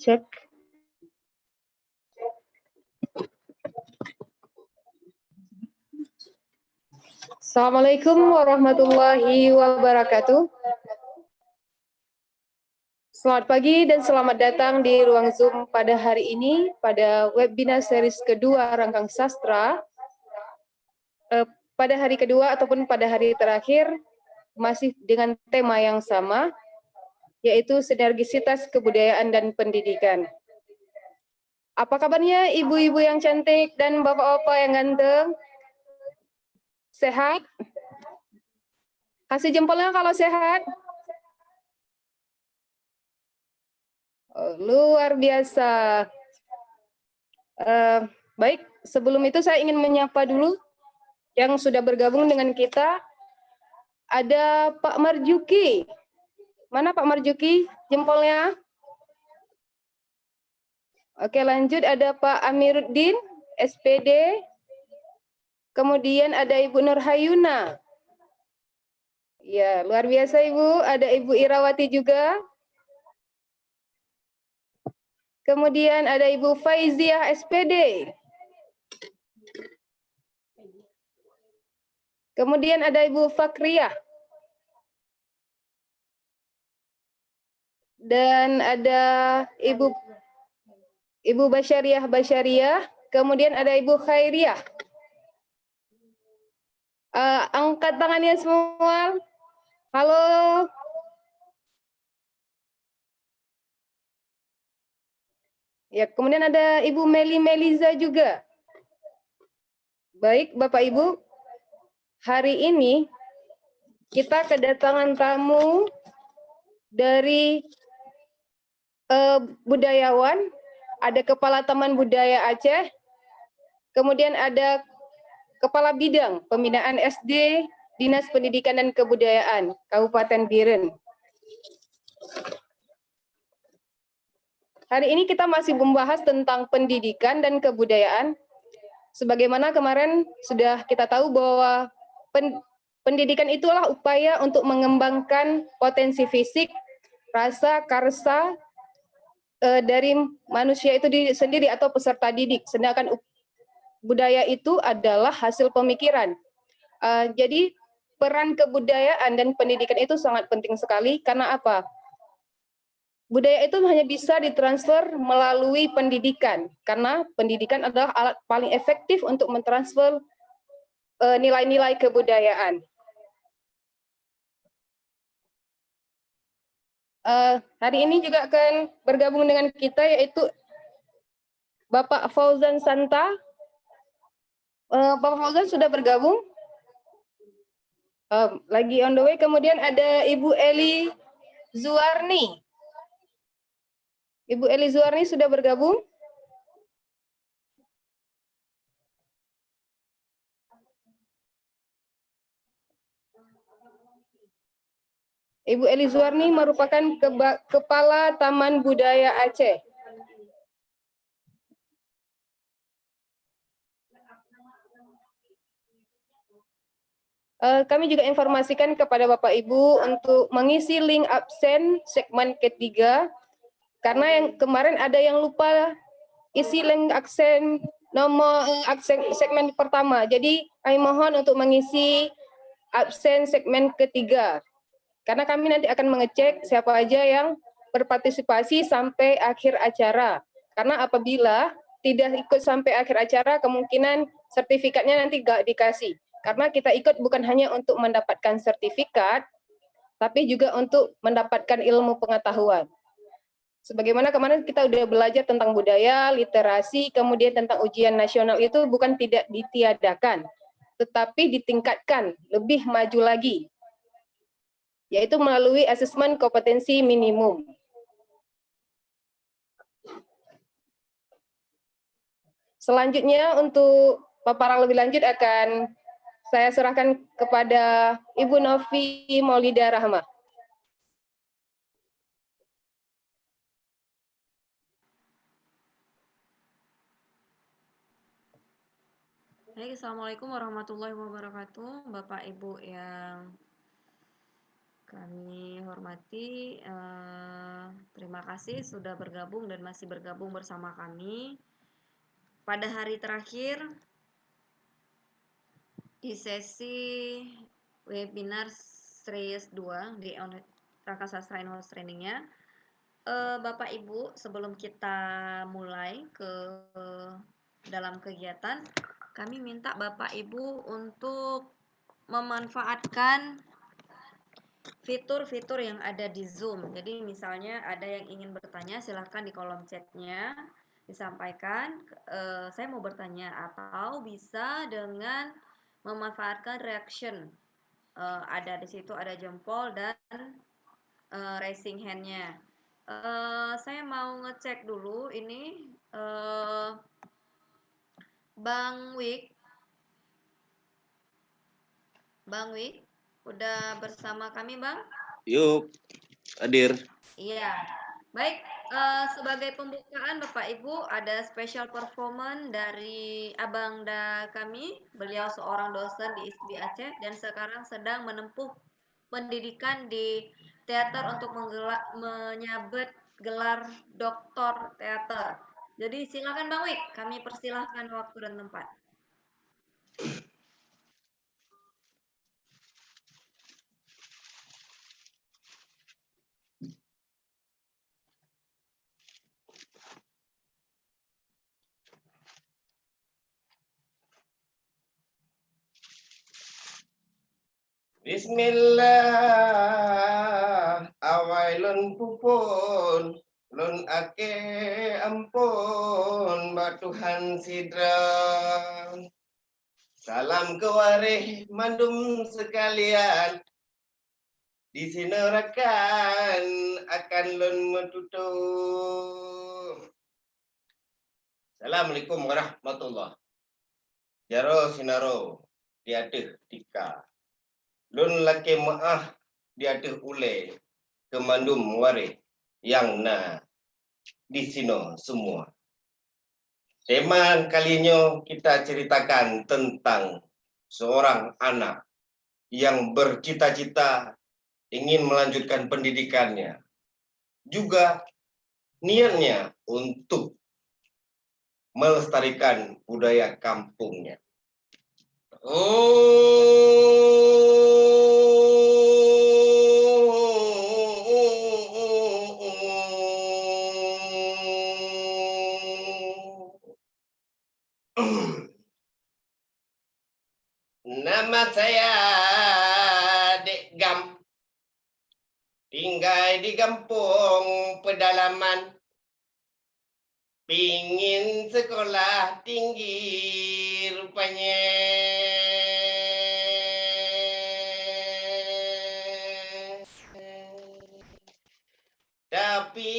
Cek. Assalamualaikum warahmatullahi wabarakatuh. Selamat pagi dan selamat datang di ruang Zoom pada hari ini, pada webinar series kedua Rangkang Sastra. Pada hari kedua ataupun pada hari terakhir, masih dengan tema yang sama, yaitu sinergisitas kebudayaan dan pendidikan. Apa kabarnya ibu-ibu yang cantik dan bapak-bapak yang ganteng? Sehat? Kasih jempolnya kalau sehat. Oh, luar biasa. Baik, sebelum itu saya ingin menyapa dulu yang sudah bergabung dengan kita. Ada Pak Marjuki. Mana Pak Marjuki? Jempolnya. Oke, lanjut ada Pak Amiruddin, SPD. Kemudian ada Ibu Nurhayuna. Ya, luar biasa Ibu. Ada Ibu Irawati juga. Kemudian ada Ibu Faiziah, SPD. Kemudian ada Ibu Fakriyah. Dan ada Ibu Basyariah. Kemudian ada Ibu Khairiyah. Angkat tangannya semua. Halo. Ya, kemudian ada Ibu Meliza juga. Baik, Bapak Ibu. Hari ini kita kedatangan tamu dari budayawan, ada Kepala Taman Budaya Aceh, kemudian ada Kepala Bidang Pembinaan SD Dinas Pendidikan dan Kebudayaan Kabupaten Biren. Hari ini kita masih membahas tentang pendidikan dan kebudayaan. Sebagaimana kemarin sudah kita tahu bahwa pendidikan itulah upaya untuk mengembangkan potensi fisik, rasa, karsa dari manusia itu sendiri atau peserta didik. Sedangkan budaya itu adalah hasil pemikiran. Jadi peran kebudayaan dan pendidikan itu sangat penting sekali. Karena apa? Budaya itu hanya bisa ditransfer melalui pendidikan, karena pendidikan adalah alat paling efektif untuk mentransfer nilai-nilai kebudayaan. Hari ini juga akan bergabung dengan kita yaitu Bapak Fauzan Santa. Bapak Fauzan sudah bergabung? Lagi on the way. Kemudian ada Ibu Eli Zuarni. Ibu Eli Zuarni sudah bergabung? Ibu Eli Zuarni merupakan Kepala Taman Budaya Aceh. Kami juga informasikan kepada Bapak Ibu untuk mengisi link absen segmen ketiga, karena yang kemarin ada yang lupa isi link absen nomor absen segmen pertama. Jadi kami mohon untuk mengisi absen segmen ketiga, karena kami nanti akan mengecek siapa aja yang berpartisipasi sampai akhir acara. Karena apabila tidak ikut sampai akhir acara, kemungkinan sertifikatnya nanti nggak dikasih. Karena kita ikut bukan hanya untuk mendapatkan sertifikat, tapi juga untuk mendapatkan ilmu pengetahuan. Sebagaimana kemarin kita udah belajar tentang budaya, literasi, kemudian tentang ujian nasional itu bukan tidak ditiadakan, tetapi ditingkatkan, lebih maju lagi, yaitu melalui asesmen kompetensi minimum. Selanjutnya untuk paparan lebih lanjut akan saya serahkan kepada Ibu Novi Maulida Rahma. Baik, Assalamualaikum warahmatullahi wabarakatuh, Bapak Ibu yang Kami hormati, terima kasih sudah bergabung dan masih bergabung bersama kami pada hari terakhir di sesi webinar Series 2 di Rangka Sastra In-House Trainingnya. Bapak Ibu, sebelum kita mulai ke dalam kegiatan, kami minta Bapak Ibu untuk memanfaatkan fitur-fitur yang ada di Zoom. Jadi misalnya ada yang ingin bertanya, silahkan di kolom chatnya disampaikan, saya mau bertanya, atau bisa dengan memanfaatkan reaction. Ada di situ ada jempol dan raising hand-nya. Saya mau ngecek dulu ini Bang Wik, udah bersama kami, Bang? Yuk, hadir. Iya, baik. Sebagai pembukaan, Bapak Ibu, ada special performance dari Abangda kami. Beliau seorang dosen di ISBI Aceh dan sekarang sedang menempuh pendidikan di teater untuk menyabet gelar doktor teater. Jadi silakan Bang Wik, kami persilahkan waktu dan tempat. Bismillah, awailun pupun, lun ake ampun, Tuhan sidra. Salam kewarih mandum sekalian, disinarakan akan lun metutum. Assalamualaikum warahmatullahi wabarakatuh. Jaro sinaro diadeh tika. Lun laki maah diadeh ule kemandum ware yang na di sino semua. Tema kalinya kita ceritakan tentang seorang anak yang bercita-cita ingin melanjutkan pendidikannya. Juga niatnya untuk melestarikan budaya kampungnya. Nama saya Dek Gam, tinggal di kampung pedalaman, pingin sekolah tinggi rupanya. Tapi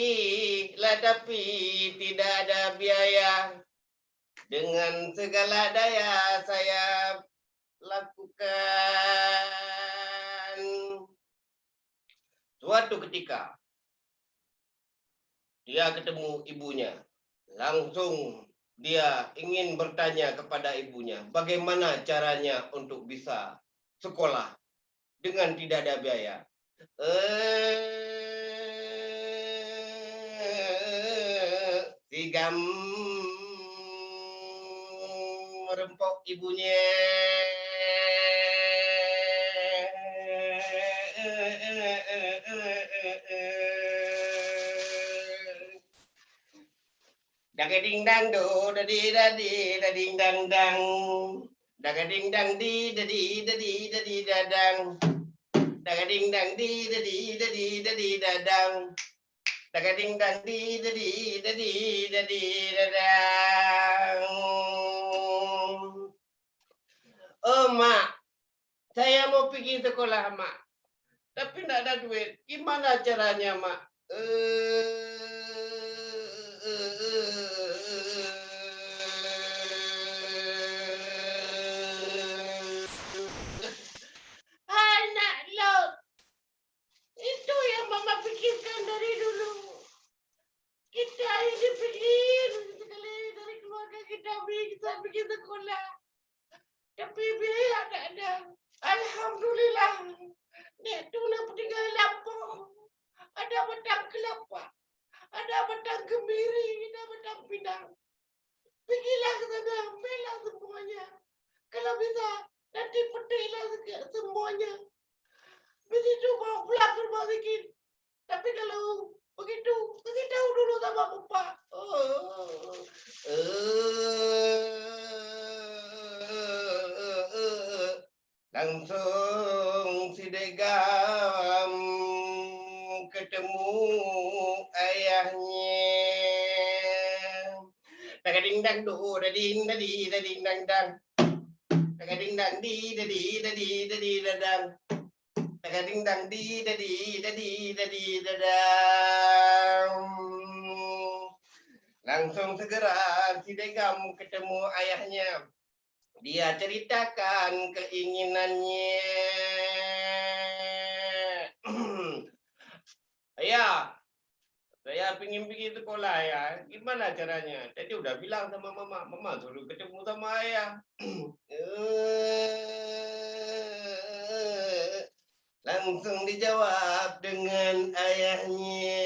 tidak ada biaya. Dengan segala daya saya lakukan. Suatu ketika dia ketemu ibunya. Langsung dia ingin bertanya kepada ibunya, bagaimana caranya untuk bisa sekolah dengan tidak ada biaya. Si Gam merempok ibunya. Dagading dang do dadi dadi dading dang dang. Dagading dang di dadi dadi dadi dadang. Dagading dang di dadi dadi dadi dadang. Dagading dang di dadi dadi dadi dadang. Oh mak, saya mau pergi sekolah mak, tapi tidak ada duit. Gimana caranya mak? Anak lo, itu yang mama pikirkan dari dulu. Kita ini pikir sekali dari keluarga kita bikin sekolah, tapi biaya tak ada. Alhamdulillah, Nek tu nak tinggal Lampung. Ada batang kelapa, ada batang kemiri, ada batang pinang. Pergilah ke sana, ambillah semuanya. Kalau bisa, nanti petiklah semuanya. Begitu bawa pulang ke rumah sakit. Tapi kalau begitu, beritahu dulu sama bapak. Langsung si Degam ketemu ayahnya. Dagading dang do, dading dadi, dading dang dang. Dagading dang di, dadi dadang. Dagading dang di, dadi dadang. Langsung segera si Degam ketemu ayahnya. Dia ceritakan keinginannya. Ayah, saya ingin pergi sekolah ya. Gimana caranya? Tadi udah bilang sama mama. Mama suruh ketemu sama ayah. Langsung dijawab dengan ayahnya.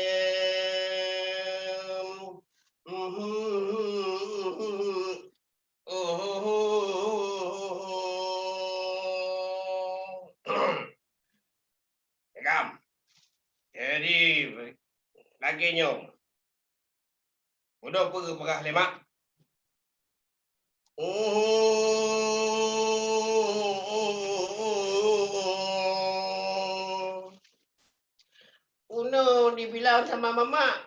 Kam, jadi lagi nyong. Udah pergi perah lemak. Uno dibilang sama mama.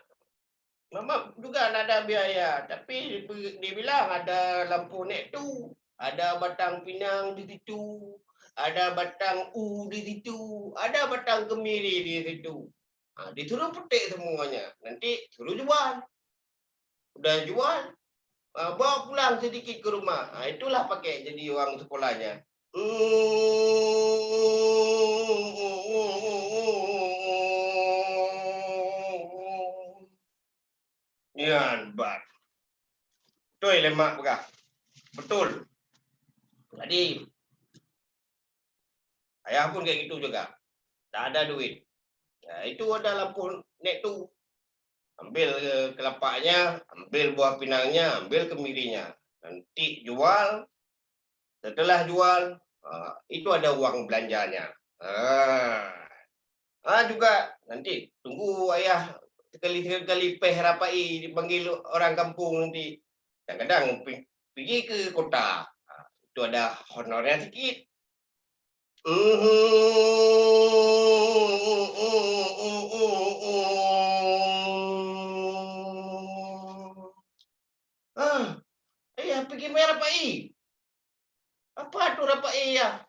Mama juga ada biaya, tapi dibilang ada lampu nek tu, ada batang pinang di situ, ada batang di situ, ada batang kemiri di situ. Disuruh petik semuanya, nanti suruh jual. Udah jual, bawa pulang sedikit ke rumah. Itulah pakai jadi uang sekolahnya. Yan, bar. Tuh lemak begah. Betul. Tadi ayah pun kayak gitu juga. Tak ada duit. Ya, itu ada lampu nek tu. Ambil kelapanya, ambil buah pinangnya, ambil kemirinya. Nanti jual. Setelah jual, itu ada uang belanjanya. Juga nanti tunggu ayah sekali peh rapai dipanggil orang kampung nanti. Kadang-kadang pergi ke kota. Itu ada honornya sedikit. Ayah pergi main rapai. Apa tu rapai ya?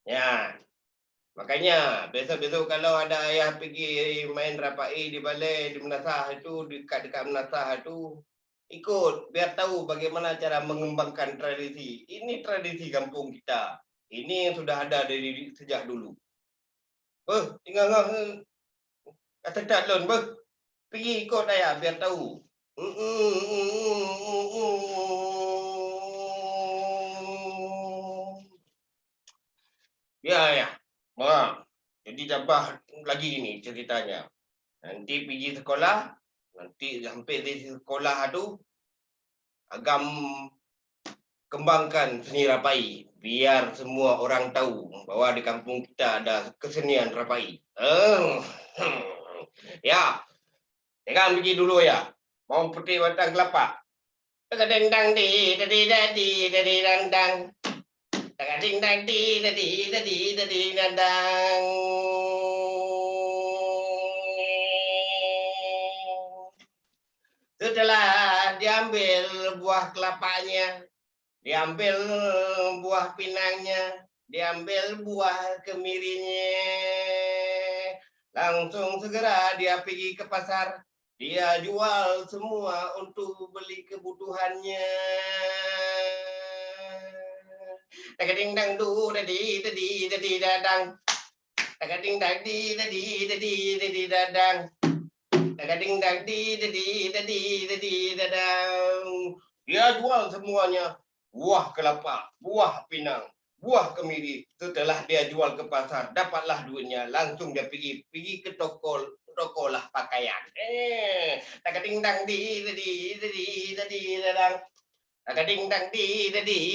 Ya, makanya besok-besok kalau ada ayah pergi main rapai di balai di Menasah itu, dekat-dekat Menasah itu, ikut biar tahu bagaimana cara mengembangkan tradisi. Ini tradisi kampung kita. Ini sudah ada dari sejak dulu. Tinggal kata tak lon, pergi ikut ayah biar tahu. Ya. Jadi cabah lagi ini ceritanya. Nanti pergi sekolah, nanti sampai di sekolah tu agam kembangkan seni rapai biar semua orang tahu bahwa di kampung kita ada kesenian rapai. Ya, jangan pergi dulu ya. Mau petik batang kelapa. Dagading dang di dadi dang dang. Dagading dang di dadi dang. Setelah diambil buah kelapanya, diambil buah pinangnya, diambil buah kemirinya, langsung segera dia pergi ke pasar. Dia jual semua untuk beli kebutuhannya. Dagading dang du dadi dadang. Dagading dang di dadi dadang. Dagading dang di dadang. Dia jual semuanya. Buah kelapa, buah pinang, buah kemiri. Setelah dia jual ke pasar, dapatlah duitnya. Langsung dia pergi ke toko lah pakaian. Dagading dang di dadang. Dagading dang di dadang.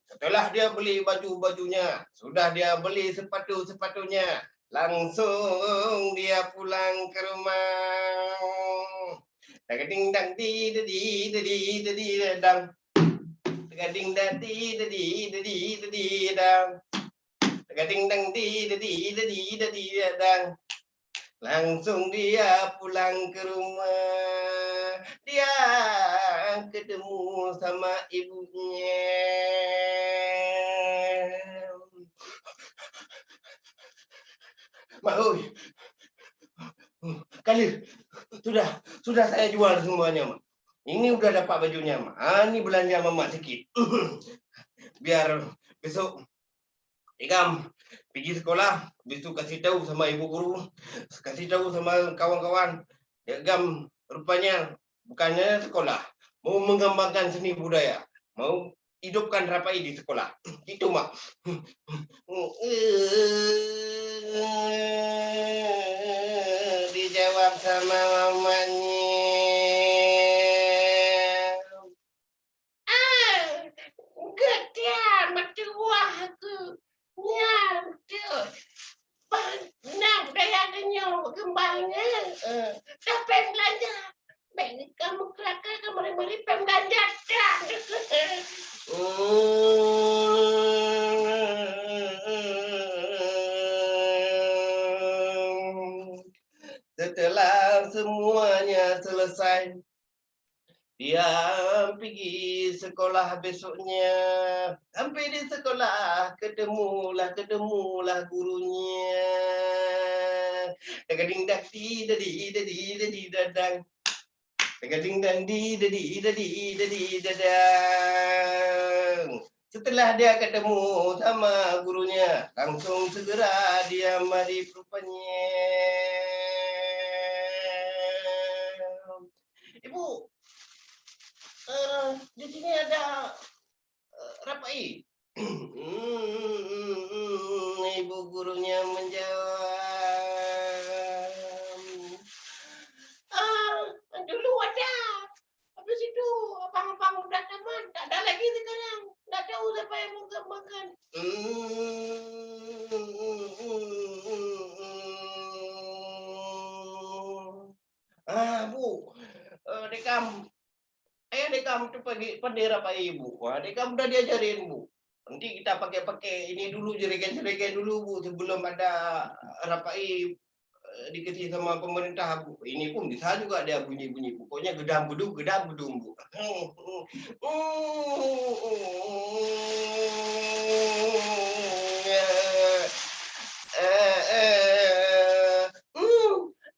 Setelah dia beli baju-bajunya, sudah dia beli sepatu-sepatunya, langsung dia pulang ke rumah. Dagading dang di dadang. Dagading dadi dadang. Dagading dang di dadang. Langsung dia pulang ke rumah. Dia ketemu sama ibunya. Mak, oi. Kali sudah saya jual semuanya, Mak. Ini udah dapat bajunya, Mak. Ini belanja Mak sikit. Biar besok Ikam pergi sekolah, habis itu kasih tahu sama ibu guru, kasih tahu sama kawan-kawan. Ikam rupanya bukannya sekolah, mau mengembangkan seni budaya, mau hidupkan Rapai di sekolah. Itu, Mak. Dijawab sama mamanya. Getia mati wah aku. Nyam, nah budaya adanya kembangnya. Siapa yang belanja? Baik kamu kelakar kemarin-marin pembelanja dah. Setelah semuanya selesai, dia pergi sekolah besoknya. Sampai di sekolah, ketemulah gurunya. Dagading dadi dadang. Dagading dadi dadang. Setelah dia ketemu sama gurunya, langsung segera dia mari rupanya. Ibu, di sini ada Rapai. Ibu gurunya menjawab. Dulu ada. Habis itu abang-abang udah teman, tak ada lagi sekarang. Tak tahu siapa yang mengembangkan. Bu, Dekam, Dekam tu pergi pandai Rapai ibu. Dekam udah diajarin, Bu. Nanti kita pakai ini dulu, jerigen-jerigen dulu, Bu, sebelum ada Rapai dikasih sama pemerintah, Bu. Ini pun bisa juga dia bunyi-bunyi. Pokoknya gedam gedum, Bu.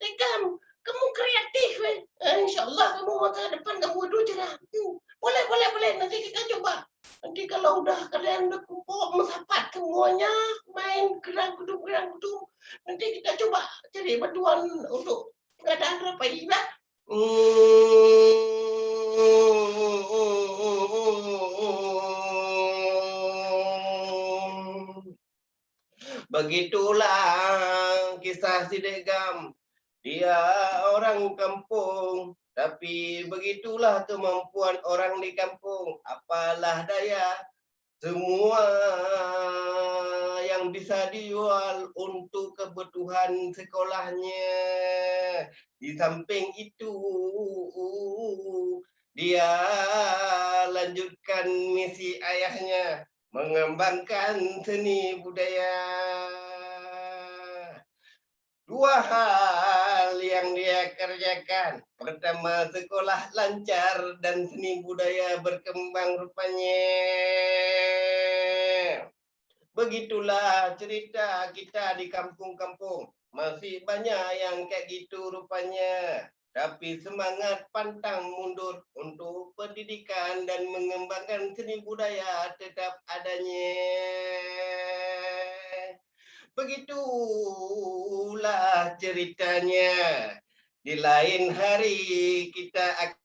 Dekam, kamu kreatif. InsyaAllah kamu masa depan kamu dulu cerah. Boleh. Nanti kita coba. Nanti kalau udah kalian udah kumpul mensapat semuanya, main gerang gedung. Nanti kita coba cari bantuan untuk pengadaan Rapai ya. Begitulah kisah si Dekam. Dia orang kampung, tapi begitulah kemampuan orang di kampung. Apalah daya, semua yang bisa dijual untuk kebutuhan sekolahnya. Di samping itu, dia lanjutkan misi ayahnya, mengembangkan seni budaya. Dua hal yang dia kerjakan. Pertama, sekolah lancar dan seni budaya berkembang rupanya. Begitulah cerita kita di kampung-kampung. Masih banyak yang kayak gitu rupanya. Tapi semangat pantang mundur untuk pendidikan dan mengembangkan seni budaya tetap adanya. Begitulah ceritanya. Di lain hari kita akan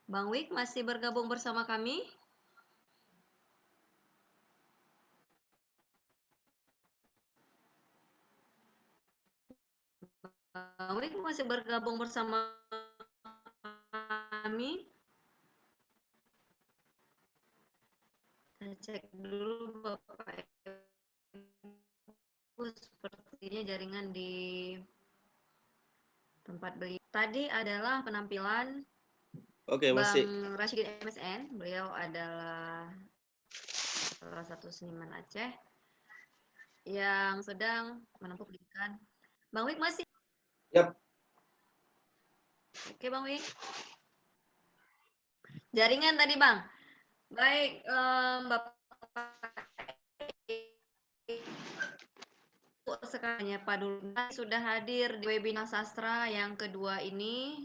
Bang Wik masih bergabung bersama kami? Bang Wik masih bergabung bersama kami? Kita cek dulu Bapak Ibu, sepertinya jaringan di tempat beli. Tadi adalah penampilan Oke, masih. Bang Rashidin MSN. Beliau adalah salah satu seniman Aceh yang sedang menempuh pendidikan. Bang Wik masih? Yap. Oke Bang Wik. Jaringan tadi Bang. Baik, Bapak sekarang Pak Dulna sudah hadir di webinar sastra yang kedua ini,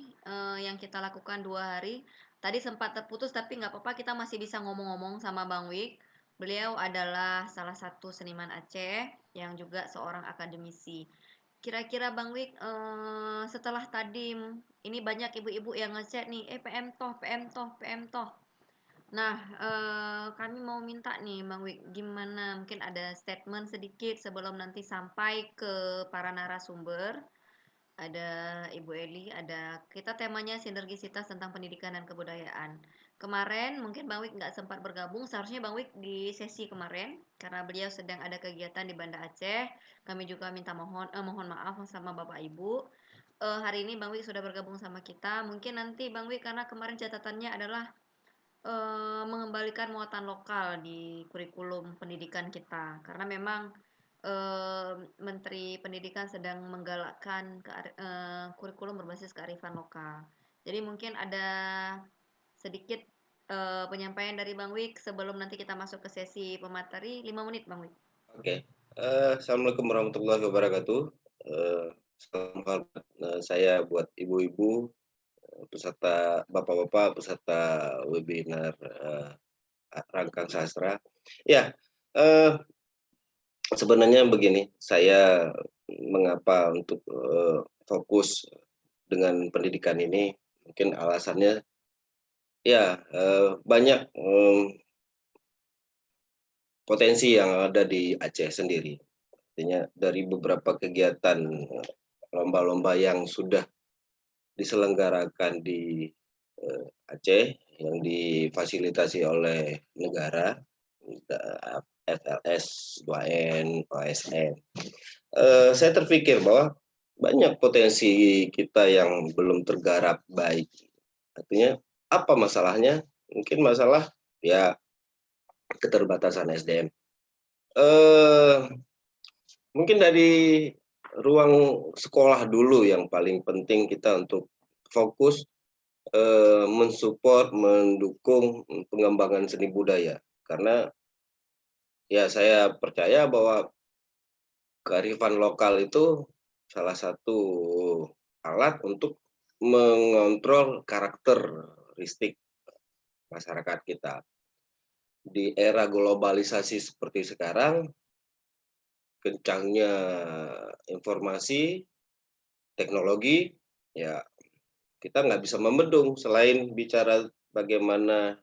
yang kita lakukan 2 hari. Tadi sempat terputus tapi nggak apa-apa, kita masih bisa ngomong-ngomong sama Bang Wik. Beliau adalah salah satu seniman Aceh yang juga seorang akademisi. Kira-kira Bang Wik, setelah tadi ini banyak ibu-ibu yang ngechat nih, PM toh, PM toh, PM toh. Nah, kami mau minta nih Bang Wik, gimana mungkin ada statement sedikit sebelum nanti sampai ke para narasumber. Ada Ibu Eli, ada kita temanya sinergisitas tentang pendidikan dan kebudayaan. Kemarin mungkin Bang Wik nggak sempat bergabung, seharusnya Bang Wik di sesi kemarin karena beliau sedang ada kegiatan di Banda Aceh. Kami juga minta mohon maaf sama Bapak Ibu. Hari ini Bang Wik sudah bergabung sama kita. Mungkin nanti Bang Wik karena kemarin catatannya adalah mengembalikan muatan lokal di kurikulum pendidikan kita karena memang Menteri Pendidikan sedang menggalakkan kurikulum berbasis kearifan lokal. Jadi mungkin ada sedikit penyampaian dari Bang Wik sebelum nanti kita masuk ke sesi pemateri 5 menit Bang Wik. Oke. Assalamualaikum warahmatullahi wabarakatuh. Salam hormat saya buat ibu-ibu, peserta bapak-bapak, peserta webinar Rangkang Sastra. Ya, sebenarnya begini, saya mengapa untuk fokus dengan pendidikan ini, mungkin alasannya ya banyak potensi yang ada di Aceh sendiri. Artinya dari beberapa kegiatan lomba-lomba yang sudah diselenggarakan di Aceh yang difasilitasi oleh negara, FLS, 2N, OSN. Saya terpikir bahwa banyak potensi kita yang belum tergarap baik. Artinya apa masalahnya? Mungkin masalah ya keterbatasan SDM. Mungkin dari ruang sekolah dulu yang paling penting kita untuk fokus mensupport, mendukung pengembangan seni budaya. Karena ya saya percaya bahwa kearifan lokal itu salah satu alat untuk mengontrol karakteristik masyarakat kita. Di era globalisasi seperti sekarang, kencangnya informasi, teknologi, ya kita nggak bisa membendung selain bicara bagaimana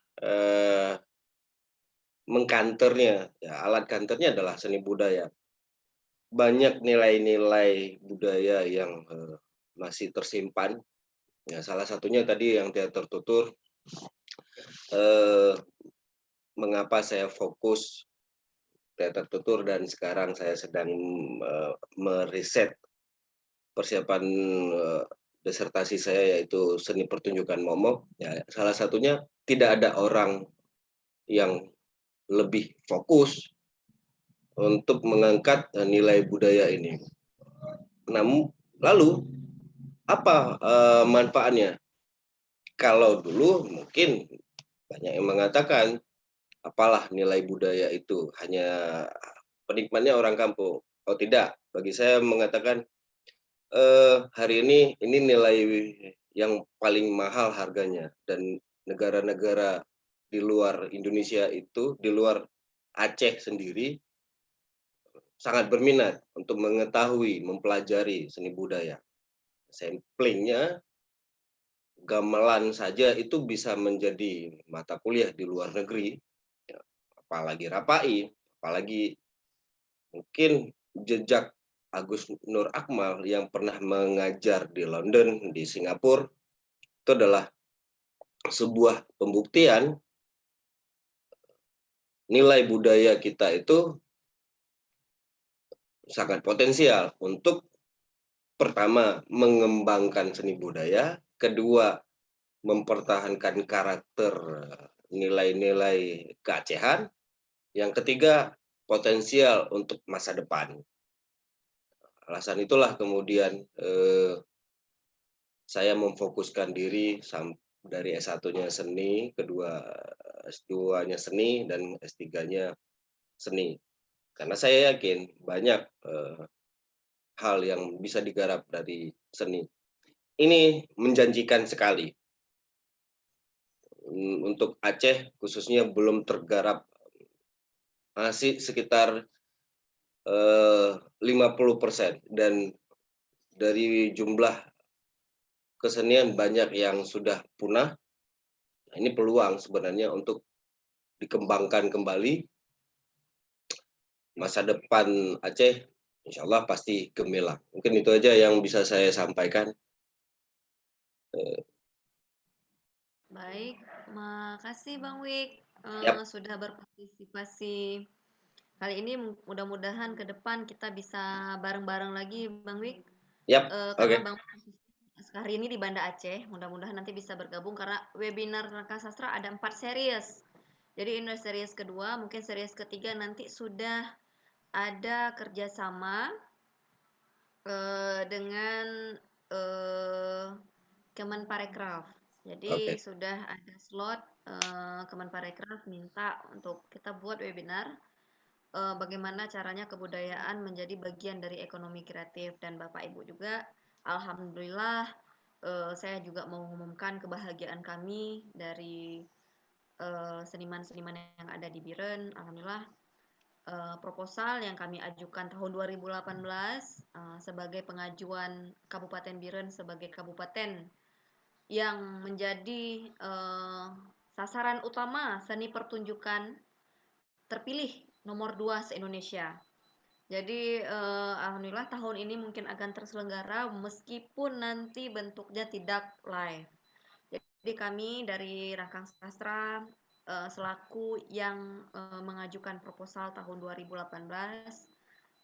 mengkanternya, ya alat kanternya adalah seni budaya. banyak nilai-nilai budaya yang masih tersimpan. Ya, salah satunya tadi yang teater tutur. Mengapa saya fokus teater tutur dan sekarang saya sedang meriset persiapan disertasi saya yaitu seni pertunjukan momok. Ya, salah satunya tidak ada orang yang lebih fokus untuk mengangkat nilai budaya ini. Namun lalu apa manfaatnya? Kalau dulu mungkin banyak yang mengatakan apalah nilai budaya itu hanya penikmatnya orang kampung. Oh tidak, bagi saya mengatakan hari ini nilai yang paling mahal harganya dan negara-negara di luar Indonesia itu, di luar Aceh sendiri sangat berminat untuk mengetahui, mempelajari seni budaya. Samplingnya gamelan saja itu bisa menjadi mata kuliah di luar negeri, ya, apalagi Rapai, apalagi mungkin jejak Agus Nur Akmal yang pernah mengajar di London, di Singapura, itu adalah sebuah pembuktian nilai budaya kita itu sangat potensial untuk pertama mengembangkan seni budaya, kedua mempertahankan karakter nilai-nilai keacehan, yang ketiga potensial untuk masa depan. Alasan itulah kemudian saya memfokuskan diri dari S1-nya seni, kedua S2-nya seni, dan S3-nya seni. Karena saya yakin banyak hal yang bisa digarap dari seni. Ini menjanjikan sekali. Untuk Aceh khususnya belum tergarap, masih sekitar 50%, dan dari jumlah kesenian banyak yang sudah punah. Nah, ini peluang sebenarnya untuk dikembangkan kembali. Masa depan Aceh insya Allah pasti gemilang. Mungkin itu aja yang bisa saya sampaikan. Baik, makasih Bang Wik Yap, sudah berpartisipasi kali ini. Mudah-mudahan ke depan kita bisa bareng-bareng lagi Bang Wik. yap, Karena oke. Bang hari ini di Banda Aceh, mudah-mudahan nanti bisa bergabung karena webinar Rangka Sastra ada 4 series. Jadi ini series kedua, mungkin series ketiga nanti sudah ada kerjasama dengan Kemenparekraf. Jadi Oke. sudah ada slot Kemenparekraf minta untuk kita buat webinar bagaimana caranya kebudayaan menjadi bagian dari ekonomi kreatif, dan Bapak Ibu juga alhamdulillah saya juga mau mengumumkan kebahagiaan kami dari seniman-seniman yang ada di Biren. Alhamdulillah proposal yang kami ajukan tahun 2018 sebagai pengajuan Kabupaten Biren sebagai kabupaten yang menjadi sasaran utama seni pertunjukan terpilih nomor 2 se-Indonesia. Jadi alhamdulillah tahun ini mungkin akan terselenggara meskipun nanti bentuknya tidak live. Jadi kami dari Rangkang Sastra selaku yang mengajukan proposal tahun 2018,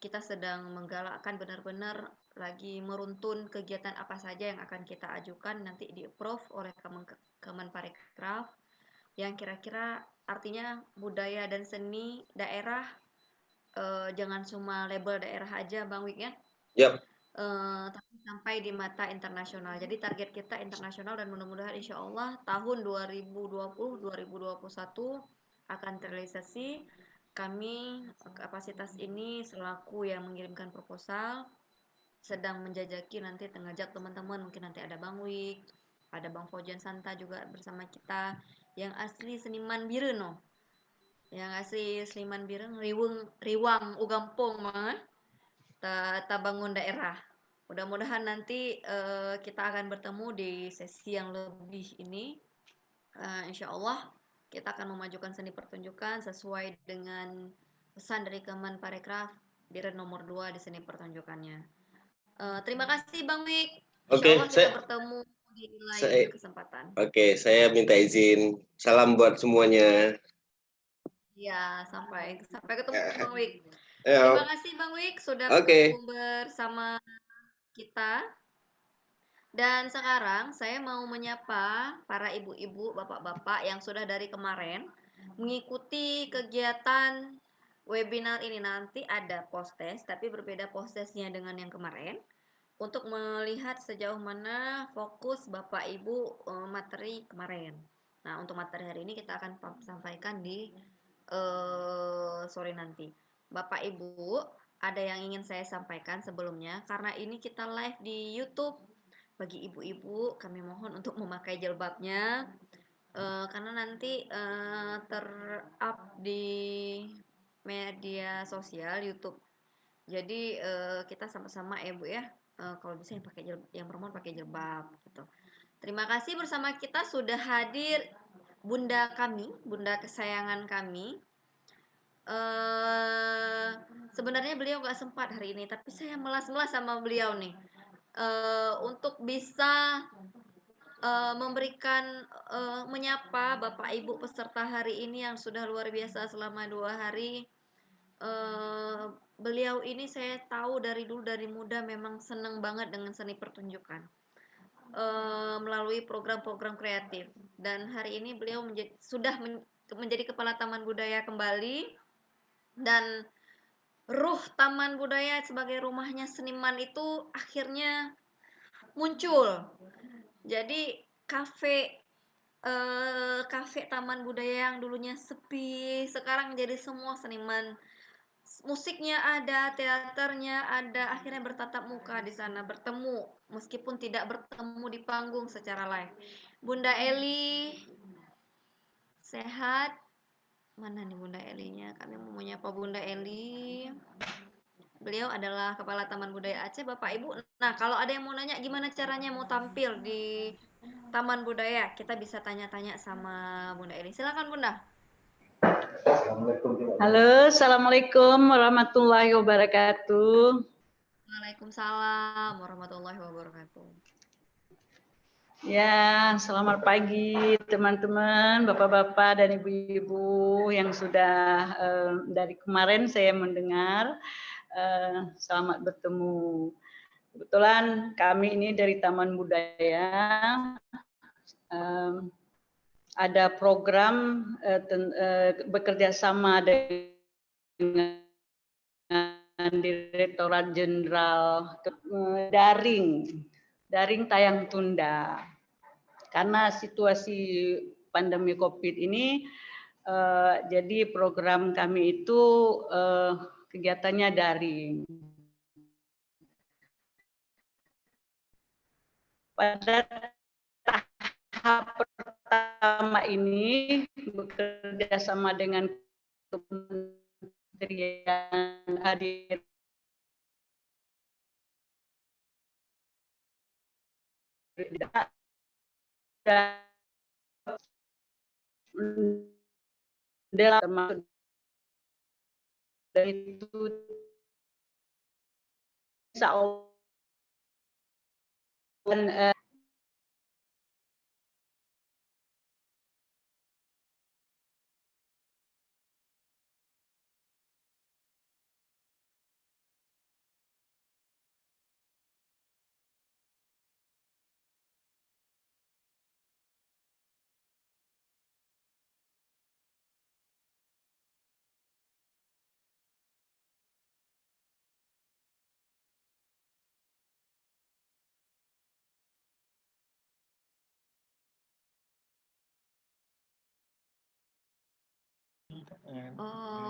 kita sedang menggalakkan benar-benar lagi meruntun kegiatan apa saja yang akan kita ajukan nanti di approve oleh Kemenparekraf, yang kira-kira artinya budaya dan seni daerah jangan cuma label daerah aja Bang Wik ya, Yap, tapi sampai di mata internasional. Jadi target kita internasional, dan mudah-mudahan insya Allah tahun 2020-2021 akan terrealisasi. Kami kapasitas ini selaku yang mengirimkan proposal sedang menjajaki, nanti mengajak teman-teman, mungkin nanti ada Bang Wik, ada Bang Fojan Santa juga bersama kita yang asli seniman Biren, yang asli seniman Biren, riwang ugampong mah ta bangun daerah. Mudah-mudahan nanti kita akan bertemu di sesi yang lebih ini. Insya Allah kita akan memajukan seni pertunjukan sesuai dengan pesan dari Kemenparekraf. Biar nomor 2 di sini pertunjukannya. Terima kasih Bang Wik. Oke, Insya Allah kita bertemu di lain kesempatan. Oke, saya minta izin. Salam buat semuanya. Ya, sampai ketemu Bang Wik. Ya. Terima kasih Bang Wik sudah Oke. bergabung bersama kita. Dan sekarang saya mau menyapa para ibu-ibu, bapak-bapak yang sudah dari kemarin mengikuti kegiatan webinar ini. Nanti ada post-test, tapi berbeda post-testnya dengan yang kemarin. Untuk melihat sejauh mana fokus Bapak Ibu materi kemarin. Nah, untuk materi hari ini kita akan sampaikan di sore nanti. Bapak Ibu, ada yang ingin saya sampaikan sebelumnya, karena ini kita live di YouTube. Bagi ibu-ibu, kami mohon untuk memakai jilbabnya, karena nanti ter-up di media sosial YouTube. Jadi kita sama-sama Bu ya. Kalau bisa yang pakai yang perempuan pakai jilbab gitu. Terima kasih bersama kita sudah hadir Bunda kami, Bunda kesayangan kami. Sebenarnya beliau nggak sempat hari ini, tapi saya melas-melas sama beliau nih untuk bisa memberikan menyapa Bapak Ibu peserta hari ini yang sudah luar biasa selama 2 hari. Beliau ini saya tahu dari dulu dari muda memang senang banget dengan seni pertunjukan melalui program-program kreatif, dan hari ini beliau sudah menjadi kepala Taman Budaya kembali, dan ruh Taman Budaya sebagai rumahnya seniman itu akhirnya muncul. Jadi kafe Taman Budaya yang dulunya sepi sekarang jadi semua seniman, musiknya ada, teaternya ada, akhirnya bertatap muka di sana, bertemu meskipun tidak bertemu di panggung secara live. Bunda Eli sehat? Mana nih Bunda Elinya? Kami mau menyapa Bunda Eli. Beliau adalah Kepala Taman Budaya Aceh, Bapak Ibu. Nah, kalau ada yang mau nanya gimana caranya mau tampil di Taman Budaya, kita bisa tanya-tanya sama Bunda Eli. Silakan Bunda. Halo, Assalamualaikum warahmatullahi wabarakatuh. Waalaikumsalam warahmatullahi wabarakatuh. Ya, selamat pagi teman-teman, bapak-bapak dan ibu-ibu yang sudah dari kemarin saya mendengar. Selamat bertemu. Kebetulan kami ini dari Taman Budaya ada program bekerja sama dengan Direktorat Jenderal daring tayang tunda. Karena situasi pandemi COVID ini, jadi program kami itu kegiatannya daring. Pada tahap pertama ini bekerja sama dengan Kementerian hadir dalam itu insya Allah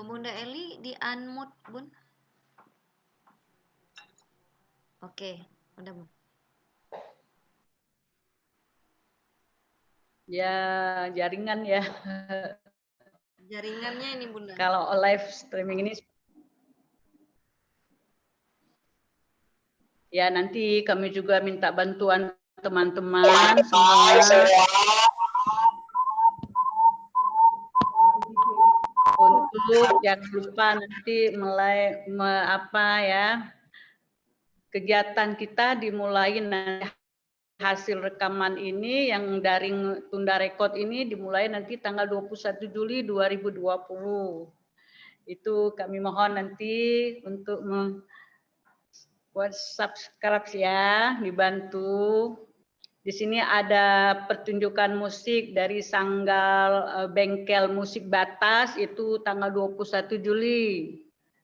Bunda Eli di unmute, Bun. Oke, udah Bun. Ya, jaringan ya. Jaringannya ini Bunda. Kalau live streaming ini ya nanti kami juga minta bantuan teman-teman semua untuk jangan lupa nanti mulai kegiatan kita dimulai nanti hasil rekaman ini yang daring tunda rekod ini dimulai nanti tanggal 21 Juli 2020. Itu kami mohon nanti untuk buat subscribe ya, dibantu. Di sini ada pertunjukan musik dari Sanggal Bengkel Musik Batas itu tanggal 21 Juli.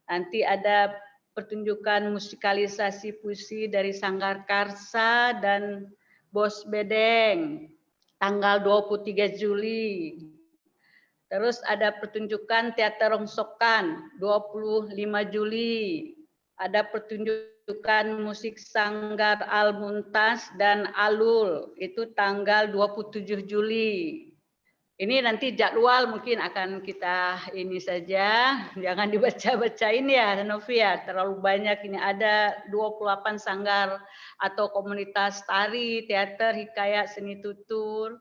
Nanti ada pertunjukan musikalisasi puisi dari Sanggar Karsa dan Bos Bedeng tanggal 23 Juli. Terus ada pertunjukan teater rongsokan 25 Juli. Ada pertunjukan musik Sanggar Al-Muntas dan Alul itu tanggal 27 Juli. Ini nanti jadwal mungkin akan kita ini saja, jangan dibaca-bacain ya Novi ya, terlalu banyak ini ada 28 sanggar atau komunitas tari, teater, hikayat, seni tutur.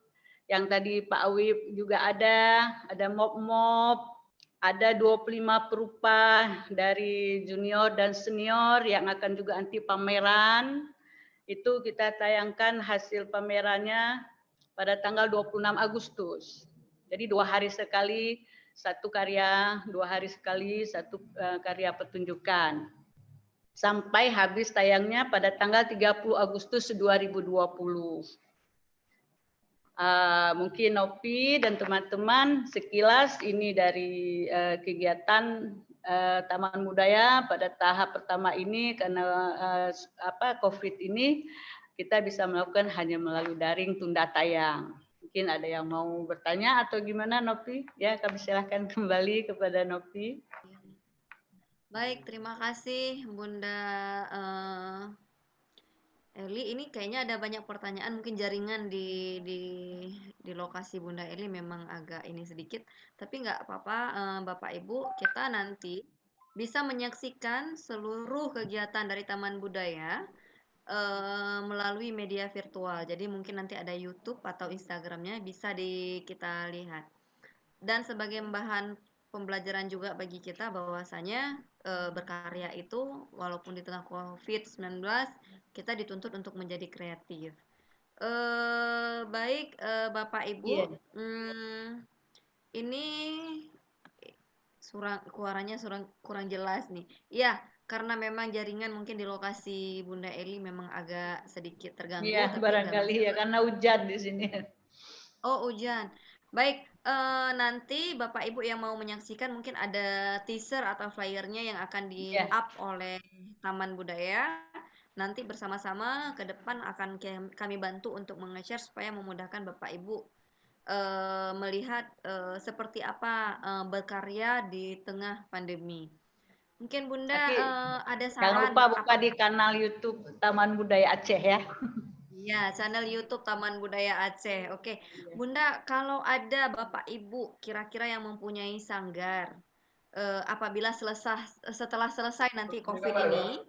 Yang tadi Pak Awib juga ada mop-mop, ada 25 perupa dari junior dan senior yang akan juga nanti pameran. Itu kita tayangkan hasil pamerannya pada tanggal 26 Agustus. Jadi 2 hari sekali satu karya, 2 hari sekali satu karya pertunjukan. Sampai habis tayangnya pada tanggal 30 Agustus 2020. Mungkin Novi dan teman-teman sekilas ini dari kegiatan Taman Budaya pada tahap pertama ini karena COVID ini kita bisa melakukan hanya melalui daring tunda tayang. Mungkin ada yang mau bertanya atau gimana Novi? Ya, kami silahkan kembali kepada Novi. Baik, terima kasih Bunda Eli. Ini kayaknya ada banyak pertanyaan, mungkin jaringan di lokasi Bunda Eli memang agak ini sedikit, tapi nggak apa-apa Bapak Ibu, kita nanti bisa menyaksikan seluruh kegiatan dari Taman Budaya melalui media virtual. Jadi mungkin nanti ada YouTube atau Instagramnya bisa kita lihat. Dan sebagai bahan pembelajaran juga bagi kita bahwasanya berkarya itu walaupun di tengah COVID-19 kita dituntut untuk menjadi kreatif. Baik Bapak Ibu, ini suaranya kurang jelas nih. Ya, karena memang jaringan mungkin di lokasi Bunda Eli memang agak sedikit terganggu. Iya, barangkali ya karena hujan di sini. Oh, hujan. Baik, nanti Bapak Ibu yang mau menyaksikan mungkin ada teaser atau flyernya yang akan di-up oleh Taman Budaya. Nanti bersama-sama ke depan akan kami bantu untuk menge-share supaya memudahkan Bapak Ibu melihat seperti apa berkarya di tengah pandemi. Mungkin Bunda ada saran. Jangan lupa buka di kanal YouTube Taman Budaya Aceh ya. Ya, channel YouTube Taman Budaya Aceh. Oke, Bunda, kalau ada Bapak Ibu kira-kira yang mempunyai sanggar, apabila setelah selesai nanti COVID ini,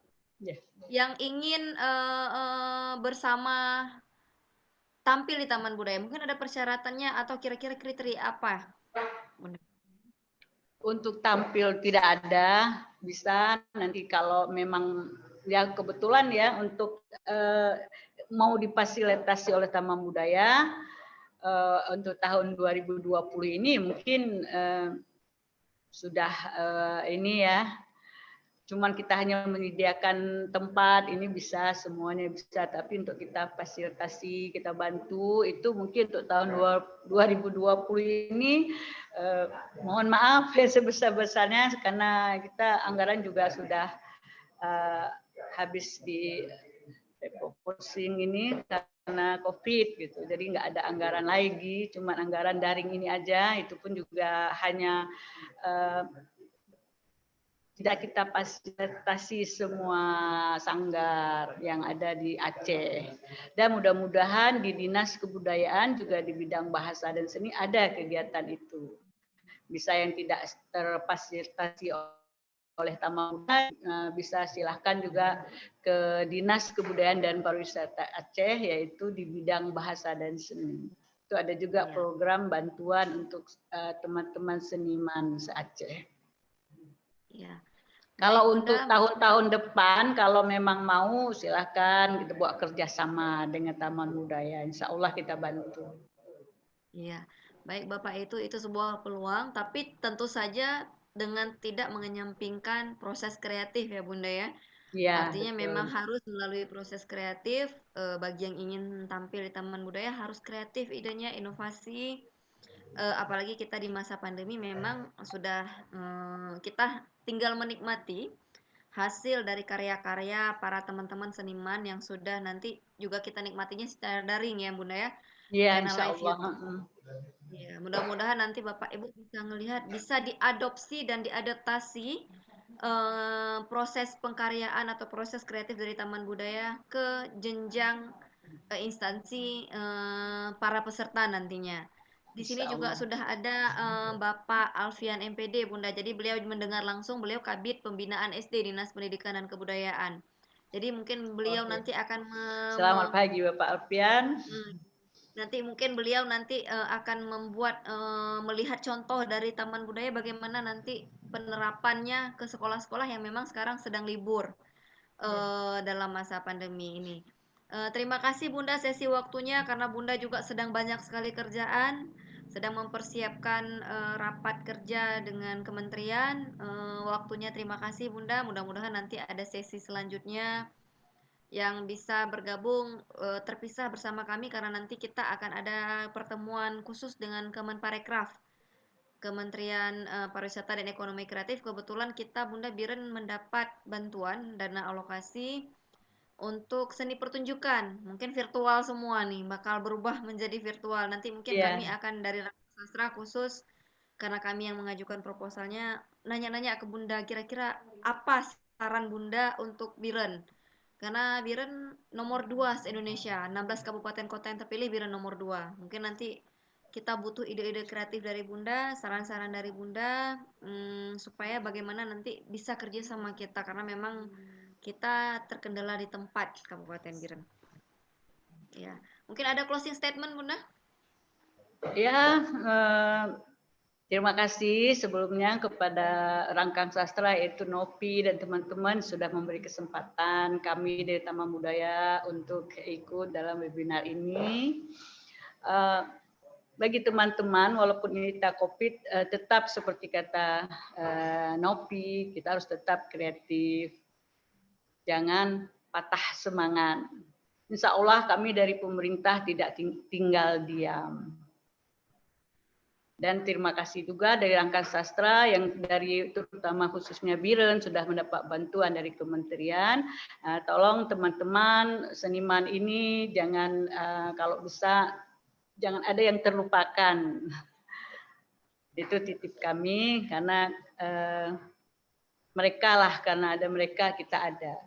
yang ingin bersama tampil di Taman Budaya, mungkin ada persyaratannya atau kira-kira kriteria apa, Bunda? Untuk tampil tidak ada, bisa nanti kalau memang ya kebetulan ya untuk mau difasilitasi oleh Taman Budaya untuk tahun 2020 ini mungkin sudah ini ya, cuman kita hanya menyediakan tempat, ini bisa semuanya bisa, tapi untuk kita fasilitasi, kita bantu itu mungkin untuk tahun 2020 ini mohon maaf ya sebesar-besarnya karena kita anggaran juga sudah habis di refocusing ini karena COVID gitu, jadi nggak ada anggaran lagi, cuma anggaran daring ini aja, itu pun juga hanya tidak kita fasilitasi semua sanggar yang ada di Aceh. Dan mudah-mudahan di Dinas Kebudayaan juga di bidang bahasa dan seni ada kegiatan itu. Bisa yang tidak terfasilitasi oleh Taman Budaya, bisa silahkan juga ke Dinas Kebudayaan dan Pariwisata Aceh, yaitu di bidang bahasa dan seni. Itu ada juga program bantuan untuk teman-teman seniman se-Aceh. Kalau Baik, untuk Bunda. tahun-tahun depan, kalau memang mau silahkan kita buat kerjasama dengan Taman Budaya. Insya Allah kita bantu. Iya, baik Bapak, itu sebuah peluang, tapi tentu saja dengan tidak mengenyampingkan proses kreatif ya Bunda ya. Iya, Artinya betul. memang harus melalui proses kreatif, bagi yang ingin tampil di Taman Budaya harus kreatif idenya, inovasi, apalagi kita di masa pandemi memang sudah, kita tinggal menikmati hasil dari karya-karya para teman-teman seniman yang sudah nanti juga kita nikmatinya secara daring ya Bunda ya, Iya, karena insya live Allah. YouTube. Ya, mudah-mudahan nanti Bapak Ibu bisa melihat, bisa diadopsi dan diadaptasi proses pengkaryaan atau proses kreatif dari Taman Budaya ke jenjang instansi para peserta nantinya. Di sini Insya juga Allah. sudah ada Bapak Alfian MPD, Bunda. Jadi beliau mendengar langsung, beliau Kabid Pembinaan SD Dinas Pendidikan dan Kebudayaan. Jadi mungkin beliau Oke. nanti akan Selamat pagi Bapak Alfian. nanti mungkin beliau nanti akan membuat melihat contoh dari Taman Budaya bagaimana nanti penerapannya ke sekolah-sekolah yang memang sekarang sedang libur dalam masa pandemi ini. Terima kasih Bunda sesi waktunya karena Bunda juga sedang banyak sekali kerjaan, sedang mempersiapkan rapat kerja dengan kementerian. Waktunya terima kasih Bunda. Mudah-mudahan nanti ada sesi selanjutnya yang bisa bergabung terpisah bersama kami karena nanti kita akan ada pertemuan khusus dengan Kemenparekraf, Kementerian Pariwisata dan Ekonomi Kreatif. Kebetulan kita Bunda Biren mendapat bantuan dana alokasi untuk seni pertunjukan. Mungkin virtual semua nih, bakal berubah menjadi virtual. Nanti mungkin kami Iya, akan dari Rangka Sastra khusus karena kami yang mengajukan proposalnya nanya-nanya ke Bunda kira-kira apa saran Bunda untuk Biren. Karena Biren nomor 2 se-Indonesia, 16 kabupaten kota yang terpilih Biren nomor 2. Mungkin nanti kita butuh ide-ide kreatif dari Bunda, saran-saran dari Bunda, supaya bagaimana nanti bisa kerja sama kita karena memang kita terkendala di tempat Kabupaten Biren. Ya, mungkin ada closing statement Bunda? ya. Terima kasih sebelumnya kepada Rangkang Sastra yaitu Nopi dan teman-teman sudah memberi kesempatan kami dari Taman Budaya untuk ikut dalam webinar ini. Bagi teman-teman, walaupun ini tak COVID, tetap seperti kata Nopi, kita harus tetap kreatif, jangan patah semangat. Insya Allah kami dari pemerintah tidak tinggal diam. Dan terima kasih juga dari Rangkang Sastra yang dari terutama khususnya Biren sudah mendapat bantuan dari kementerian. Tolong teman-teman seniman ini jangan kalau bisa jangan ada yang terlupakan. Itu titip kami karena mereka lah, karena ada mereka kita ada.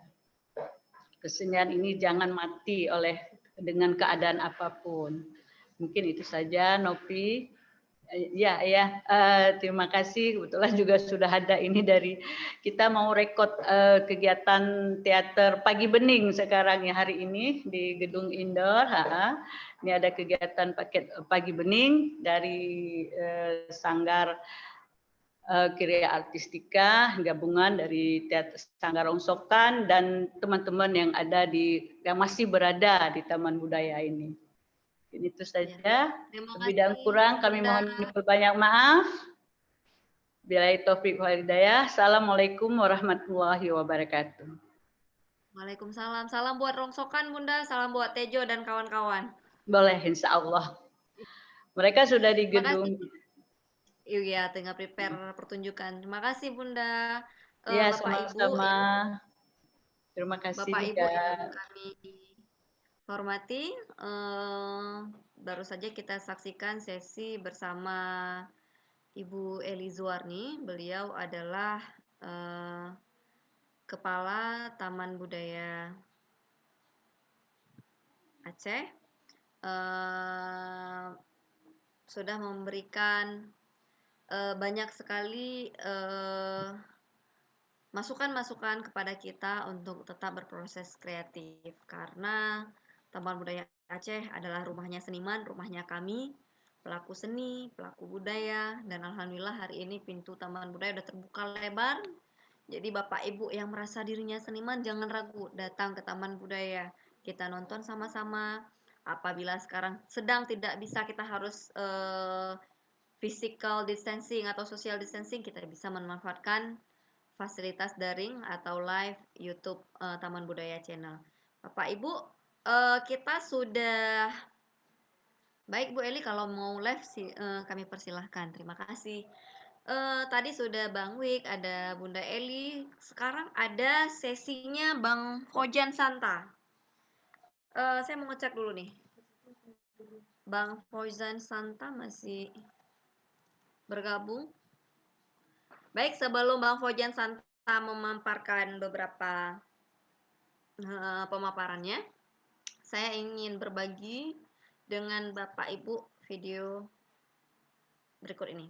Kesenian ini jangan mati dengan keadaan apapun. Mungkin itu saja, Nopi. Ya, terima kasih. Kebetulan juga sudah ada ini dari kita mau rekod kegiatan teater Pagi Bening sekarang ya hari ini di gedung indoor. Ini ada kegiatan paket Pagi Bening dari Sanggar Kriya Artistika gabungan dari teater Sanggar Rongsokan dan teman-teman yang masih berada di Taman Budaya ini. Itu saja. Lebih dan kurang kami mohon banyak maaf. Billahi taufik wal hidayah. Assalamualaikum warahmatullahi wabarakatuh. Waalaikumsalam. Salam buat Rongsokan Bunda, salam buat Tejo dan kawan-kawan. Boleh, insya Allah. Mereka sudah di gedung. Iya, tengah prepare pertunjukan. Terima kasih Bunda. Ya, Bapak sama-sama. Ibu. Terima kasih Bapak juga. Ibu yang kami hormati, baru saja kita saksikan sesi bersama Ibu Eli Zuarni. Beliau adalah Kepala Taman Budaya Aceh. Sudah memberikan banyak sekali masukan-masukan kepada kita untuk tetap berproses kreatif karena Taman Budaya Aceh adalah rumahnya seniman, rumahnya kami, pelaku seni, pelaku budaya, dan alhamdulillah hari ini pintu Taman Budaya sudah terbuka lebar. Jadi Bapak Ibu yang merasa dirinya seniman jangan ragu datang ke Taman Budaya. Kita nonton sama-sama. Apabila sekarang sedang tidak bisa, kita harus physical distancing atau social distancing, kita bisa memanfaatkan fasilitas daring atau live YouTube Taman Budaya Channel. Bapak Ibu, kita sudah baik Bu Eli, kalau mau live sih kami persilahkan. Terima kasih. Tadi sudah Bang Wik, ada Bunda Eli. Sekarang ada sesinya Bang Fojan Santa. Saya mau ngecek dulu nih. Bang Fojan Santa masih bergabung. Baik, sebelum Bang Fojan Santa memaparkan beberapa pemaparannya, saya ingin berbagi dengan Bapak Ibu video berikut ini.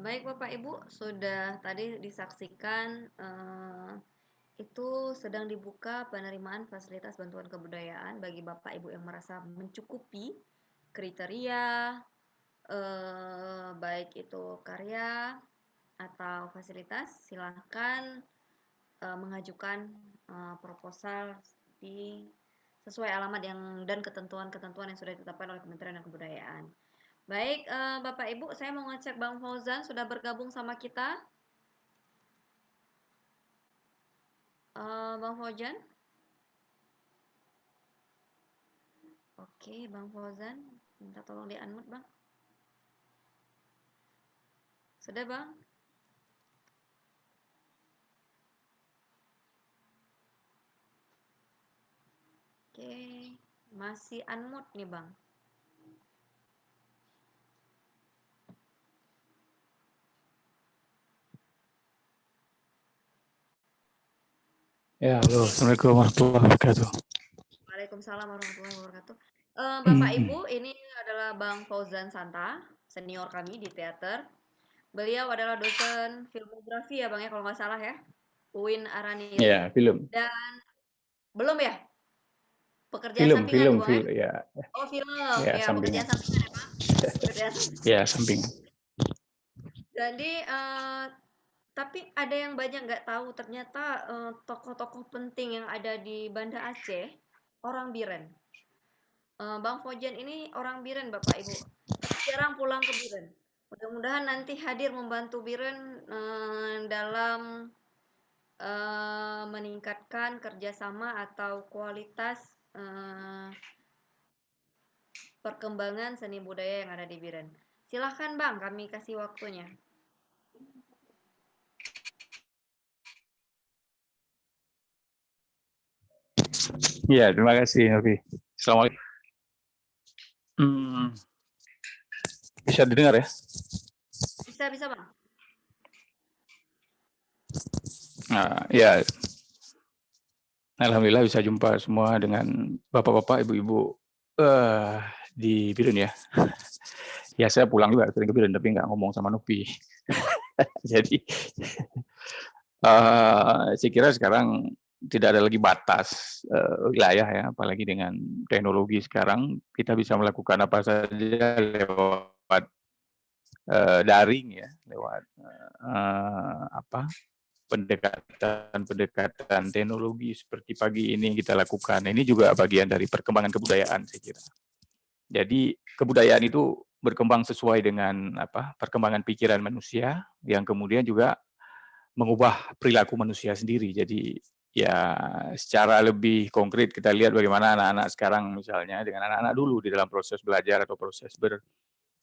Baik Bapak Ibu, sudah tadi disaksikan itu sedang dibuka penerimaan fasilitas bantuan kebudayaan bagi Bapak Ibu yang merasa mencukupi kriteria baik itu karya atau fasilitas, silahkan mengajukan proposal di sesuai alamat dan ketentuan-ketentuan yang sudah ditetapkan oleh Kementerian Kebudayaan. Baik, Bapak Ibu, saya mau ngecek Bang Fauzan sudah bergabung sama kita. Bang Fauzan? Oke, Bang Fauzan, minta tolong di-unmute, Bang. Sudah, Bang? Oke, masih unmute nih, Bang. Ya, halo. Assalamualaikum warahmatullahi wabarakatuh. Waalaikumsalam warahmatullahi wabarakatuh. Bapak Ibu, ini adalah Bang Fauzan Santa, senior kami di teater. Beliau adalah dosen filmografi ya Bang ya, kalau nggak salah ya, UIN Araniri. Ya, film. Dan belum ya? Pekerjaan sampingan Film, tuh Bang ya? ya. Oh film, Ya, ya sampingan. pekerjaan sampingan ya Bang? Pekerjaan sampingan. Ya, sampingan. Jadi, tapi ada yang banyak nggak tahu ternyata tokoh-tokoh penting yang ada di Banda Aceh, orang Biren. Bang Fojan ini orang Biren Bapak Ibu, tapi jarang pulang ke Biren. Mudah-mudahan nanti hadir membantu Biren dalam meningkatkan kerjasama atau kualitas perkembangan seni budaya yang ada di Biren. Silahkan Bang, kami kasih waktunya. Ya, terima kasih, Novi. Assalamualaikum. Bisa didengar ya? Bisa Bang. Nah, ya. Alhamdulillah bisa jumpa semua dengan bapak-bapak, ibu-ibu di Biren ya. Ya, saya pulang juga sering ke Biren, tapi nggak ngomong sama Novi. Jadi, saya kira sekarang tidak ada lagi batas wilayah ya, apalagi dengan teknologi sekarang kita bisa melakukan apa saja lewat daring ya, lewat pendekatan teknologi seperti pagi ini kita lakukan. Ini juga bagian dari perkembangan kebudayaan saya kira. Jadi kebudayaan itu berkembang sesuai dengan perkembangan pikiran manusia yang kemudian juga mengubah perilaku manusia sendiri. Jadi ya secara lebih konkret kita lihat bagaimana anak-anak sekarang misalnya dengan anak-anak dulu di dalam proses belajar atau proses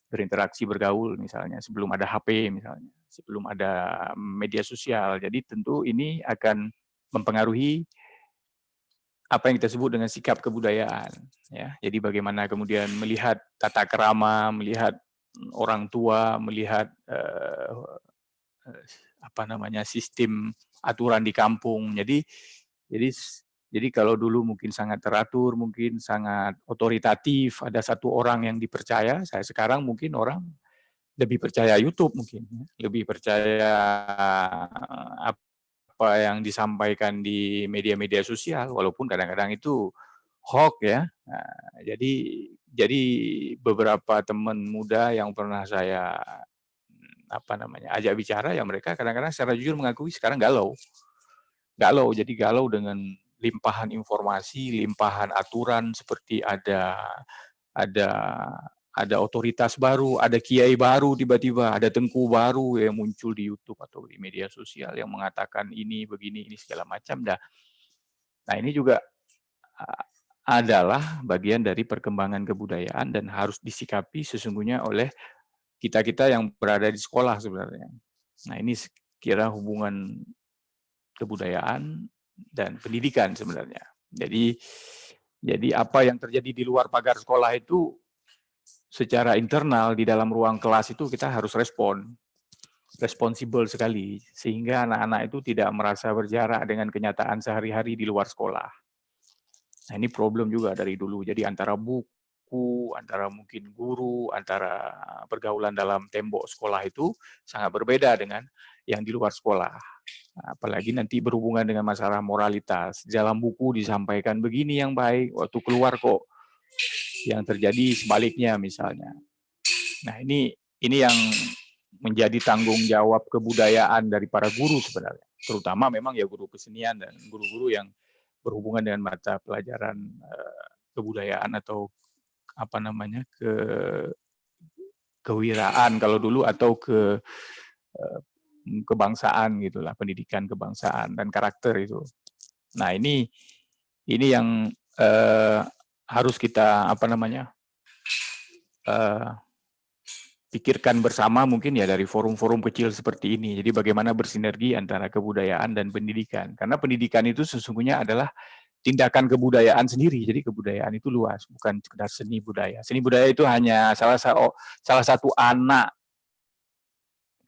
berinteraksi bergaul misalnya sebelum ada HP misalnya, sebelum ada media sosial. Jadi tentu ini akan mempengaruhi apa yang kita sebut dengan sikap kebudayaan ya. Jadi bagaimana kemudian melihat tata krama, melihat orang tua, melihat sistem aturan di kampung. Jadi kalau dulu mungkin sangat teratur, mungkin sangat otoritatif, ada satu orang yang dipercaya, saya sekarang mungkin orang lebih percaya YouTube mungkin, lebih percaya apa yang disampaikan di media-media sosial, walaupun kadang-kadang itu hoax ya. Nah, jadi beberapa teman muda yang pernah saya ajak bicara ya mereka kadang-kadang secara jujur mengakui sekarang galau, jadi galau dengan limpahan informasi, limpahan aturan seperti ada otoritas baru, ada kiai baru tiba-tiba, ada tengku baru yang muncul di YouTube atau di media sosial yang mengatakan ini begini ini segala macam dah. Nah ini juga adalah bagian dari perkembangan kebudayaan dan harus disikapi sesungguhnya oleh kita-kita yang berada di sekolah sebenarnya. Nah ini kira hubungan kebudayaan dan pendidikan sebenarnya. Jadi apa yang terjadi di luar pagar sekolah itu secara internal di dalam ruang kelas itu kita harus responsibel sekali sehingga anak-anak itu tidak merasa berjarak dengan kenyataan sehari-hari di luar sekolah. Nah ini problem juga dari dulu. Jadi antara buku, antara mungkin guru, antara pergaulan dalam tembok sekolah itu sangat berbeda dengan yang di luar sekolah. Apalagi nanti berhubungan dengan masalah moralitas. Dalam buku disampaikan begini yang baik, waktu keluar kok yang terjadi sebaliknya misalnya. Nah ini yang menjadi tanggung jawab kebudayaan dari para guru sebenarnya. Terutama memang ya guru kesenian dan guru-guru yang berhubungan dengan mata pelajaran kebudayaan atau kewiraan kalau dulu atau kebangsaan gitulah, pendidikan kebangsaan dan karakter itu. Nah ini yang harus kita pikirkan bersama mungkin ya dari forum-forum kecil seperti ini. Jadi bagaimana bersinergi antara kebudayaan dan pendidikan. Karena pendidikan itu sesungguhnya adalah tindakan kebudayaan sendiri. Jadi kebudayaan itu luas, bukan sekedar seni budaya. Seni budaya itu hanya salah satu anak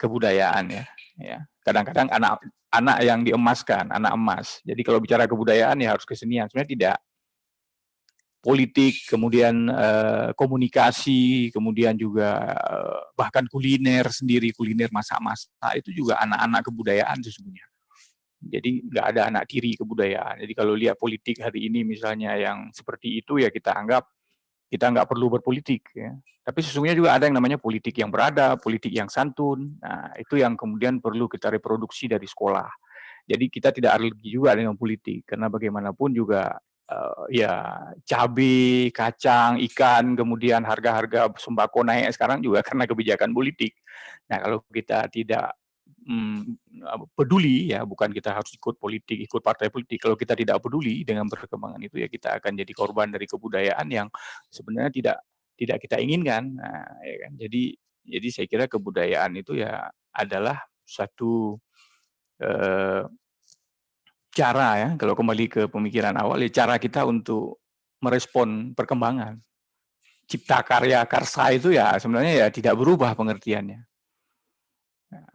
kebudayaan ya. kadang-kadang anak yang diemaskan, anak emas. Jadi kalau bicara kebudayaan ya harus kesenian. Sebenarnya tidak. Politik, kemudian komunikasi, kemudian juga bahkan kuliner sendiri, kuliner masak-masak itu juga anak-anak kebudayaan sesungguhnya. Jadi nggak ada anak tiri kebudayaan. Jadi kalau lihat politik hari ini misalnya yang seperti itu ya kita anggap kita nggak perlu berpolitik ya. Tapi sesungguhnya juga ada yang namanya politik yang beradab, politik yang santun. Nah, itu yang kemudian perlu kita reproduksi dari sekolah. Jadi kita tidak alergi juga dengan politik karena bagaimanapun juga ya cabai, kacang, ikan, kemudian harga-harga sembako naik sekarang juga karena kebijakan politik. Nah, kalau kita tidak peduli ya, bukan kita harus ikut politik, ikut partai politik. Kalau kita tidak peduli dengan perkembangan itu ya kita akan jadi korban dari kebudayaan yang sebenarnya tidak kita inginkan. Nah, ya kan. Jadi saya kira kebudayaan itu ya adalah satu cara ya, kalau kembali ke pemikiran awal ya cara kita untuk merespon perkembangan. Cipta karya karsa itu ya sebenarnya ya tidak berubah pengertiannya. Nah,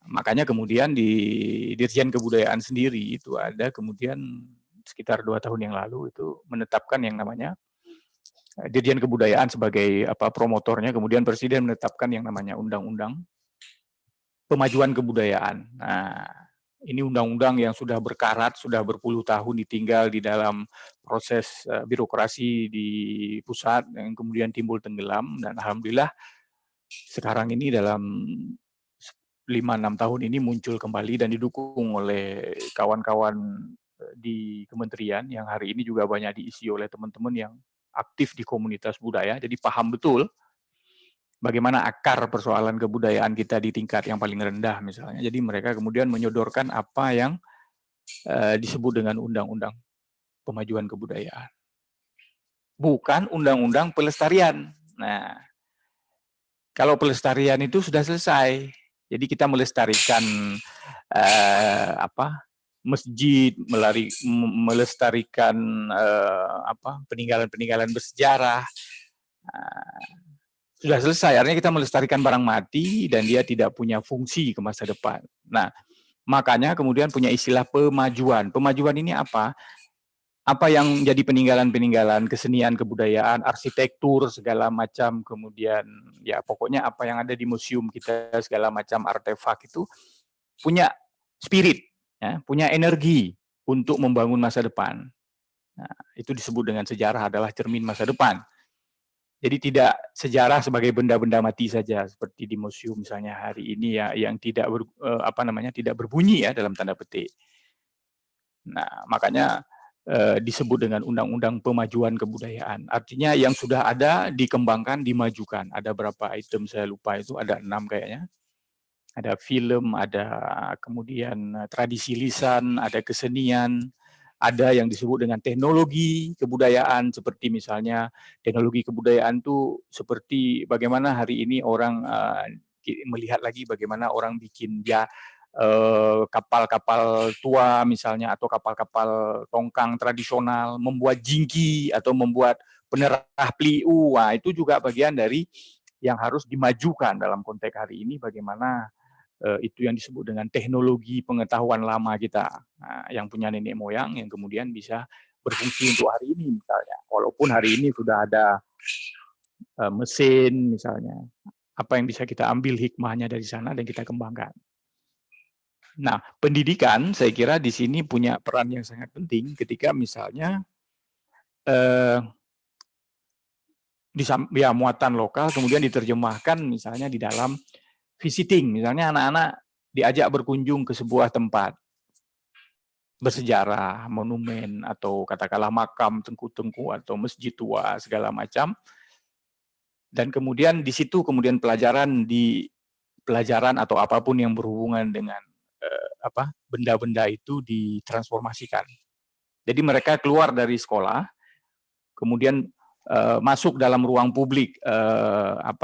makanya kemudian di Dirjen Kebudayaan sendiri itu ada kemudian sekitar 2 tahun yang lalu itu menetapkan yang namanya Dirjen Kebudayaan sebagai promotornya, kemudian Presiden menetapkan yang namanya Undang-Undang Pemajuan Kebudayaan. Nah, ini undang-undang yang sudah berkarat, sudah berpuluh tahun ditinggal di dalam proses birokrasi di pusat, yang kemudian timbul tenggelam, dan alhamdulillah sekarang ini dalam 5-6 tahun ini muncul kembali dan didukung oleh kawan-kawan di kementerian yang hari ini juga banyak diisi oleh teman-teman yang aktif di komunitas budaya, jadi paham betul bagaimana akar persoalan kebudayaan kita di tingkat yang paling rendah misalnya. Jadi mereka kemudian menyodorkan apa yang disebut dengan Undang-Undang Pemajuan Kebudayaan. Bukan Undang-Undang Pelestarian. Nah, kalau pelestarian itu sudah selesai. Jadi kita melestarikan masjid, melestarikan peninggalan-peninggalan bersejarah. Sudah selesai, artinya kita melestarikan barang mati dan dia tidak punya fungsi ke masa depan. Nah, makanya kemudian punya istilah pemajuan. Pemajuan ini apa? Apa yang jadi peninggalan-peninggalan kesenian, kebudayaan, arsitektur, segala macam, kemudian ya pokoknya apa yang ada di museum kita, segala macam artefak itu punya spirit, ya, punya energi untuk membangun masa depan. Nah, itu disebut dengan sejarah adalah cermin masa depan. Jadi tidak sejarah sebagai benda-benda mati saja seperti di museum misalnya hari ini ya yang tidak tidak berbunyi ya dalam tanda petik. Nah, makanya disebut dengan Undang-Undang Pemajuan Kebudayaan. Artinya yang sudah ada dikembangkan, dimajukan. Ada berapa item saya lupa itu, ada 6 kayaknya. Ada film, ada kemudian tradisi lisan, ada kesenian, ada yang disebut dengan teknologi kebudayaan, seperti misalnya teknologi kebudayaan itu seperti bagaimana hari ini orang melihat lagi bagaimana orang bikin kapal-kapal tua misalnya, atau kapal-kapal tongkang tradisional, membuat jingki atau membuat penerah peliu. Wah, itu juga bagian dari yang harus dimajukan dalam konteks hari ini, bagaimana itu yang disebut dengan teknologi pengetahuan lama kita, yang punya nenek moyang yang kemudian bisa berfungsi untuk hari ini misalnya. Walaupun hari ini sudah ada mesin misalnya, apa yang bisa kita ambil hikmahnya dari sana dan kita kembangkan. Nah, pendidikan saya kira di sini punya peran yang sangat penting ketika misalnya muatan lokal kemudian diterjemahkan misalnya di dalam visiting, misalnya anak-anak diajak berkunjung ke sebuah tempat bersejarah, monumen, atau katakanlah makam tengku-tengku atau masjid tua segala macam, dan kemudian di situ kemudian pelajaran atau apapun yang berhubungan dengan benda-benda itu ditransformasikan. Jadi mereka keluar dari sekolah, kemudian masuk dalam ruang publik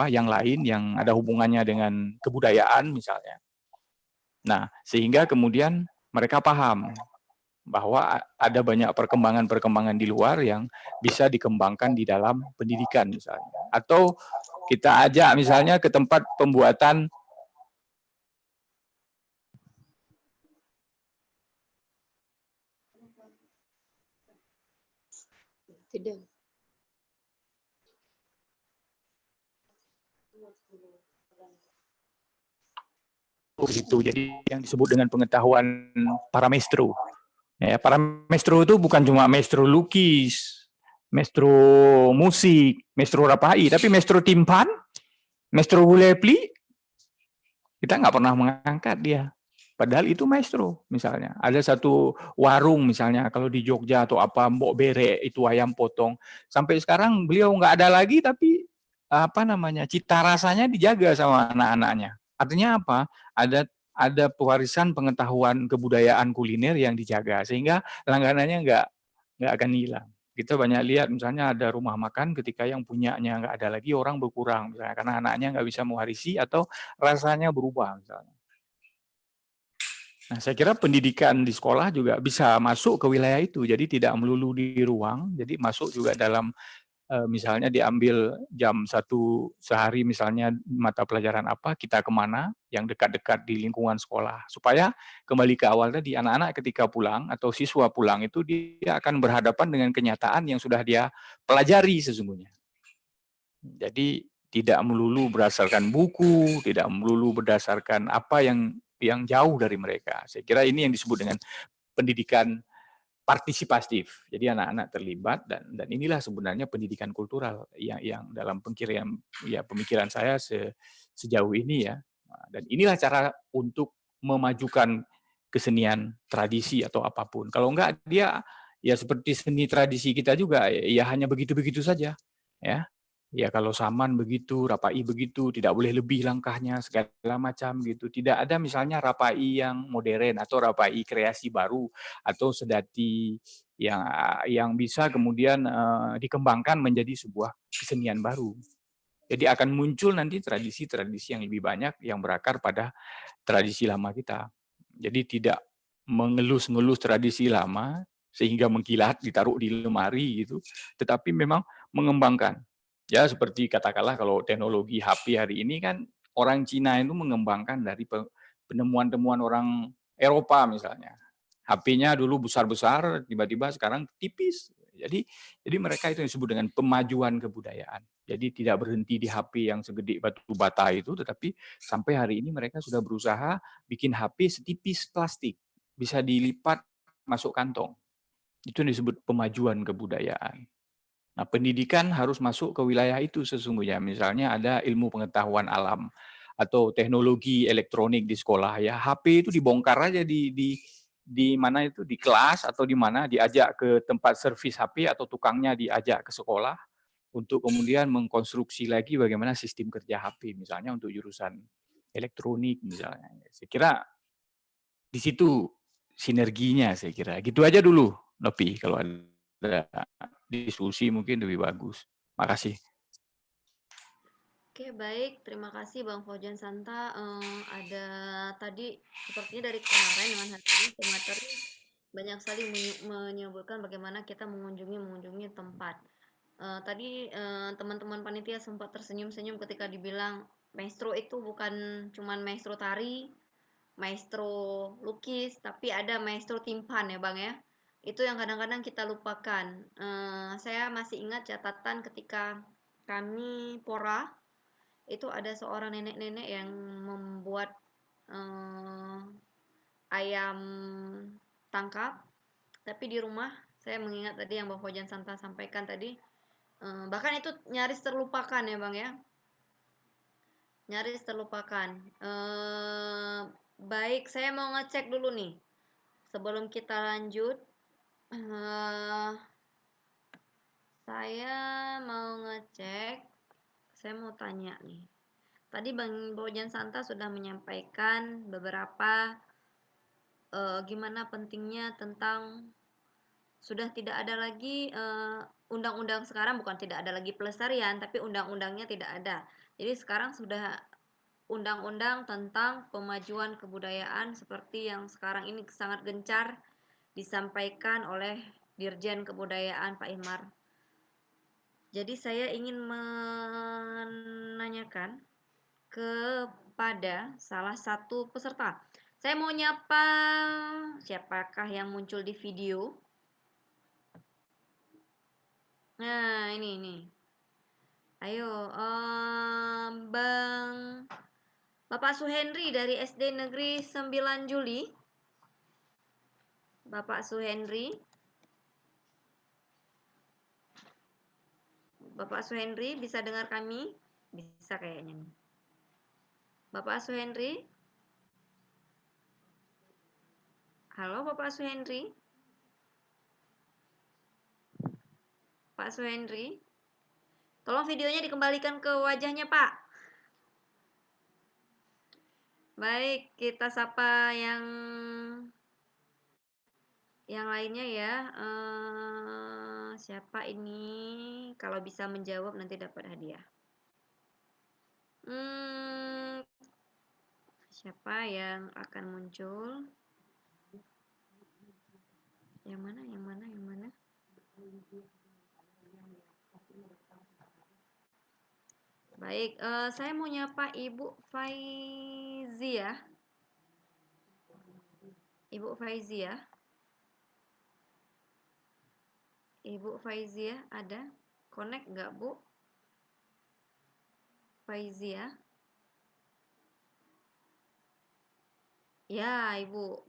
yang lain yang ada hubungannya dengan kebudayaan misalnya. Nah, sehingga kemudian mereka paham bahwa ada banyak perkembangan-perkembangan di luar yang bisa dikembangkan di dalam pendidikan misalnya. Atau kita ajak misalnya ke tempat pembuatan Gitu. Jadi yang disebut dengan pengetahuan para maestro. Ya, para maestro itu bukan cuma maestro lukis, maestro musik, maestro rapai, tapi maestro timpan, maestro bulepli, kita nggak pernah mengangkat dia. Padahal itu maestro, misalnya. Ada satu warung misalnya, kalau di Jogja atau apa, Mbok Bere, itu ayam potong. Sampai sekarang beliau nggak ada lagi, tapi apa namanya, cita rasanya dijaga sama anak-anaknya. Artinya apa? Ada pewarisan pengetahuan kebudayaan kuliner yang dijaga, sehingga langganannya nggak akan hilang. Kita banyak lihat misalnya ada rumah makan ketika yang punyanya nggak ada lagi, orang berkurang misalnya karena anaknya nggak bisa mewarisi atau rasanya berubah misalnya. Nah, saya kira pendidikan di sekolah juga bisa masuk ke wilayah itu. Jadi tidak melulu di ruang, jadi masuk juga dalam misalnya diambil jam 1 sehari misalnya mata pelajaran apa, kita kemana yang dekat-dekat di lingkungan sekolah. Supaya kembali ke awal tadi, anak-anak ketika pulang atau siswa pulang itu dia akan berhadapan dengan kenyataan yang sudah dia pelajari sesungguhnya. Jadi tidak melulu berdasarkan buku, tidak melulu berdasarkan apa yang jauh dari mereka. Saya kira ini yang disebut dengan pendidikan partisipatif. Jadi anak-anak terlibat dan inilah sebenarnya pendidikan kultural yang dalam pemikiran saya sejauh ini ya. Dan inilah cara untuk memajukan kesenian tradisi atau apapun. Kalau enggak dia ya seperti seni tradisi kita juga ya hanya begitu-begitu saja ya. Ya kalau Saman begitu, Rapai begitu, tidak boleh lebih langkahnya segala macam gitu. Tidak ada misalnya Rapai yang modern atau Rapai kreasi baru atau sedati yang bisa kemudian dikembangkan menjadi sebuah kesenian baru. Jadi akan muncul nanti tradisi-tradisi yang lebih banyak yang berakar pada tradisi lama kita. Jadi tidak mengelus-ngelus tradisi lama sehingga mengkilat ditaruh di lemari gitu, tetapi memang mengembangkan. Ya seperti katakanlah kalau teknologi HP hari ini kan orang Cina itu mengembangkan dari penemuan-temuan orang Eropa misalnya. HP-nya dulu besar-besar, tiba-tiba sekarang tipis. Jadi mereka itu yang disebut dengan pemajuan kebudayaan. Jadi tidak berhenti di HP yang segede batu bata itu, tetapi sampai hari ini mereka sudah berusaha bikin HP setipis plastik, bisa dilipat masuk kantong. Itu yang disebut pemajuan kebudayaan. Nah, pendidikan harus masuk ke wilayah itu sesungguhnya. Misalnya ada ilmu pengetahuan alam atau teknologi elektronik di sekolah ya. HP itu dibongkar aja di mana itu di kelas atau di mana diajak ke tempat servis HP atau tukangnya diajak ke sekolah untuk kemudian mengkonstruksi lagi bagaimana sistem kerja HP misalnya untuk jurusan elektronik misalnya. Saya kira di situ sinerginya saya kira. Gitu aja dulu, Nopi, kalau ada diskusi mungkin lebih bagus. Makasih. Oke, baik. Terima kasih Bang Fauzan Santa. Ada tadi sepertinya dari kemarin dengan hari ini pemateri banyak sekali menyebutkan bagaimana kita mengunjungi tempat. Tadi teman-teman panitia sempat tersenyum-senyum ketika dibilang maestro itu bukan cuman maestro tari, maestro lukis, tapi ada maestro timpan ya Bang ya. Itu yang kadang-kadang kita lupakan. Saya masih ingat catatan ketika kami pora itu ada seorang nenek-nenek yang membuat ayam tangkap, tapi di rumah saya mengingat tadi yang Bang Fauzan Santa sampaikan tadi, bahkan itu nyaris terlupakan ya Bang ya, nyaris terlupakan. Baik, saya mau ngecek dulu nih sebelum kita lanjut. Saya mau ngecek, saya mau tanya nih. Tadi Bang Fauzan Santa sudah menyampaikan beberapa gimana pentingnya tentang sudah tidak ada lagi undang-undang sekarang, bukan tidak ada lagi pelestarian, tapi undang-undangnya tidak ada. Jadi sekarang sudah undang-undang tentang pemajuan kebudayaan seperti yang sekarang ini sangat gencar disampaikan oleh Dirjen Kebudayaan Pak Imar. Jadi saya ingin menanyakan kepada salah satu peserta. Saya mau nyapa siapakah yang muncul di video. Nah, ini. Ayo, Bapak Suhendri dari SD Negeri 9 Juli. Bapak Suhendri. Bapak Suhendri bisa dengar kami? Bisa kayaknya nih. Bapak Suhendri? Halo Bapak Suhendri? Pak Suhendri? Tolong videonya dikembalikan ke wajahnya, Pak. Baik, kita sapa yang lainnya ya. Siapa ini? Kalau bisa menjawab nanti dapat hadiah. Siapa yang akan muncul? Yang mana? Baik, saya mau nyapa Ibu Faizia. Ibu Faizia. Ibu Faizia ada? Connect nggak, Bu? Faizia? Ya, Ibu.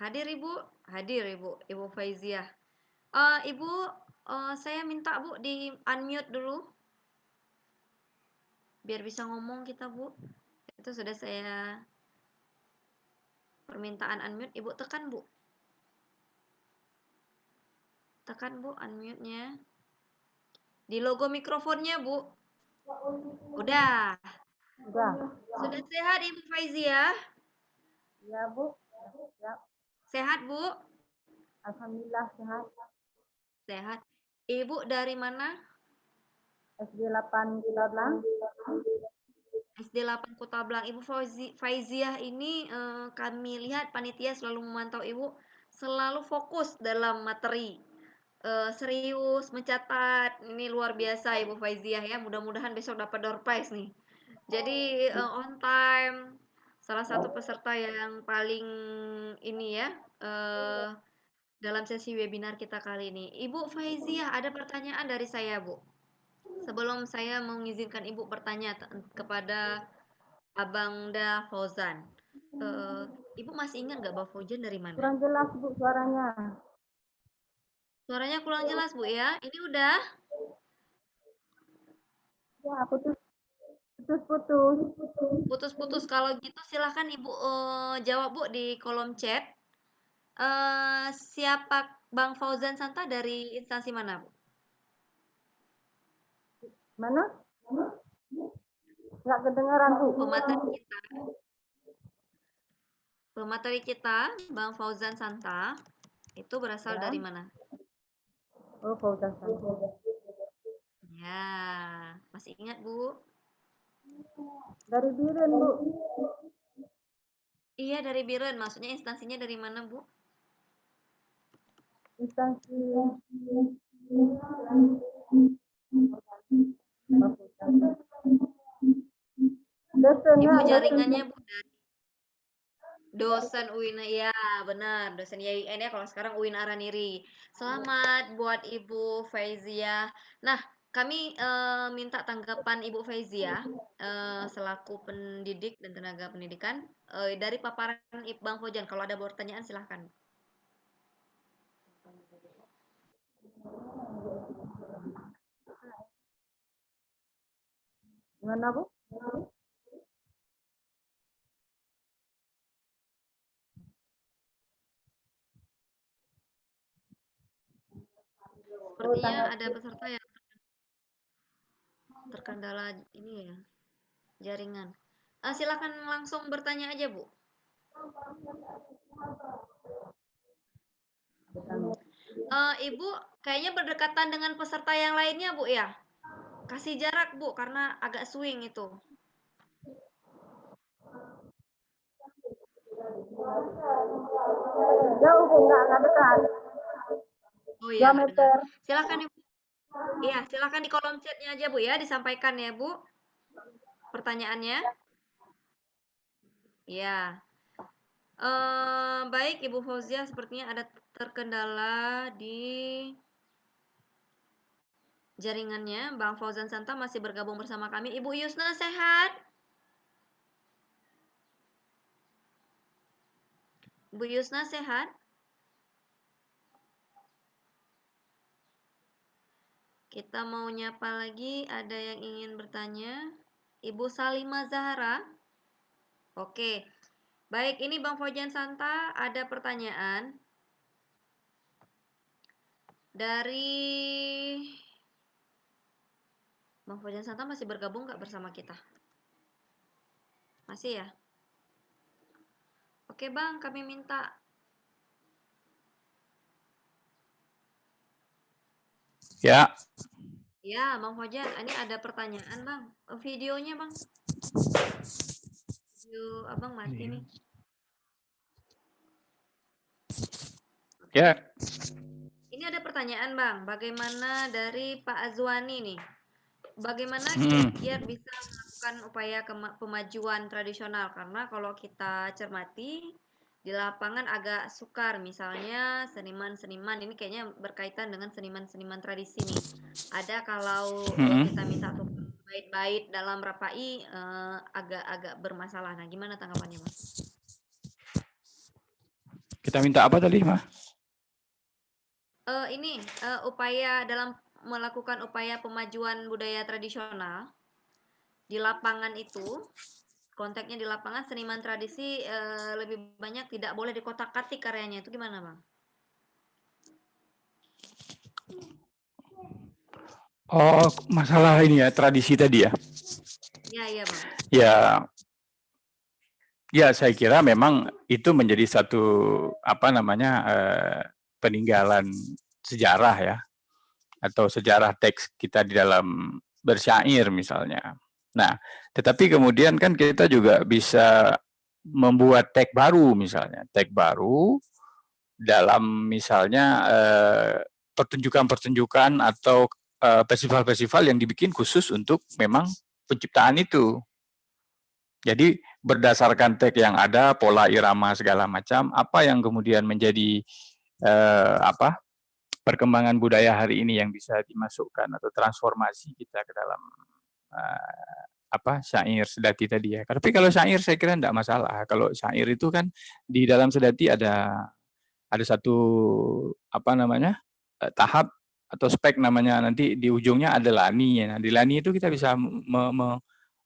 Hadir, Ibu? Hadir, Ibu. Ibu Faizia. Ibu, saya minta, Bu, di unmute dulu. Biar bisa ngomong kita, Bu. Itu sudah saya permintaan unmute. Ibu tekan, Bu. Tekan, Bu, unmute-nya. Di logo mikrofonnya, Bu. Udah. Sudah sehat, Ibu Faizia? Ya, Bu. Ya, Sehat, Bu? alhamdulillah sehat. Sehat. Ibu dari mana? SD 8 Kota Blang. SD 8 Kota Blang. Ibu Faiziah ini kami lihat panitia selalu memantau Ibu selalu fokus dalam materi. Serius, mencatat. Ini luar biasa Ibu Faiziah ya. Mudah-mudahan besok dapat door prize nih. Jadi on time. Salah satu peserta yang paling ini ya dalam sesi webinar kita kali ini. Ibu Faiziah, ada pertanyaan dari saya, Bu. Sebelum saya mengizinkan Ibu bertanya kepada Abangda Fauzan. Ibu masih ingat nggak Bang Fauzan dari mana? Kurang jelas, Bu, suaranya. Suaranya kurang jelas, Bu ya. Ini udah? Ya, putus. Putus-putus. Kalau gitu silahkan Ibu jawab, Bu, di kolom chat. Siapa Bang Fauzan Santa dari instansi mana, Bu? Mana? Nggak kedengaran, Bu. Pemateri kita, Bang Fauzan Santa, itu berasal Ya. dari mana? Oh, Fauzan Santa. Ya, masih ingat, Bu? Dari Biren, Bu. Iya, dari Biren. Maksudnya instansinya dari mana, Bu? Instansi Ibu jaringannya, Bu, dari dosen UIN. Ya, benar. Dosen YIN ya, kalau sekarang UIN Araniri. Selamat buat Ibu Faizia. Nah, kami minta tanggapan Ibu Faizia selaku pendidik dan tenaga pendidikan dari paparan Bang Fauzan. Kalau ada pertanyaan silahkan. Gimana, Bu? Sepertinya ada peserta yang terkendala ini ya, jaringan. Silakan langsung bertanya aja, Bu. Ibu kayaknya berdekatan dengan peserta yang lainnya, Bu ya. Kasih jarak, Bu, karena agak swing itu. Jauh, Bu, nggak dekat. Oh iya, 2 meter. silakan Ibu. Iya, silakan di kolom chatnya aja, Bu ya, disampaikan ya, Bu. Pertanyaannya. Iya. Baik, Ibu Fauzia, sepertinya ada terkendala di jaringannya. Bang Fauzan Santa masih bergabung bersama kami. Ibu Yusna sehat? Bu Yusna sehat? Kita mau nyapa lagi, ada yang ingin bertanya. Ibu Salima Zahra. Oke. Baik, ini Bang Fauzan Santa ada pertanyaan dari Bang Fauzan Santa masih bergabung nggak bersama kita? Masih ya? Oke Bang, kami minta. Ya, Ya, Bang Fauzan, ini ada pertanyaan Bang. Videonya Bang. Video Abang mati nih. ya. Ini ada pertanyaan Bang, bagaimana dari Pak Azwani nih? Bagaimana Hmm. kiat-kiat bisa melakukan upaya pemajuan tradisional? Karena kalau kita cermati di lapangan agak sukar, misalnya seniman-seniman ini kayaknya berkaitan dengan seniman-seniman tradisi nih. Ada kalau kita minta tukang bait-bait dalam rapai agak-agak bermasalah. Nah, gimana tanggapannya, Bang? Kita minta apa tadi, Ma? Ini upaya dalam melakukan upaya pemajuan budaya tradisional di lapangan itu. Konteksnya di lapangan seniman tradisi lebih banyak tidak boleh dikotak-katik karyanya, itu gimana Bang? Oh, masalah ini ya, tradisi tadi ya. Ya, iya Bang. Ya, saya kira memang itu menjadi satu peninggalan sejarah ya, atau sejarah teks kita di dalam bersyair misalnya. Nah, tetapi kemudian kan kita juga bisa membuat teks baru misalnya, teks baru dalam misalnya pertunjukan-pertunjukan atau festival-festival yang dibikin khusus untuk memang penciptaan itu. Jadi berdasarkan teks yang ada, pola irama segala macam, apa yang kemudian menjadi perkembangan budaya hari ini yang bisa dimasukkan atau transformasi kita ke dalam syair sedati tadi ya. Tapi kalau syair saya kira tidak masalah. Kalau syair itu kan di dalam sedati ada satu tahap atau spek namanya, nanti di ujungnya ada lani ya. Nah, di lani itu kita bisa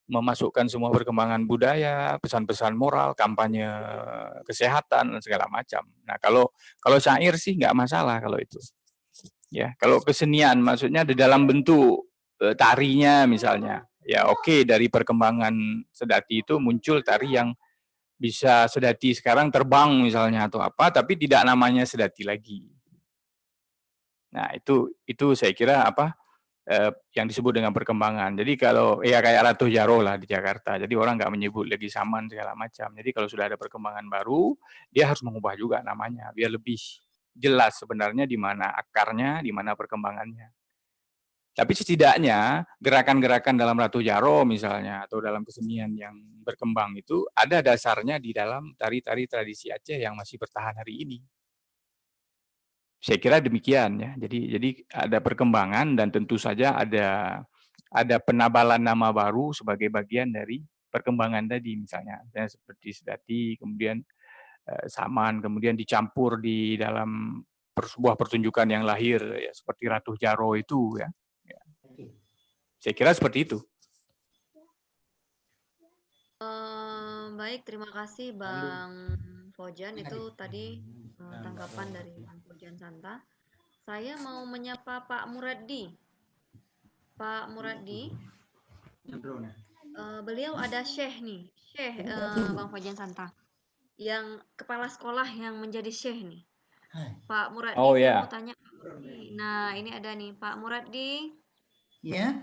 memasukkan semua perkembangan budaya, pesan-pesan moral, kampanye kesehatan dan segala macam. Nah, kalau syair sih nggak masalah kalau itu. Ya, kalau kesenian maksudnya di dalam bentuk tarinya misalnya. Ya oke, dari perkembangan sedati itu muncul tari yang bisa sedati sekarang terbang misalnya atau apa, tapi tidak namanya sedati lagi. Nah, itu saya kira yang disebut dengan perkembangan. Jadi kalau ya kayak Ratu Jaro lah di Jakarta. Jadi orang nggak menyebut lagi saman segala macam. Jadi kalau sudah ada perkembangan baru, dia harus mengubah juga namanya biar lebih jelas sebenarnya di mana akarnya, di mana perkembangannya. Tapi setidaknya gerakan-gerakan dalam Ratu Jaro misalnya atau dalam kesenian yang berkembang itu ada dasarnya di dalam tari-tari tradisi Aceh yang masih bertahan hari ini. Saya kira demikian ya. Jadi ada perkembangan dan tentu saja ada penabalan nama baru sebagai bagian dari perkembangan tadi misalnya seperti sedati, kemudian saman, kemudian dicampur di dalam sebuah pertunjukan yang lahir ya seperti Ratu Jaro itu ya. Saya kira seperti itu. Baik, terima kasih Bang Fauzan. Itu tadi tanggapan dari Bang Fauzan Santa. Saya mau menyapa Pak Muradi. Pak Muradi, beliau ada Syekh nih, Syekh Bang Fauzan Santa, yang kepala sekolah yang menjadi Syekh nih. Pak Muradi, saya mau tanya. Nah, ini ada nih Pak Muradi. Ya.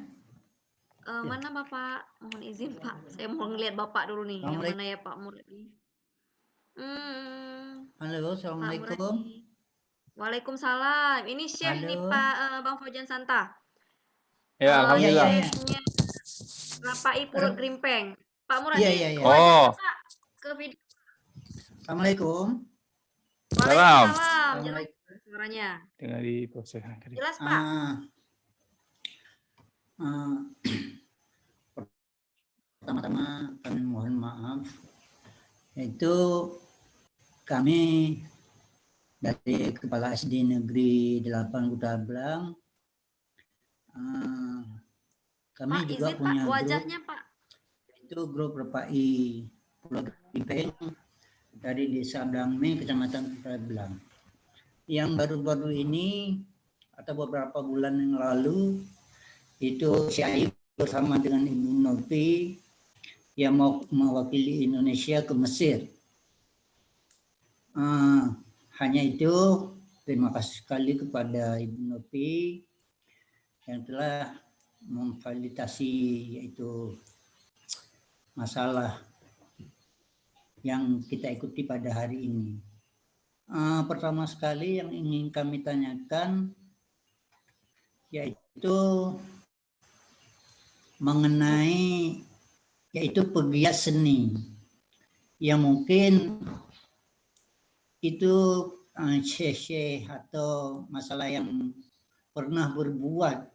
Mana Bapak? Mohon izin Pak, saya mau ngeliat Bapak dulu nih. Yang mana ya Pak Muradi? Halo, Assalamualaikum. Waalaikumsalam. Ini Syekh nih Pak Bang Fauzan Santa. Ya, alhamdulillah. Syekhnya Rapai Pulut Grimpeng. Pak Muradi, Iya. Pak, ke video. Assalamualaikum. Waalaikumsalam. Jelas Assalamualaikum. suaranya. Tinggal di proses. Jelas, Pak. Pertama-tama kami mohon maaf, yaitu kami dari Kepala SD Negeri 8 Kuta Blang, kami Pak, juga izin, punya Pak, wajahnya, grup, Pak. itu grup RPI Pulau Grimpeng dari Desa Blangme, Kecamatan Kuta Blang. Yang baru-baru ini atau beberapa bulan yang lalu itu saya bersama dengan Ibu Novi yang mau mewakili Indonesia ke Mesir. Hanya itu, terima kasih sekali kepada Ibu Novi yang telah memfasilitasi yaitu masalah yang kita ikuti pada hari ini. Pertama sekali yang ingin kami tanyakan yaitu mengenai yaitu pegiat seni yang mungkin itu syekh atau masalah yang pernah berbuat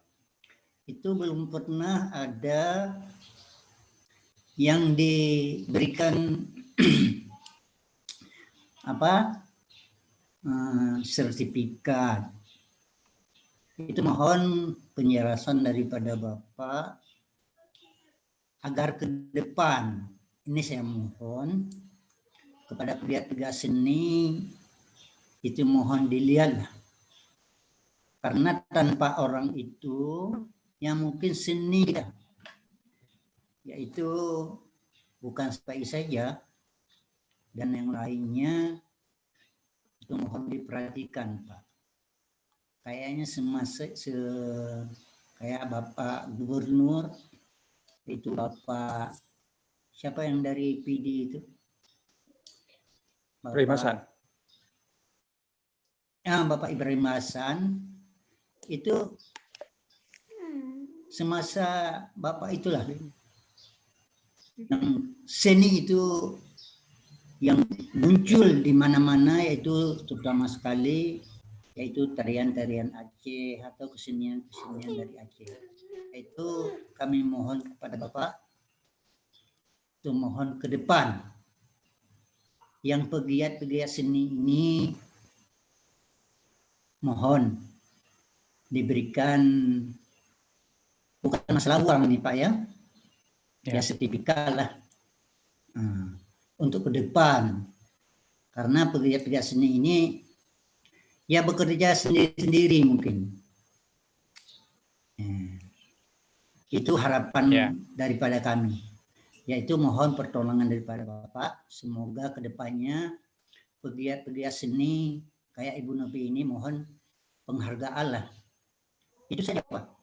itu belum pernah ada yang diberikan sertifikat. Itu mohon penjelasan daripada Bapak agar ke depan ini saya mohon kepada pegiat-pegiat seni itu mohon dilihat, karena tanpa orang itu yang mungkin seni yaitu bukan SPI saja dan yang lainnya itu mohon diperhatikan, Pak. Kayaknya kayak Bapak Gubernur itu Bapak siapa yang dari PD itu? Ibrahim Hasan. Bapak Ibrahim Hasan itu semasa Bapak itulah yang seni itu yang muncul di mana-mana, yaitu terutama sekali yaitu tarian-tarian Aceh atau kesenian-kesenian dari Aceh. Itu kami mohon kepada Bapak itu mohon ke depan yang pegiat-pegiat seni ini mohon diberikan bukan masalah uang nih Pak ya sertifikat lah untuk ke depan, karena pegiat-pegiat seni ini ya bekerja sendiri-sendiri mungkin. Itu harapan daripada kami, yaitu mohon pertolongan daripada Bapak, semoga kedepannya pegiat-pegiat seni kayak Ibu Novi ini mohon penghargaan lah. Itu saja Pak.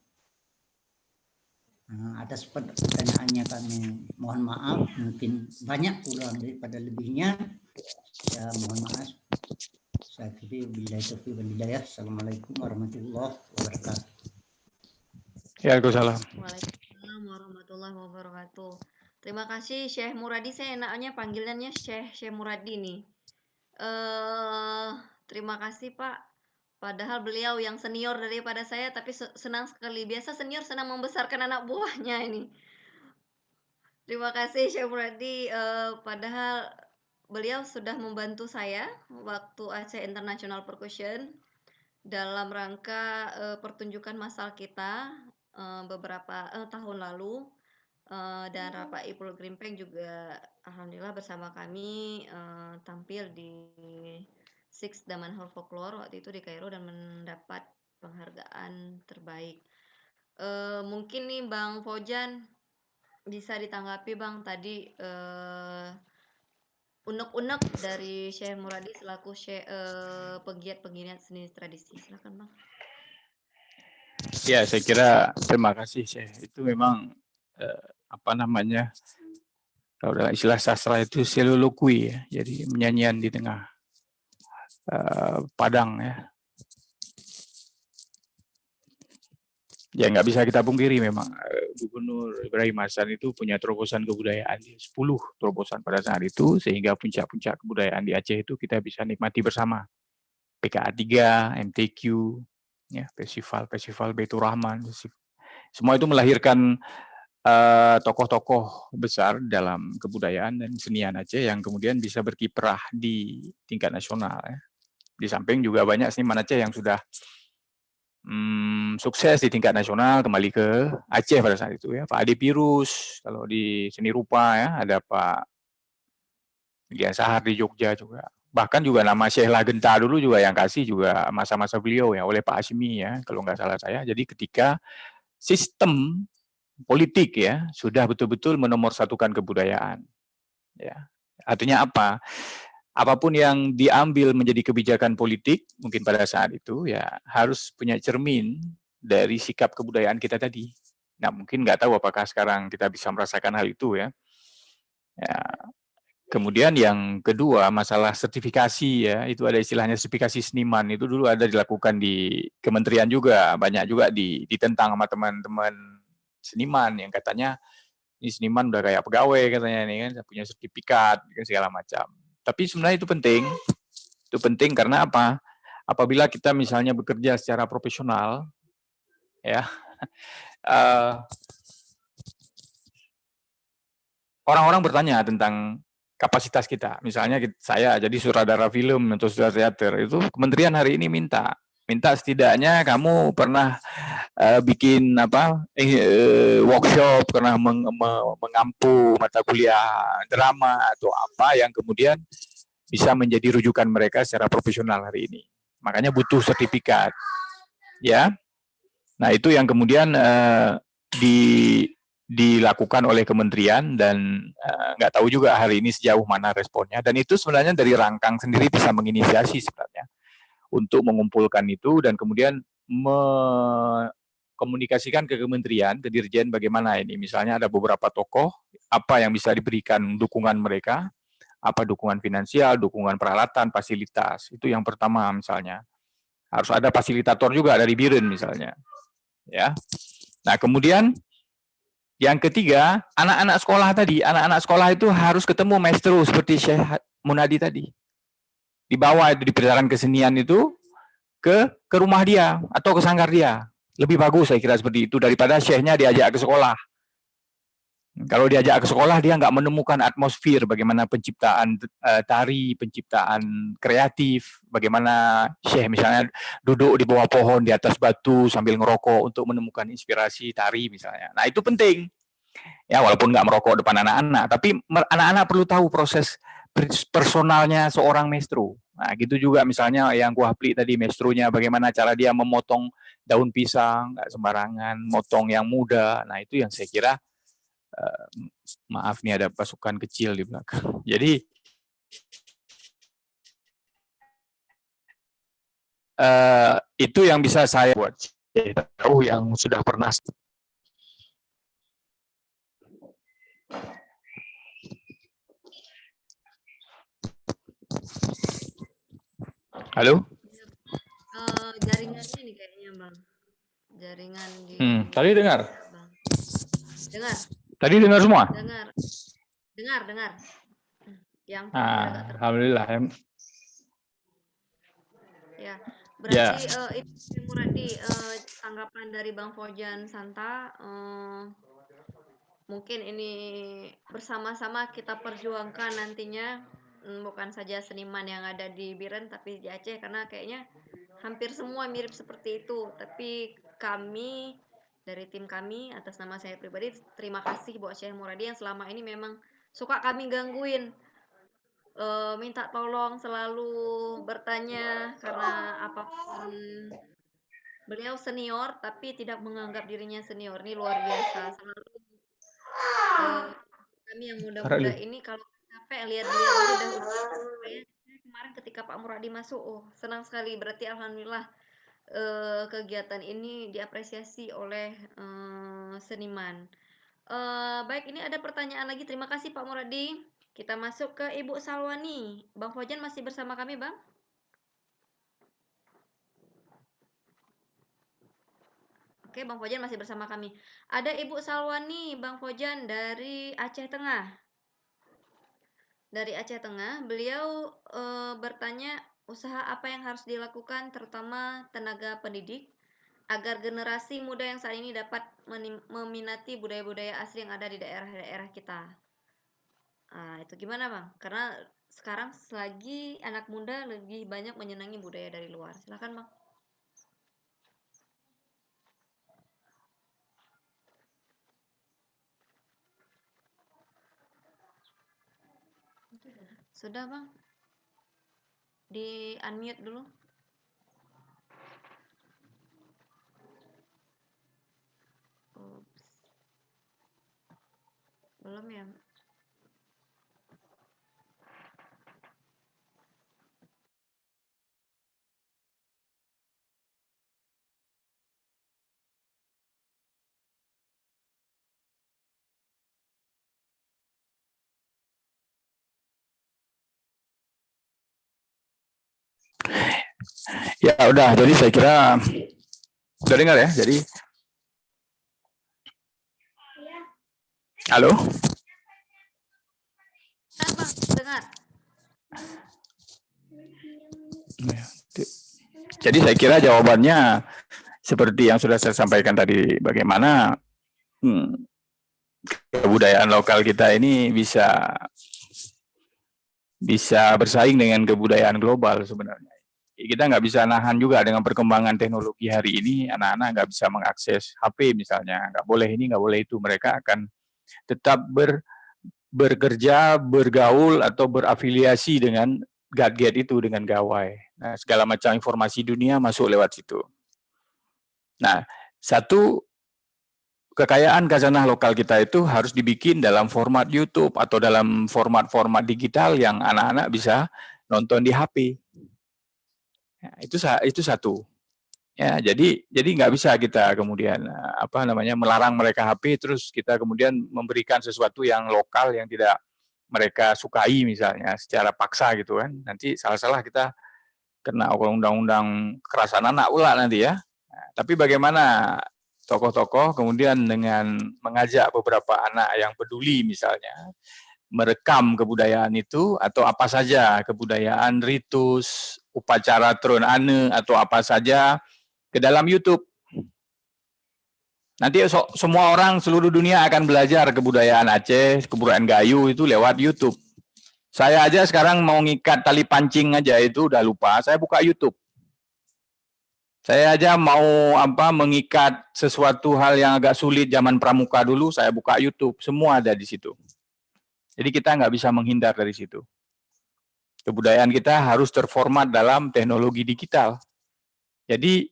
Atas pertanyaannya kami mohon maaf, mungkin banyak kurang daripada lebihnya. Ya mohon maaf. Saya kira bila taufiq wal hidayah. Assalamualaikum warahmatullahi wabarakatuh. Waalaikumsalam. Waalaikumsalam warahmatullahi wabarakatuh. Terima kasih Syekh Muradi. Saya enaknya panggilannya Syekh Muradi nih. Terima kasih Pak. Padahal beliau yang senior daripada saya, tapi senang sekali. Biasa senior senang membesarkan anak buahnya ini. Terima kasih Syekh Muradi. Padahal beliau sudah membantu saya waktu Aceh International Percussion dalam rangka pertunjukan massal kita beberapa tahun lalu, dan Rapai Pulau Grimpeng juga alhamdulillah bersama kami tampil di Six Damanhur Folklore waktu itu di Kairo dan mendapat penghargaan terbaik. Mungkin nih Bang Fojan bisa ditanggapi Bang tadi unek-unek dari Syekh Muradi selaku pegiat seni tradisi. Silakan Bang. Ya, saya kira terima kasih Syekh. Itu memang kalau dalam istilah sastra itu soliloquy ya, jadi menyanyian di tengah padang ya. Ya nggak bisa kita pungkiri memang Gubernur Ibrahim Hasan itu punya terobosan kebudayaan 10 terobosan pada saat itu, sehingga puncak-puncak kebudayaan di Aceh itu kita bisa nikmati bersama. PKA 3, MTQ, ya, festival Baitur Rahman, semua itu melahirkan tokoh-tokoh besar dalam kebudayaan dan kesenian Aceh yang kemudian bisa berkiprah di tingkat nasional. Ya. Di samping juga banyak seniman Aceh yang sudah sukses di tingkat nasional kembali ke Aceh pada saat itu ya. Pak Ade Pirus, kalau di seni rupa ya, ada Pak Dian Sahar di Jogja juga. Bahkan juga nama Syekh Lagenta dulu juga yang kasih juga masa-masa beliau ya oleh Pak Hashimi ya, kalau nggak salah saya. Jadi ketika sistem politik ya sudah betul-betul menomorsatukan kebudayaan. Ya. Artinya apa? Apapun yang diambil menjadi kebijakan politik mungkin pada saat itu ya harus punya cermin dari sikap kebudayaan kita tadi. Nah mungkin nggak tahu apakah sekarang kita bisa merasakan hal itu ya. Ya. Kemudian yang kedua masalah sertifikasi ya, itu ada istilahnya sertifikasi seniman, itu dulu ada dilakukan di kementerian juga, banyak juga ditentang sama teman-teman seniman yang katanya ini seniman udah kayak pegawai katanya ini kan punya sertifikat segala macam. Tapi sebenarnya itu penting. Itu penting karena apa? Apabila kita misalnya bekerja secara profesional ya orang-orang bertanya tentang kapasitas kita. Misalnya saya jadi sutradara film atau sutradara teater, itu kementerian hari ini minta setidaknya kamu pernah bikin workshop, pernah mengampu mata kuliah drama atau apa yang kemudian bisa menjadi rujukan mereka secara profesional hari ini. Makanya butuh sertifikat, ya. Nah itu yang kemudian dilakukan oleh kementerian dan nggak tahu juga hari ini sejauh mana responnya. Dan itu sebenarnya dari Rangkang sendiri bisa menginisiasi sebenarnya untuk mengumpulkan itu dan kemudian komunikasikan ke kementerian, ke dirjen bagaimana ini. Misalnya ada beberapa tokoh, apa yang bisa diberikan dukungan mereka, apa dukungan finansial, dukungan peralatan, fasilitas. Itu yang pertama misalnya. Harus ada fasilitator juga dari BIRN misalnya. Ya. Nah, kemudian yang ketiga, anak-anak sekolah tadi. Anak-anak sekolah itu harus ketemu maestro seperti Syekh Munadi tadi. Dibawa itu di perjalanan kesenian itu ke rumah dia atau ke sanggar dia. Lebih bagus saya kira seperti itu daripada syekhnya diajak ke sekolah. Kalau diajak ke sekolah dia nggak menemukan atmosfer bagaimana penciptaan tari, penciptaan kreatif, bagaimana syekh misalnya duduk di bawah pohon di atas batu sambil ngerokok untuk menemukan inspirasi tari misalnya. Nah itu penting. Ya walaupun nggak merokok depan anak-anak, tapi anak-anak perlu tahu proses personalnya seorang maestro. Nah gitu juga misalnya yang Kuhapli tadi maestronya bagaimana cara dia memotong daun pisang nggak sembarangan, motong yang muda. Nah itu yang saya kira maaf nih ada pasukan kecil di belakang. Jadi itu yang bisa saya buat tahu yang sudah pernah. Halo? Jaringannya nih kayaknya Bang. Jaringan di Tadi dengar? Bang. Dengar. Tadi dengar semua? Dengar. Yang alhamdulillah. Ya, berarti itu Muradi tanggapan dari Bang Fojan Santa. Mungkin ini bersama-sama kita perjuangkan nantinya bukan saja seniman yang ada di Biren tapi di Aceh karena kayaknya hampir semua mirip seperti itu. Tapi kami dari tim kami atas nama saya pribadi terima kasih buat Syekh Muradi yang selama ini memang suka kami gangguin, minta tolong selalu bertanya karena apapun beliau senior tapi tidak menganggap dirinya senior. Ini luar biasa. Selalu kami yang muda-muda ini kalau capek lihat beliau aja udah kemarin ketika Pak Muradi masuk, senang sekali berarti alhamdulillah kegiatan ini diapresiasi oleh seniman. Baik, ini ada pertanyaan lagi. Terima kasih Pak Muradi. Kita masuk ke Ibu Salwani. Bang Fojan masih bersama kami, Bang? Oke, Bang Fojan masih bersama kami. Ada Ibu Salwani, Bang Fojan dari Aceh Tengah. Dari Aceh Tengah, beliau bertanya usaha apa yang harus dilakukan terutama tenaga pendidik agar generasi muda yang saat ini dapat meminati budaya-budaya asli yang ada di daerah-daerah kita. Itu gimana Bang? Karena sekarang selagi anak muda lebih banyak menyenangi budaya dari luar. Silakan Bang. Sudah Bang. Di unmute dulu. Oops. Belum ya? Ya udah, jadi saya kira udah dengar ya. Jadi, halo. Bang, dengar. Jadi saya kira jawabannya seperti yang sudah saya sampaikan tadi, bagaimana kebudayaan lokal kita ini bisa bersaing dengan kebudayaan global sebenarnya. Kita nggak bisa nahan juga dengan perkembangan teknologi hari ini, anak-anak nggak bisa mengakses HP misalnya, nggak boleh ini, nggak boleh itu, mereka akan tetap bekerja, bergaul, atau berafiliasi dengan gadget itu, dengan gawai. Nah, segala macam informasi dunia masuk lewat situ. Nah, satu kekayaan khazanah lokal kita itu harus dibikin dalam format YouTube atau dalam format-format digital yang anak-anak bisa nonton di HP. Ya, itu satu. Ya, jadi nggak bisa kita kemudian melarang mereka HP terus kita kemudian memberikan sesuatu yang lokal yang tidak mereka sukai misalnya secara paksa gitu kan. Nanti salah-salah kita kena undang-undang kekerasan anak pula nanti ya. Nah, tapi bagaimana tokoh-tokoh kemudian dengan mengajak beberapa anak yang peduli misalnya merekam kebudayaan itu atau apa saja kebudayaan ritus, upacara turun ane atau apa saja ke dalam YouTube. Nanti semua orang seluruh dunia akan belajar kebudayaan Aceh, kebudayaan Gayo itu lewat YouTube. Saya aja sekarang mau ngikat tali pancing aja itu udah lupa, saya buka YouTube. Saya aja mau mengikat sesuatu hal yang agak sulit zaman pramuka dulu, saya buka YouTube, semua ada di situ. Jadi kita nggak bisa menghindar dari situ. Kebudayaan kita harus terformat dalam teknologi digital. Jadi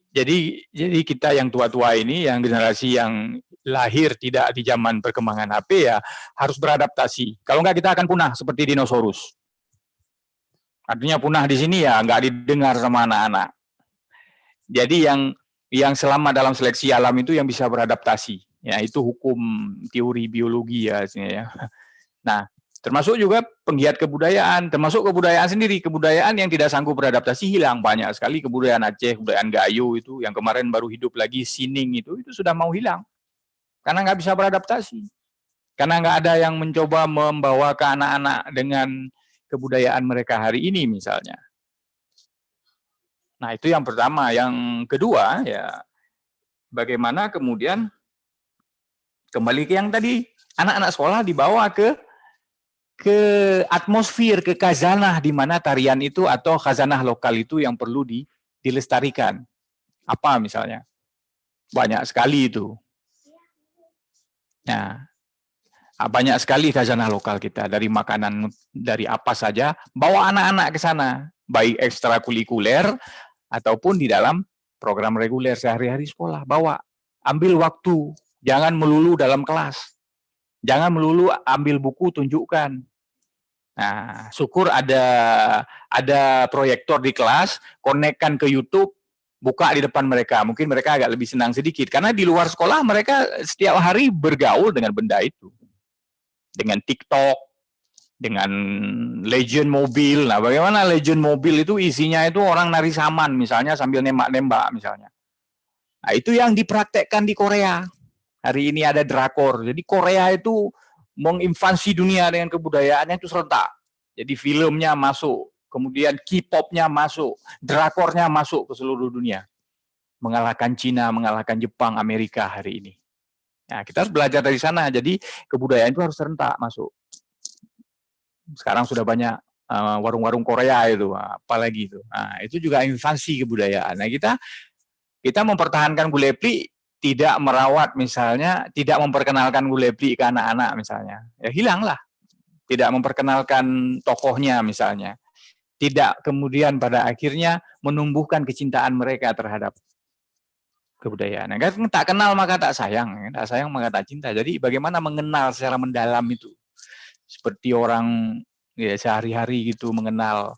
kita yang tua-tua ini, yang generasi yang lahir tidak di zaman perkembangan HP ya harus beradaptasi. Kalau nggak kita akan punah seperti dinosaurus. Artinya punah di sini ya nggak didengar sama anak-anak. Jadi yang selamat dalam seleksi alam itu yang bisa beradaptasi. Ya itu hukum teori biologi ya. Nah, termasuk juga penggiat kebudayaan, termasuk kebudayaan sendiri. Kebudayaan yang tidak sanggup beradaptasi hilang. Banyak sekali kebudayaan Aceh, kebudayaan Gayo itu, yang kemarin baru hidup lagi, Sining itu sudah mau hilang. Karena nggak bisa beradaptasi. Karena nggak ada yang mencoba membawa ke anak-anak dengan kebudayaan mereka hari ini misalnya. Nah, itu yang pertama. Yang kedua, ya bagaimana kemudian kembali ke yang tadi, anak-anak sekolah dibawa ke atmosfer, ke khazanah di mana tarian itu atau khazanah lokal itu yang perlu dilestarikan. Apa misalnya? Banyak sekali itu. Nah, banyak sekali khazanah lokal kita, dari makanan, dari apa saja, bawa anak-anak ke sana, baik ekstrakurikuler ataupun di dalam program reguler sehari-hari sekolah. Bawa, ambil waktu, jangan melulu dalam kelas. Jangan melulu ambil buku tunjukkan. Nah, syukur ada proyektor di kelas, konekkan ke YouTube, buka di depan mereka. Mungkin mereka agak lebih senang sedikit karena di luar sekolah mereka setiap hari bergaul dengan benda itu. Dengan TikTok, dengan legend mobil. Nah, bagaimana legend mobil itu isinya itu orang nari saman misalnya sambil nembak-nembak misalnya. Nah, itu yang dipraktekkan di Korea. Hari ini ada drakor. Jadi Korea itu menginvasi dunia dengan kebudayaannya itu serentak. Jadi filmnya masuk, kemudian K-pop-nya masuk, drakornya masuk ke seluruh dunia. Mengalahkan Cina, mengalahkan Jepang, Amerika hari ini. Nah, kita harus belajar dari sana. Jadi kebudayaan itu harus serentak masuk. Sekarang sudah banyak warung-warung Korea itu, apalagi itu. Nah, itu juga invasi kebudayaan. Nah, kita mempertahankan Gulepli, tidak merawat misalnya, tidak memperkenalkan Gulepli ke anak-anak misalnya. Ya hilanglah. Tidak memperkenalkan tokohnya misalnya. Tidak kemudian pada akhirnya menumbuhkan kecintaan mereka terhadap kebudayaan. Nah, kan tak kenal maka tak sayang maka tak cinta. Jadi bagaimana mengenal secara mendalam itu? Seperti orang ya sehari-hari gitu mengenal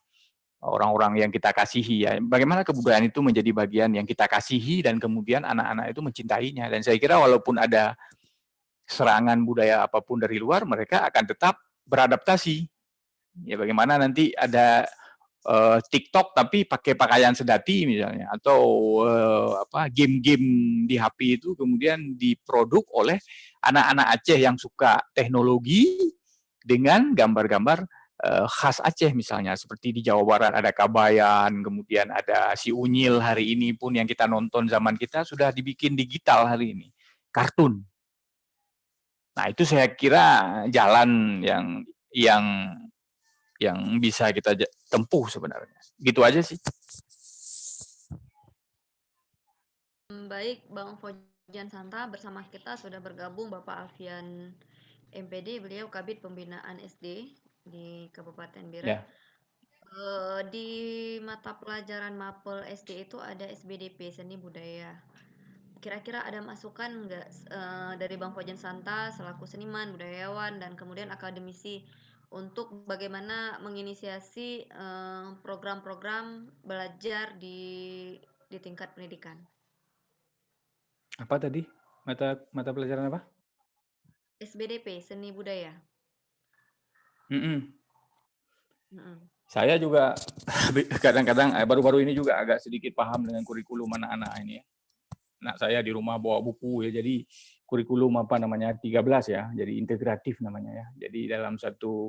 orang-orang yang kita kasihi ya. Bagaimana kebudayaan itu menjadi bagian yang kita kasihi dan kemudian anak-anak itu mencintainya. Dan saya kira walaupun ada serangan budaya apapun dari luar, mereka akan tetap beradaptasi. Ya bagaimana nanti ada TikTok tapi pakai pakaian sedati misalnya, atau game-game di HP itu kemudian diproduk oleh anak-anak Aceh yang suka teknologi dengan gambar-gambar khas Aceh misalnya, seperti di Jawa Barat ada Kabayan, kemudian ada si Unyil hari ini pun yang kita nonton zaman kita sudah dibikin digital hari ini, kartun. Nah itu saya kira jalan yang bisa kita tempuh sebenarnya. Gitu aja sih. Baik, Bang Fojan Santa, bersama kita sudah bergabung Bapak Alfian MPD, beliau Kabid Pembinaan SD di Kabupaten Biren. Ya. Di mata pelajaran Mapel SD itu ada SBDP, Seni Budaya. Kira-kira ada masukan nggak dari Bang Fojan Santa selaku seniman, budayawan, dan kemudian akademisi untuk bagaimana menginisiasi program-program belajar di tingkat pendidikan? Apa tadi? Mata pelajaran apa? SBDP, Seni Budaya. Saya juga kadang-kadang baru-baru ini juga agak sedikit paham dengan kurikulum anak-anak ini ya. Nah, saya di rumah bawa buku ya, jadi kurikulum 13 ya, jadi integratif namanya ya. Jadi dalam satu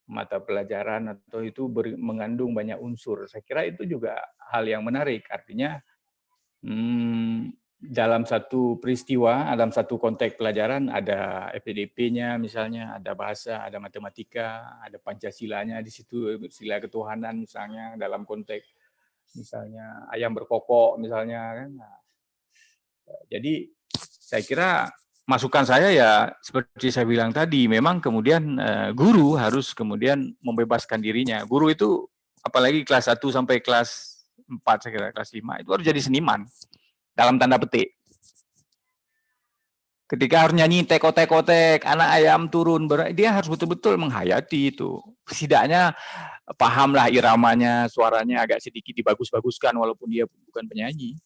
mata pelajaran atau itu mengandung banyak unsur. Saya kira itu juga hal yang menarik, artinya dalam satu peristiwa, dalam satu konteks pelajaran ada FPDP-nya misalnya, ada bahasa, ada matematika, ada Pancasilanya di situ, sila ketuhanan misalnya dalam konteks misalnya ayam berkokok misalnya kan. Nah, jadi saya kira masukan saya ya seperti saya bilang tadi, memang kemudian guru harus kemudian membebaskan dirinya. Guru itu apalagi kelas 1 sampai kelas 4 saya kira, kelas 5 itu harus jadi seniman. Dalam tanda petik. Ketika harus nyanyi teko-teko-tek, anak ayam turun, dia harus betul-betul menghayati itu. Setidaknya pahamlah iramanya, suaranya agak sedikit dibagus-baguskan walaupun dia bukan penyanyi.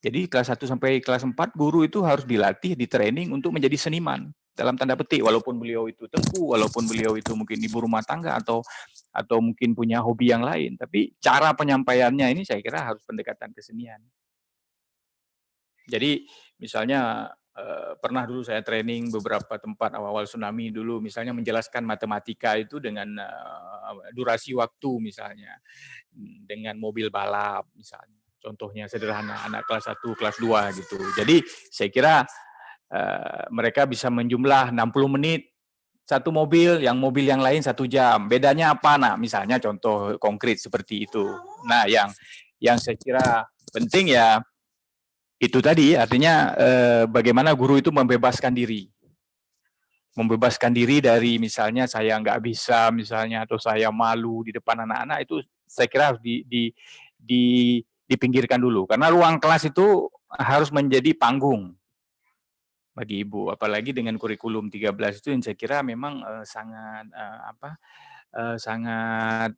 Jadi kelas 1 sampai kelas 4 guru itu harus dilatih, di-training untuk menjadi seniman. Dalam tanda petik, walaupun beliau itu tengku, walaupun beliau itu mungkin ibu rumah tangga atau mungkin punya hobi yang lain. Tapi cara penyampaiannya ini saya kira harus pendekatan kesenian. Jadi misalnya pernah dulu saya training beberapa tempat awal-awal tsunami dulu, misalnya menjelaskan matematika itu dengan durasi waktu misalnya, dengan mobil balap misalnya. Contohnya sederhana, anak kelas 1, kelas 2 gitu. Jadi saya kira mereka bisa menjumlah 60 menit satu mobil, yang mobil yang lain 1 jam. Bedanya apa? Nah, misalnya contoh konkret seperti itu. Nah, yang saya kira penting ya itu tadi, artinya bagaimana guru itu membebaskan diri dari misalnya saya nggak bisa misalnya, atau saya malu di depan anak-anak, itu saya kira harus dipinggirkan dulu, karena ruang kelas itu harus menjadi panggung bagi ibu, apalagi dengan kurikulum 13 itu yang saya kira memang sangat sangat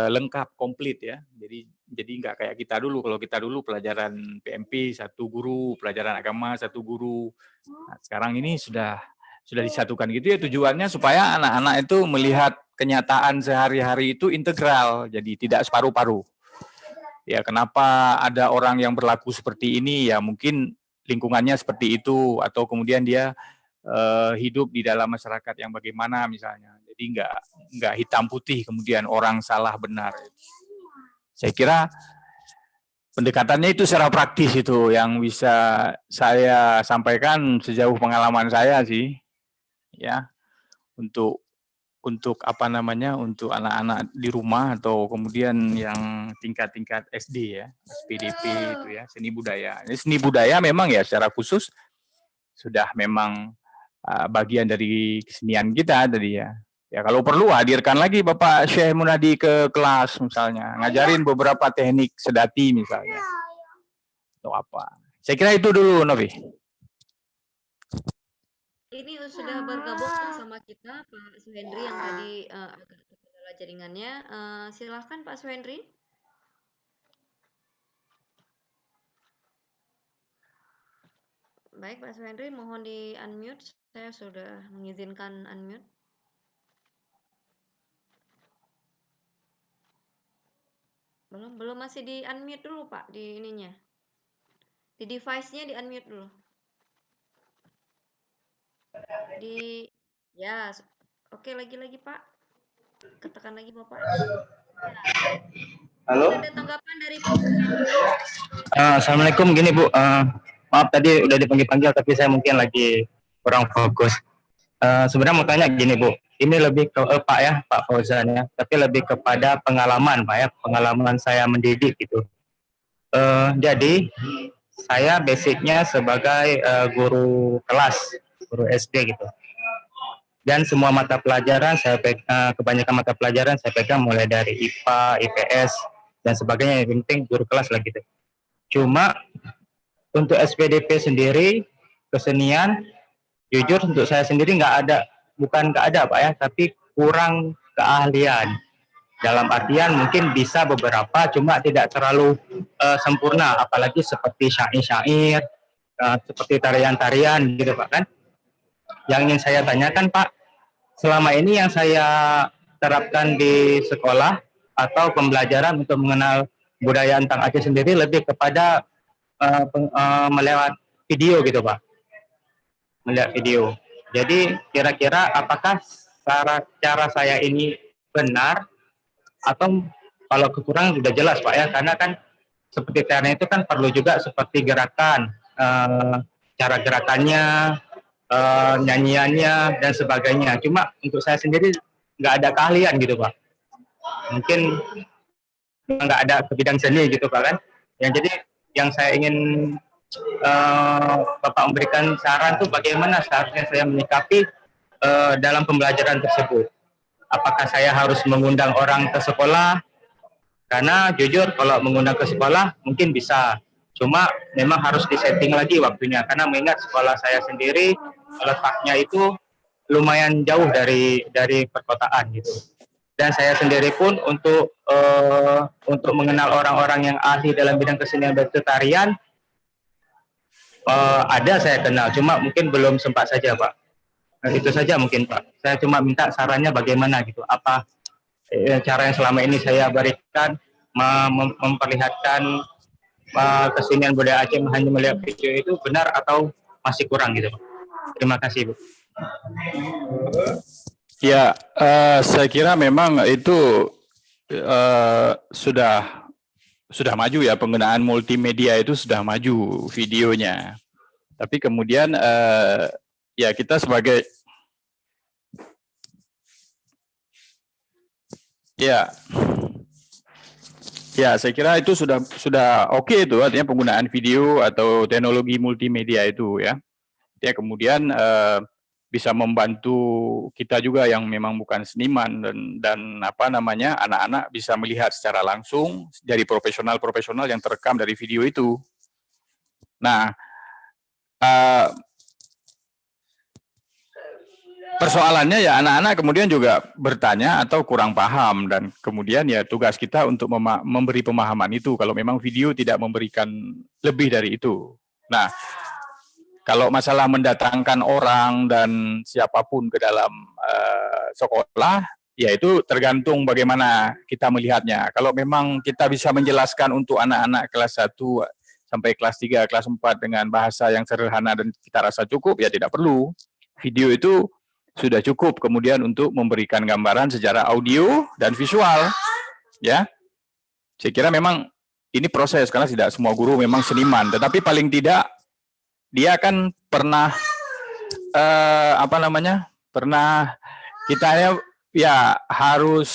lengkap, komplit ya. Jadi nggak kayak kita dulu. Kalau kita dulu pelajaran PMP 1 guru, pelajaran agama 1 guru. Nah, sekarang ini sudah disatukan gitu ya, tujuannya supaya anak-anak itu melihat kenyataan sehari-hari itu integral, jadi tidak separuh-paruh. Ya, kenapa ada orang yang berlaku seperti ini? Ya, mungkin lingkungannya seperti itu, atau kemudian dia hidup di dalam masyarakat yang bagaimana misalnya. Jadi nggak hitam putih kemudian orang salah benar. Saya kira pendekatannya itu secara praktis itu yang bisa saya sampaikan sejauh pengalaman saya sih, ya, untuk apa namanya, untuk anak-anak di rumah atau kemudian yang tingkat-tingkat SD ya, SPDP itu ya, seni budaya. Ini seni budaya memang ya secara khusus sudah memang bagian dari kesenian kita tadi ya. Ya kalau perlu hadirkan lagi Bapak Syekh Munadi ke kelas misalnya, ngajarin beberapa teknik sedati misalnya. Atau apa. Saya kira itu dulu Novi. Ini sudah bergabung sama kita Pak Suhendri yang tadi agak terkendala jaringannya. Silahkan Pak Suhendri. Baik Pak Suhendri, mohon di unmute. Saya sudah mengizinkan unmute. Belum masih di unmute dulu Pak di ininya. Di device-nya di unmute dulu. Ya, oke lagi Pak. Katakan lagi Bapak. Halo. Ada tanggapan dari Pak Suhendri? Assalamualaikum, gini Bu. Maaf tadi udah dipanggil tapi saya mungkin lagi kurang fokus. Sebenarnya mau tanya gini Bu, ini lebih ke Pak ya, Pak Fauzan ya, tapi lebih kepada pengalaman Pak ya, pengalaman saya mendidik gitu. Jadi saya basicnya sebagai guru kelas, guru SD gitu. Dan semua mata pelajaran kebanyakan mata pelajaran saya pegang mulai dari IPA, IPS dan sebagainya. Yang penting guru kelas lah gitu. Cuma untuk SPDP sendiri kesenian, jujur untuk saya sendiri bukan nggak ada Pak ya, tapi kurang keahlian. Dalam artian mungkin bisa beberapa, cuma tidak terlalu sempurna, apalagi seperti syair-syair, seperti tarian-tarian gitu Pak kan. Yang ingin saya tanyakan Pak, selama ini yang saya terapkan di sekolah atau pembelajaran untuk mengenal budaya tentang Aceh sendiri lebih kepada melewat video gitu Pak, melihat video. Jadi kira-kira apakah cara saya ini benar atau kalau kekurangan sudah jelas Pak ya, karena kan seperti tarian itu kan perlu juga seperti gerakan, cara gerakannya, nyanyiannya dan sebagainya. Cuma untuk saya sendiri nggak ada keahlian gitu Pak. Mungkin nggak ada ke bidang seni gitu Pak kan. Yang jadi yang saya ingin Bapak memberikan saran tuh bagaimana seharusnya saya menyikapi dalam pembelajaran tersebut. Apakah saya harus mengundang orang ke sekolah? Karena jujur kalau mengundang ke sekolah mungkin bisa. Cuma memang harus disetting lagi waktunya. Karena mengingat sekolah saya sendiri letaknya itu lumayan jauh dari perkotaan gitu. Dan saya sendiri pun untuk mengenal orang-orang yang ahli dalam bidang kesenian bertarian ada saya kenal, cuma mungkin belum sempat saja Pak. Nah, itu saja mungkin Pak. Saya cuma minta sarannya bagaimana gitu. Apa cara yang selama ini saya berikan memperlihatkan kesenian budaya Aceh hanya melihat video itu benar atau masih kurang gitu Pak. Terima kasih Bu. Ya, saya kira memang itu sudah maju ya, penggunaan multimedia itu sudah maju videonya. Tapi kemudian ya kita sebagai ya saya kira itu sudah oke itu, artinya penggunaan video atau teknologi multimedia itu ya. Ya kemudian bisa membantu kita juga yang memang bukan seniman dan apa namanya, anak-anak bisa melihat secara langsung dari profesional-profesional yang terekam dari video itu. Nah, persoalannya ya anak-anak kemudian juga bertanya atau kurang paham, dan kemudian ya tugas kita untuk memberi pemahaman itu kalau memang video tidak memberikan lebih dari itu. Nah, kalau masalah mendatangkan orang dan siapapun ke dalam sekolah, Ya itu tergantung bagaimana kita melihatnya. Kalau memang kita bisa menjelaskan untuk anak-anak kelas 1 sampai kelas 3, kelas 4 dengan bahasa yang sederhana dan kita rasa cukup, ya tidak perlu. Video itu sudah cukup kemudian untuk memberikan gambaran secara audio dan visual. Ya, saya kira memang ini proses karena tidak semua guru memang seniman, tetapi paling tidak dia kan pernah pernah kita ya harus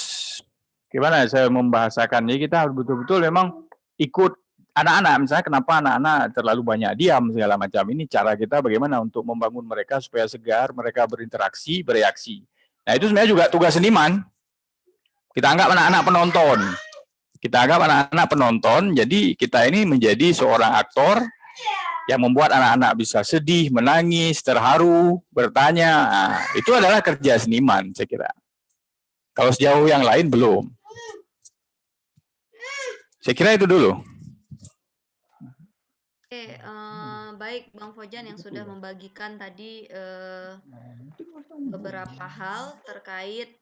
gimana saya membahasakannya, kita harus betul-betul memang ikut anak-anak. Misalnya kenapa anak-anak terlalu banyak diam segala macam, ini cara kita bagaimana untuk membangun mereka supaya segar, mereka berinteraksi, bereaksi. Nah itu sebenarnya juga tugas seniman. Kita anggap anak-anak penonton. Jadi kita ini menjadi seorang aktor yang membuat anak-anak bisa sedih, menangis, terharu, bertanya. Nah, itu adalah kerja seniman, saya kira. Kalau sejauh yang lain belum. Saya kira itu dulu. Oke, baik Bang Fojan yang sudah membagikan tadi beberapa hal terkait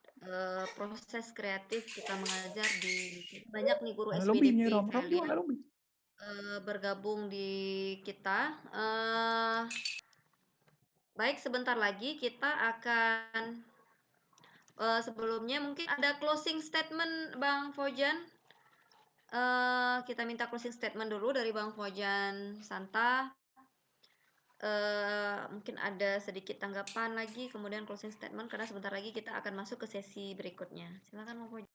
proses kreatif kita mengajar di banyak nih guru SPDP saya lihat bergabung di kita. Baik, sebentar lagi kita akan sebelumnya mungkin ada closing statement Bang Fojan. Kita minta closing statement dulu dari Bang Fojan Santa. Mungkin ada sedikit tanggapan lagi, kemudian closing statement karena sebentar lagi kita akan masuk ke sesi berikutnya. Silakan Bang Fojan.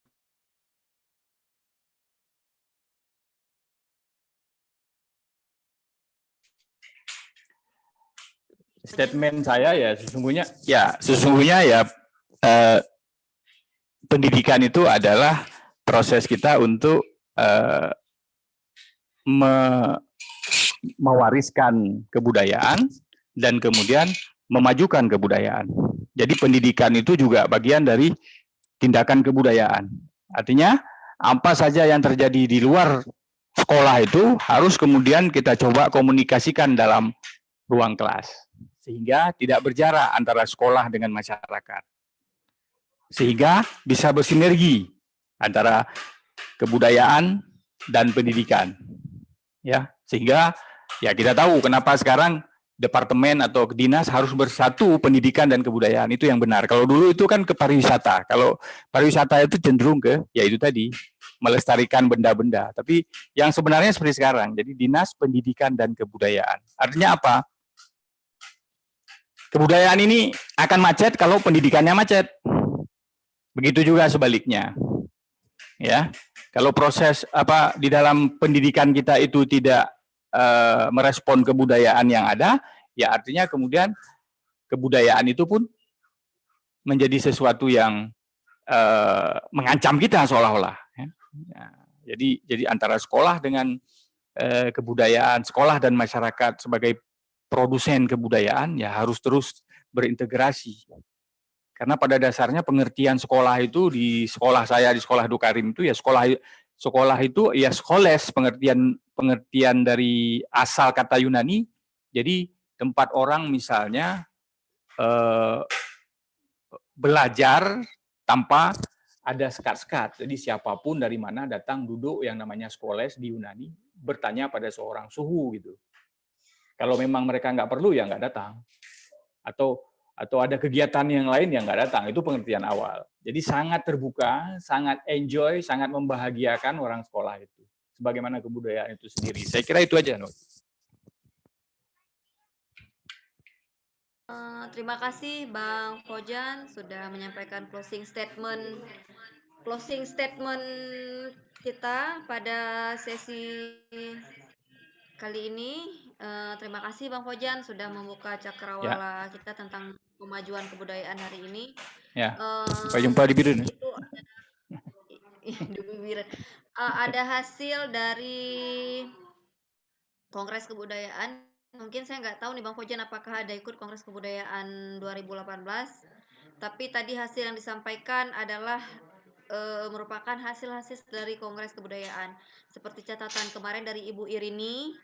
Statement saya ya sesungguhnya ya pendidikan itu adalah proses kita untuk mewariskan kebudayaan dan kemudian memajukan kebudayaan. Jadi pendidikan itu juga bagian dari tindakan kebudayaan. Artinya apa saja yang terjadi di luar sekolah itu harus kemudian kita coba komunikasikan dalam ruang kelas. Sehingga tidak berjarak antara sekolah dengan masyarakat. Sehingga bisa bersinergi antara kebudayaan dan pendidikan. Ya, sehingga ya kita tahu kenapa sekarang departemen atau dinas harus bersatu pendidikan dan kebudayaan, itu yang benar. Kalau dulu itu kan ke pariwisata. Kalau pariwisata itu cenderung ke ya itu tadi melestarikan benda-benda. Tapi yang sebenarnya seperti sekarang. Jadi dinas pendidikan dan kebudayaan. Artinya apa? Kebudayaan ini akan macet kalau pendidikannya macet. Begitu juga sebaliknya. Ya. Kalau proses di dalam pendidikan kita itu tidak merespon kebudayaan yang ada, ya artinya kemudian kebudayaan itu pun menjadi sesuatu yang mengancam kita seolah-olah. Ya. Jadi antara sekolah dengan kebudayaan, sekolah dan masyarakat sebagai produsen kebudayaan ya harus terus berintegrasi. Karena pada dasarnya pengertian sekolah itu di sekolah saya, di sekolah Dukarim itu ya sekolah itu ya skoles, pengertian dari asal kata Yunani. Jadi tempat orang misalnya belajar tanpa ada sekat-sekat. Jadi siapapun dari mana datang duduk yang namanya skoles di Yunani bertanya pada seorang suhu gitu. Kalau memang mereka nggak perlu ya nggak datang. Atau ada kegiatan yang lain yang nggak datang. Itu pengertian awal. Jadi sangat terbuka, sangat enjoy, sangat membahagiakan orang sekolah itu. Sebagaimana kebudayaan itu sendiri. Saya kira itu aja, Nur. Terima kasih Bang Fojan sudah menyampaikan closing statement kita pada sesi kali ini. Terima kasih Bang Fojan sudah membuka cakrawala kita tentang kemajuan kebudayaan hari ini. Ya. Sampai jumpa di Biren. Ada hasil dari Kongres Kebudayaan. Mungkin saya nggak tahu nih Bang Fojan apakah ada ikut Kongres Kebudayaan 2018. Tapi tadi hasil yang disampaikan adalah merupakan hasil-hasil dari Kongres Kebudayaan. Seperti catatan kemarin dari Ibu Irini,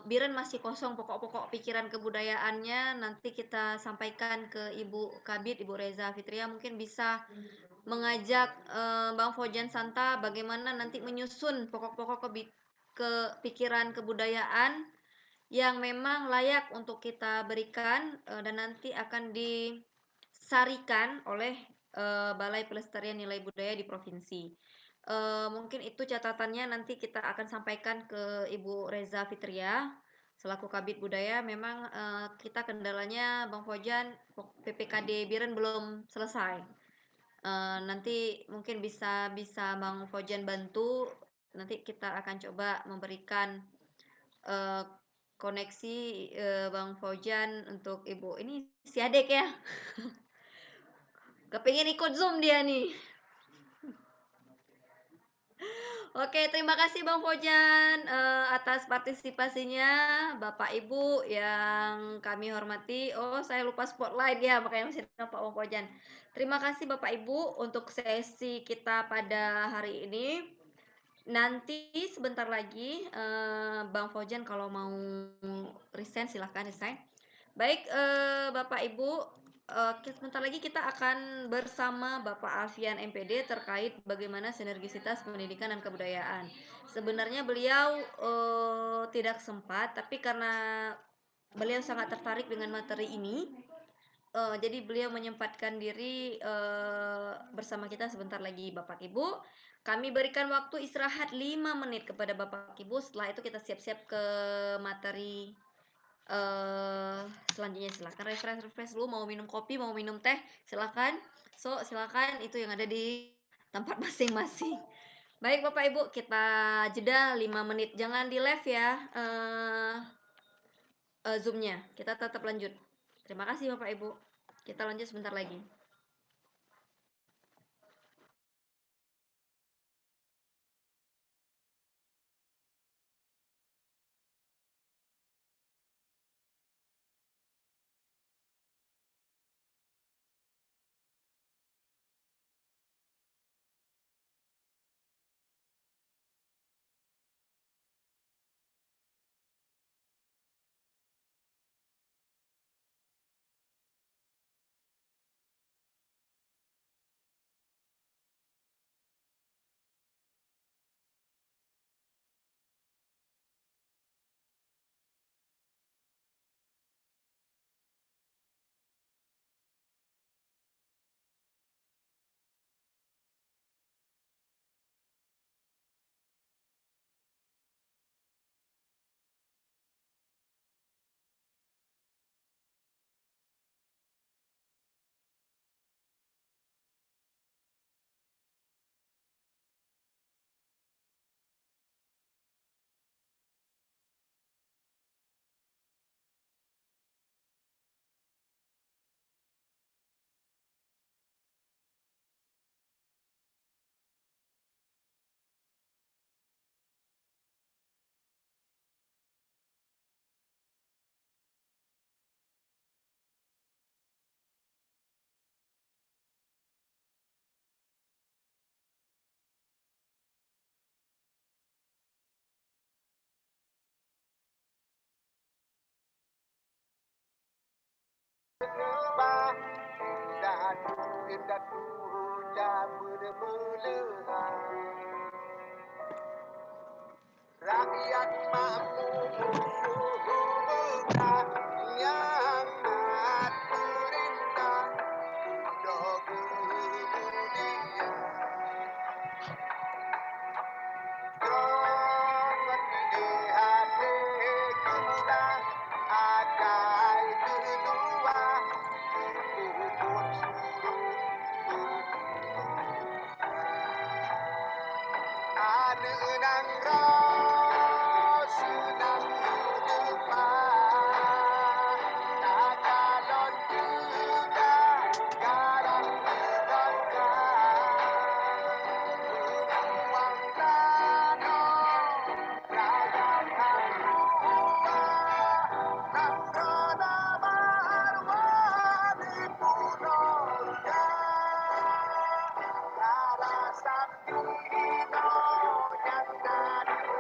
Biren masih kosong pokok-pokok pikiran kebudayaannya, nanti kita sampaikan ke Ibu Kabid, Ibu Reza Fitria, mungkin bisa mengajak Bang Fojan Santa bagaimana nanti menyusun pokok-pokok pikiran kebudayaan yang memang layak untuk kita berikan dan nanti akan disarikan oleh Balai Pelestarian Nilai Budaya di provinsi. Mungkin itu catatannya, nanti kita akan sampaikan ke Ibu Reza Fitria selaku Kabid Budaya. Memang kita kendalanya Bang Fojan, PPKD Biren belum selesai. Nanti mungkin bisa Bang Fojan bantu. Nanti kita akan coba memberikan koneksi Bang Fojan untuk Ibu. Ini si Adek ya. Kepingin ikut Zoom dia nih. Oke, terima kasih Bang Fojan atas partisipasinya, Bapak Ibu yang kami hormati. Oh, saya lupa spotlight ya, makanya masih nampak Bang Fojan. Terima kasih Bapak Ibu untuk sesi kita pada hari ini. Nanti sebentar lagi Bang Fojan kalau mau resign silahkan resign. Baik Bapak Ibu, sebentar lagi kita akan bersama Bapak Alfian MPD terkait bagaimana sinergisitas pendidikan dan kebudayaan. Sebenarnya beliau tidak sempat, tapi karena beliau sangat tertarik dengan materi ini, jadi beliau menyempatkan diri bersama kita sebentar lagi Bapak Ibu. Kami berikan waktu istirahat 5 menit kepada Bapak Ibu. Setelah itu kita siap-siap ke materi selanjutnya. Silakan refresh dulu, mau minum kopi, mau minum teh, silakan. Silakan, itu yang ada di tempat masing-masing. Baik Bapak Ibu, kita jeda 5 menit. Jangan di live ya Zoom-nya. Kita tetap lanjut. Terima kasih Bapak Ibu. Kita lanjut sebentar lagi. Rakyat makmur musuh yang mat perintah dogu dunia Trongan lihat kita akai kedua Kupun suruh Ane nang senang depan tak kalon juga garang terangkan uang tano raya kakua nang rada marwani punoga rara sakti no yang dari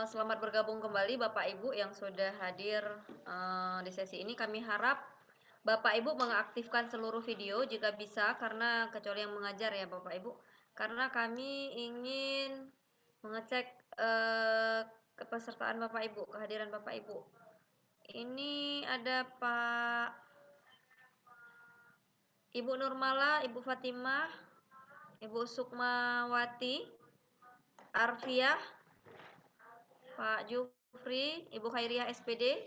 Selamat bergabung kembali Bapak Ibu yang sudah hadir di sesi ini. Kami harap Bapak Ibu mengaktifkan seluruh video jika bisa, karena kecuali yang mengajar ya Bapak Ibu, karena kami ingin mengecek kepesertaan Bapak Ibu, kehadiran Bapak Ibu. Ini ada Pak Ibu Nurmala, Ibu Fatimah, Ibu Sukmawati, Arfiah, Pak Jufri, Ibu Khairiah SPD.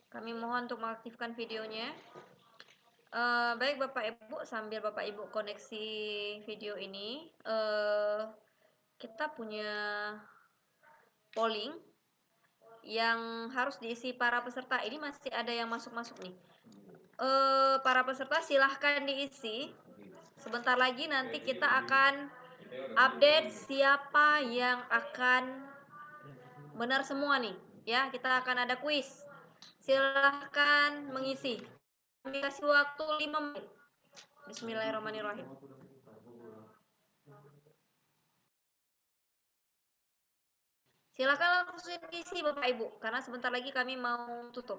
Kami mohon untuk mengaktifkan videonya. Baik Bapak Ibu, sambil Bapak Ibu koneksi video ini, kita punya polling yang harus diisi para peserta. Ini masih ada yang masuk-masuk nih. Para peserta silahkan diisi. Sebentar lagi nanti kita akan update siapa yang akan benar semua nih. Ya, kita akan ada kuis. Silahkan mengisi. Kami kasih waktu 5 menit. Bismillahirrahmanirrahim. Silakan langsung isi Bapak Ibu, karena sebentar lagi kami mau tutup.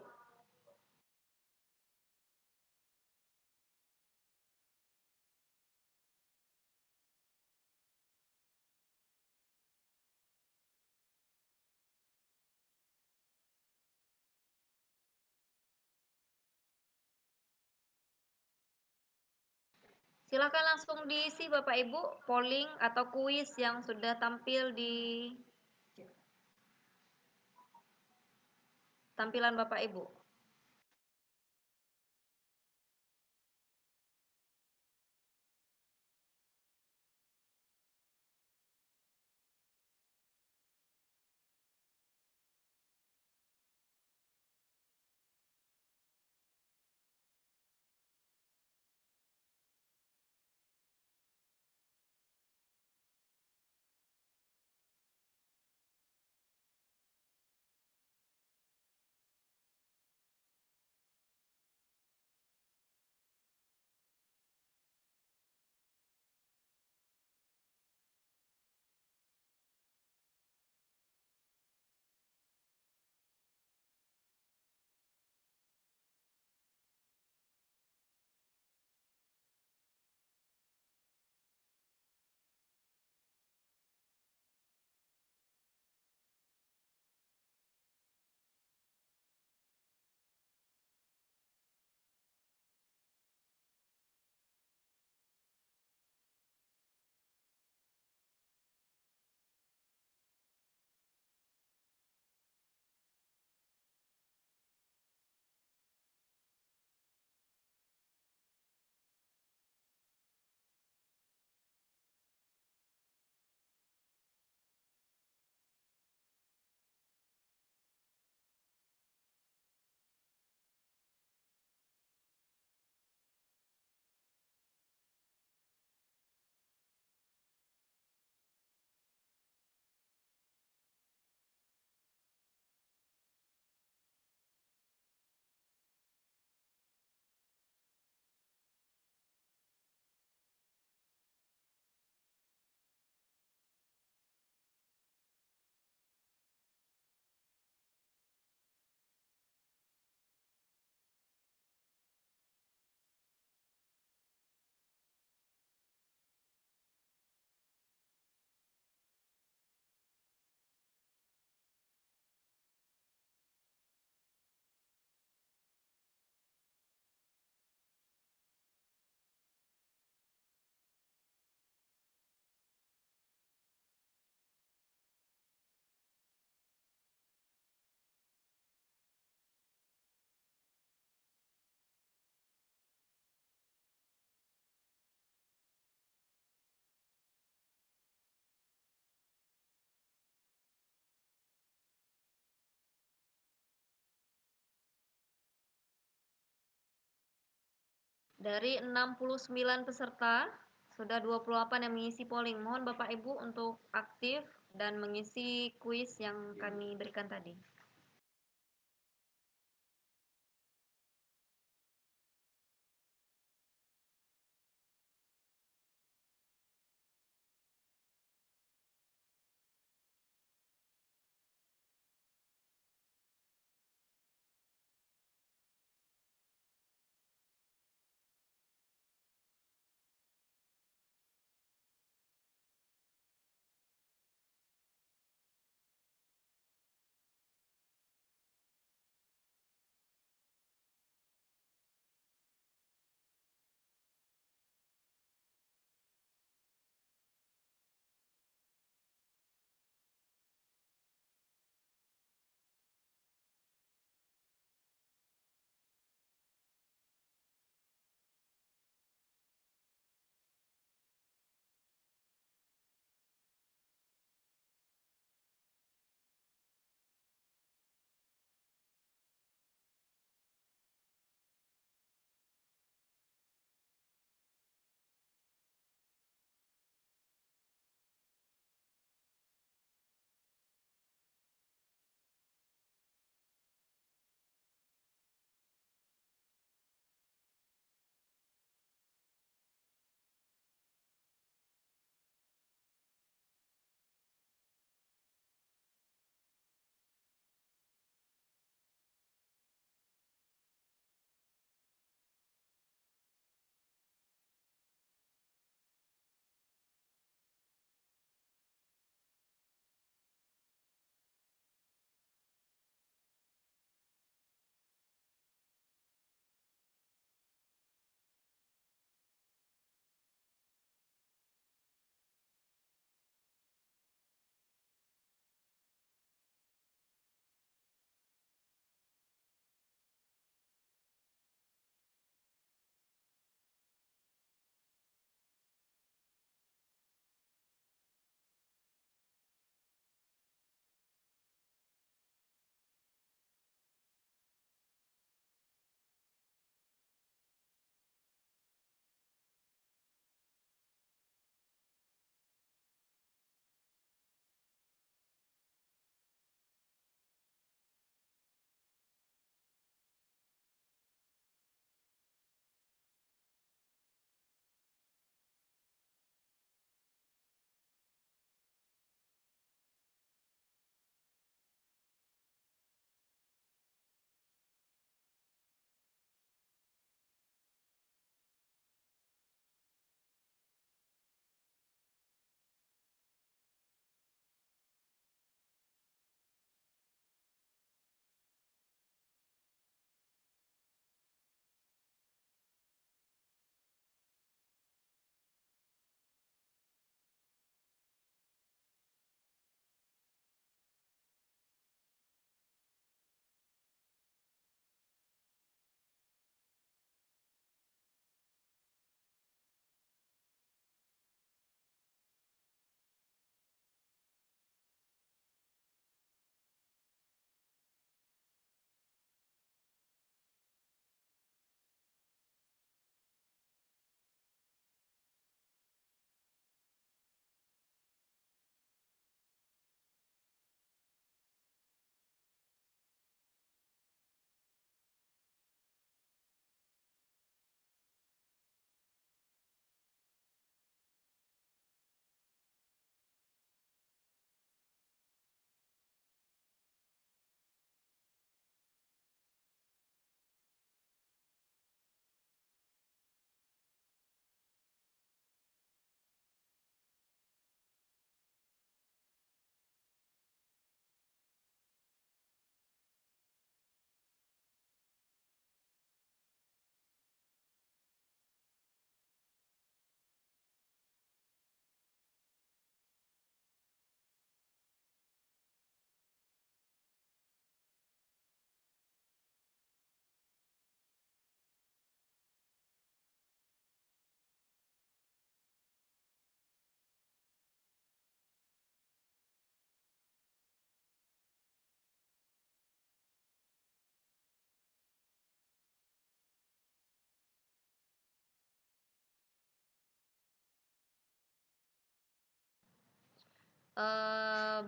Silakan langsung diisi Bapak Ibu, polling atau kuis yang sudah tampil di tampilan Bapak Ibu. Dari 69 peserta, sudah 28 yang mengisi polling. Mohon Bapak Ibu untuk aktif dan mengisi kuis yang kami berikan tadi.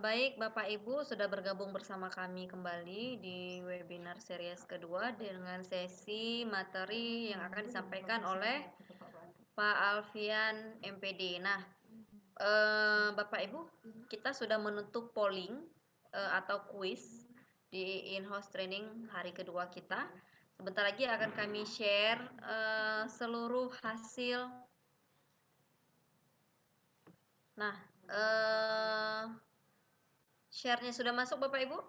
Baik, Bapak Ibu sudah bergabung bersama kami kembali di webinar series kedua dengan sesi materi yang akan disampaikan oleh Pak Alfian MPD. Nah, Bapak Ibu, kita sudah menutup polling atau quiz di in-house training hari kedua kita. Sebentar lagi akan kami share seluruh hasil. Nah, share-nya sudah masuk Bapak Ibu?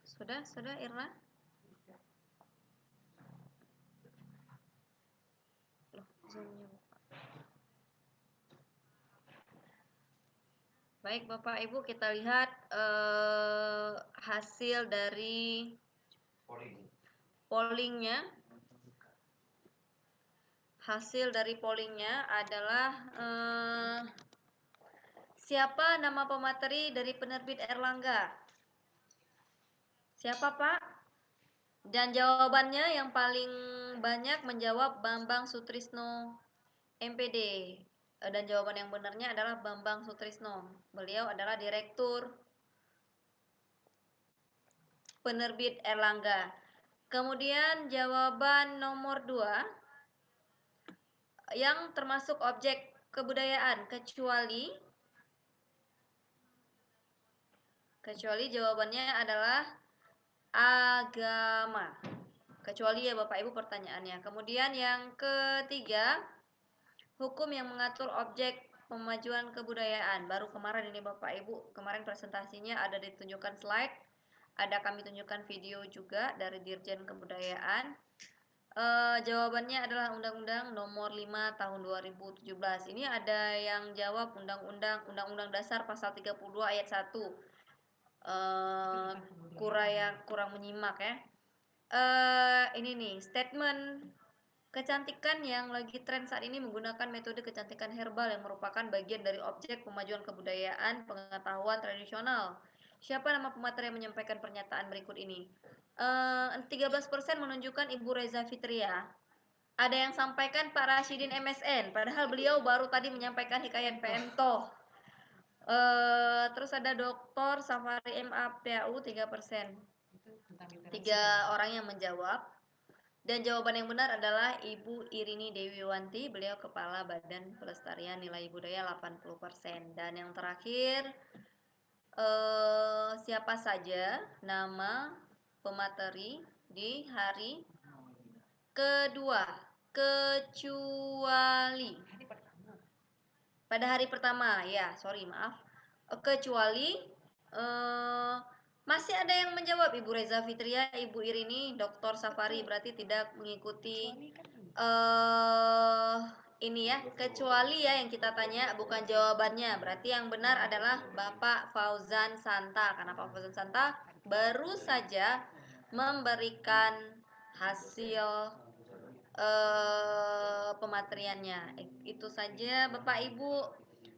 Sudah Irna? Loh, Zoom-nya buka. Baik Bapak Ibu, kita lihat hasil dari pollingnya. Hasil dari pollingnya adalah siapa nama pemateri dari penerbit Erlangga? Siapa Pak? Dan jawabannya yang paling banyak menjawab Bambang Sutrisno MPD. Dan jawaban yang benarnya adalah Bambang Sutrisno. Beliau adalah Direktur Penerbit Erlangga. Kemudian jawaban nomor 2 yang termasuk objek kebudayaan kecuali jawabannya adalah agama. Kecuali ya Bapak Ibu pertanyaannya. Kemudian yang ketiga, hukum yang mengatur objek pemajuan kebudayaan. Baru kemarin ini Bapak Ibu, kemarin presentasinya ada ditunjukkan slide, ada kami tunjukkan video juga dari Dirjen Kebudayaan. Jawabannya adalah Undang-Undang Nomor 5 Tahun 2017. Ini ada yang jawab Undang-Undang Dasar Pasal 32 Ayat 1. Kurang menyimak ya. Ini nih statement kecantikan yang lagi tren saat ini menggunakan metode kecantikan herbal yang merupakan bagian dari objek pemajuan kebudayaan pengetahuan tradisional. Siapa nama pemateri yang menyampaikan pernyataan berikut ini? 13% menunjukkan Ibu Reza Fitria. Ada yang sampaikan Pak Rashidin MSN, padahal beliau baru tadi menyampaikan hikayat PM Toh. Terus ada Dr. Safari MA PAU 3%. 3 orang yang menjawab. Dan jawaban yang benar adalah Ibu Irini Dewiwanti, beliau Kepala Badan Pelestarian Nilai Budaya 80%. Dan yang terakhir, siapa saja nama pemateri di hari kedua, kecuali pada hari pertama, ya sorry maaf, kecuali masih ada yang menjawab Ibu Reza Fitria, Ibu Irini, Dr. Safari, berarti tidak mengikuti ini ya, kecuali ya yang kita tanya bukan jawabannya. Berarti yang benar adalah Bapak Fauzan Santa, karena Pak Fauzan Santa baru saja memberikan hasil pemateriannya. Itu saja Bapak Ibu.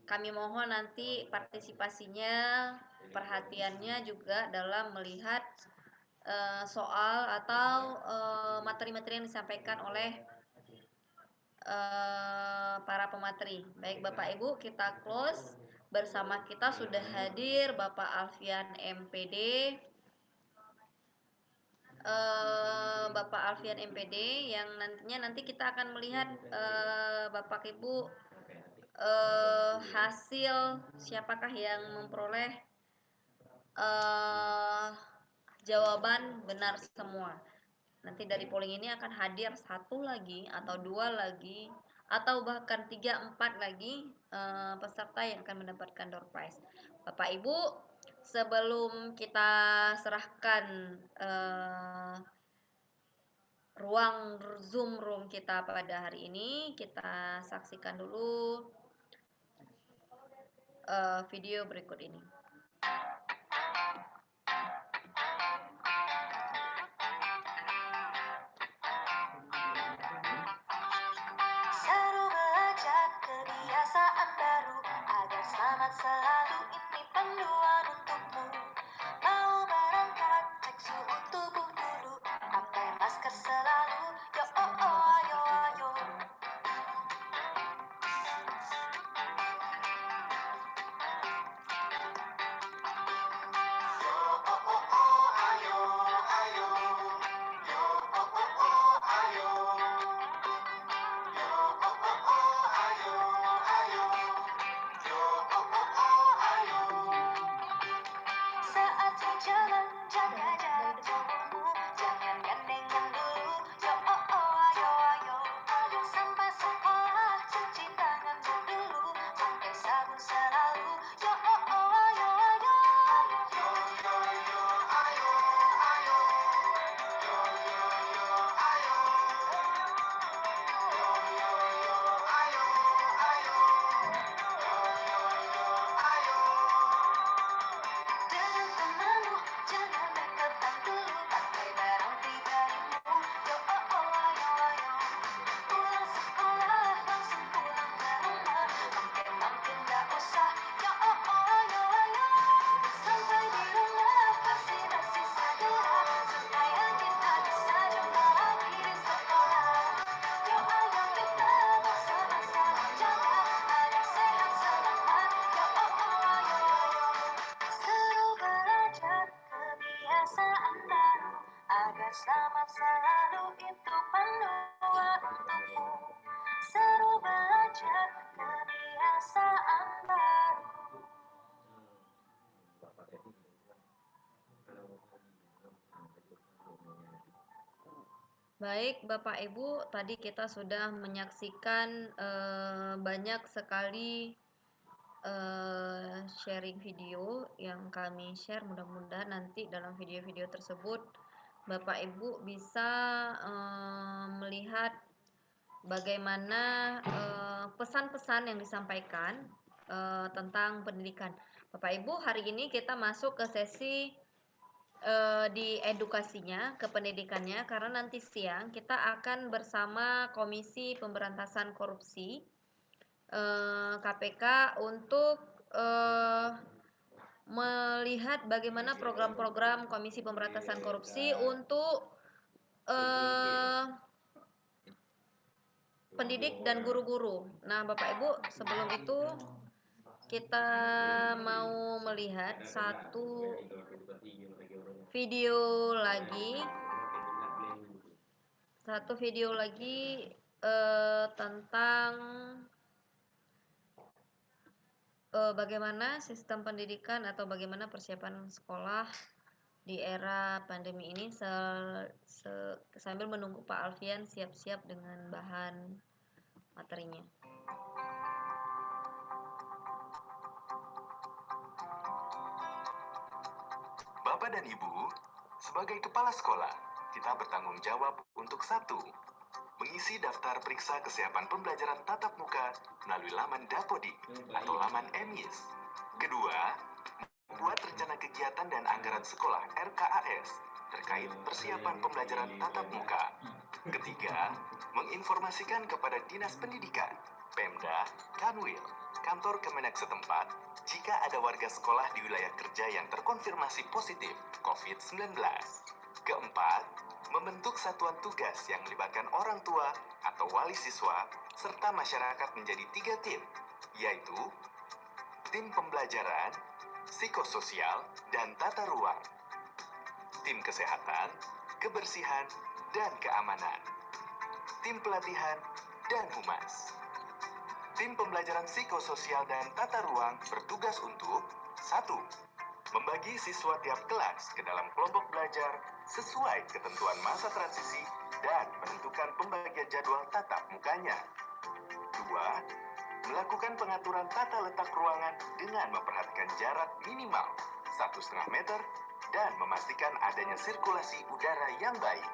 Kami mohon nanti partisipasinya, perhatiannya juga dalam melihat soal atau materi-materi yang disampaikan oleh para pemateri. Baik Bapak Ibu, kita close. Bersama kita sudah hadir Bapak Alfian MPD, Bapak Alfian MPD yang nanti kita akan melihat Bapak Ibu hasil siapakah yang memperoleh jawaban benar semua. Nanti dari polling ini akan hadir 1 lagi atau 2 lagi atau bahkan 3, 4 lagi peserta yang akan mendapatkan door prize. Bapak Ibu, sebelum kita serahkan ruang Zoom room kita pada hari ini, kita saksikan dulu video berikut ini. Seru belajar kebiasaan baru agar selamat selalu, ini panduan untukmu. Mau berangkat cek suhu tubuh dulu, pakai masker selalu, yo oh oh ayo ayo. selamat selalu itu panduan untukmu. Seru belajar kebiasaan baru. Baik, Bapak Ibu, tadi kita sudah menyaksikan banyak sekali sharing video yang kami share. Mudah-mudahan nanti dalam video-video tersebut Bapak Ibu bisa melihat bagaimana pesan-pesan yang disampaikan tentang pendidikan. Bapak Ibu, hari ini kita masuk ke sesi di edukasinya, ke pendidikannya, karena nanti siang kita akan bersama Komisi Pemberantasan Korupsi KPK untuk melihat bagaimana program-program Komisi Pemberantasan Korupsi untuk pendidik dan guru-guru. Nah, Bapak Ibu, sebelum itu kita mau melihat satu video lagi tentang bagaimana sistem pendidikan atau bagaimana persiapan sekolah di era pandemi ini sambil menunggu Pak Alfian siap-siap dengan bahan materinya. Bapak dan Ibu, sebagai kepala sekolah, kita bertanggung jawab untuk satu, mengisi daftar periksa kesiapan pembelajaran tatap muka melalui laman Dapodik atau laman MIS. Kedua, membuat rencana kegiatan dan anggaran sekolah RKAS terkait persiapan pembelajaran tatap muka. Ketiga, menginformasikan kepada Dinas Pendidikan, Pemda, Kanwil, kantor Kemenak setempat jika ada warga sekolah di wilayah kerja yang terkonfirmasi positif COVID-19. Keempat, membentuk satuan tugas yang melibatkan orang tua atau wali siswa serta masyarakat menjadi 3 tim, yaitu tim pembelajaran, psikososial, dan tata ruang, tim kesehatan, kebersihan, dan keamanan, tim pelatihan, dan humas. Tim pembelajaran psikososial dan tata ruang bertugas untuk 1. Membagi siswa tiap kelas ke dalam kelompok belajar sesuai ketentuan masa transisi dan menentukan pembagian jadwal tatap mukanya. 2. Melakukan pengaturan tata letak ruangan dengan memperhatikan jarak minimal 1,5 meter dan memastikan adanya sirkulasi udara yang baik.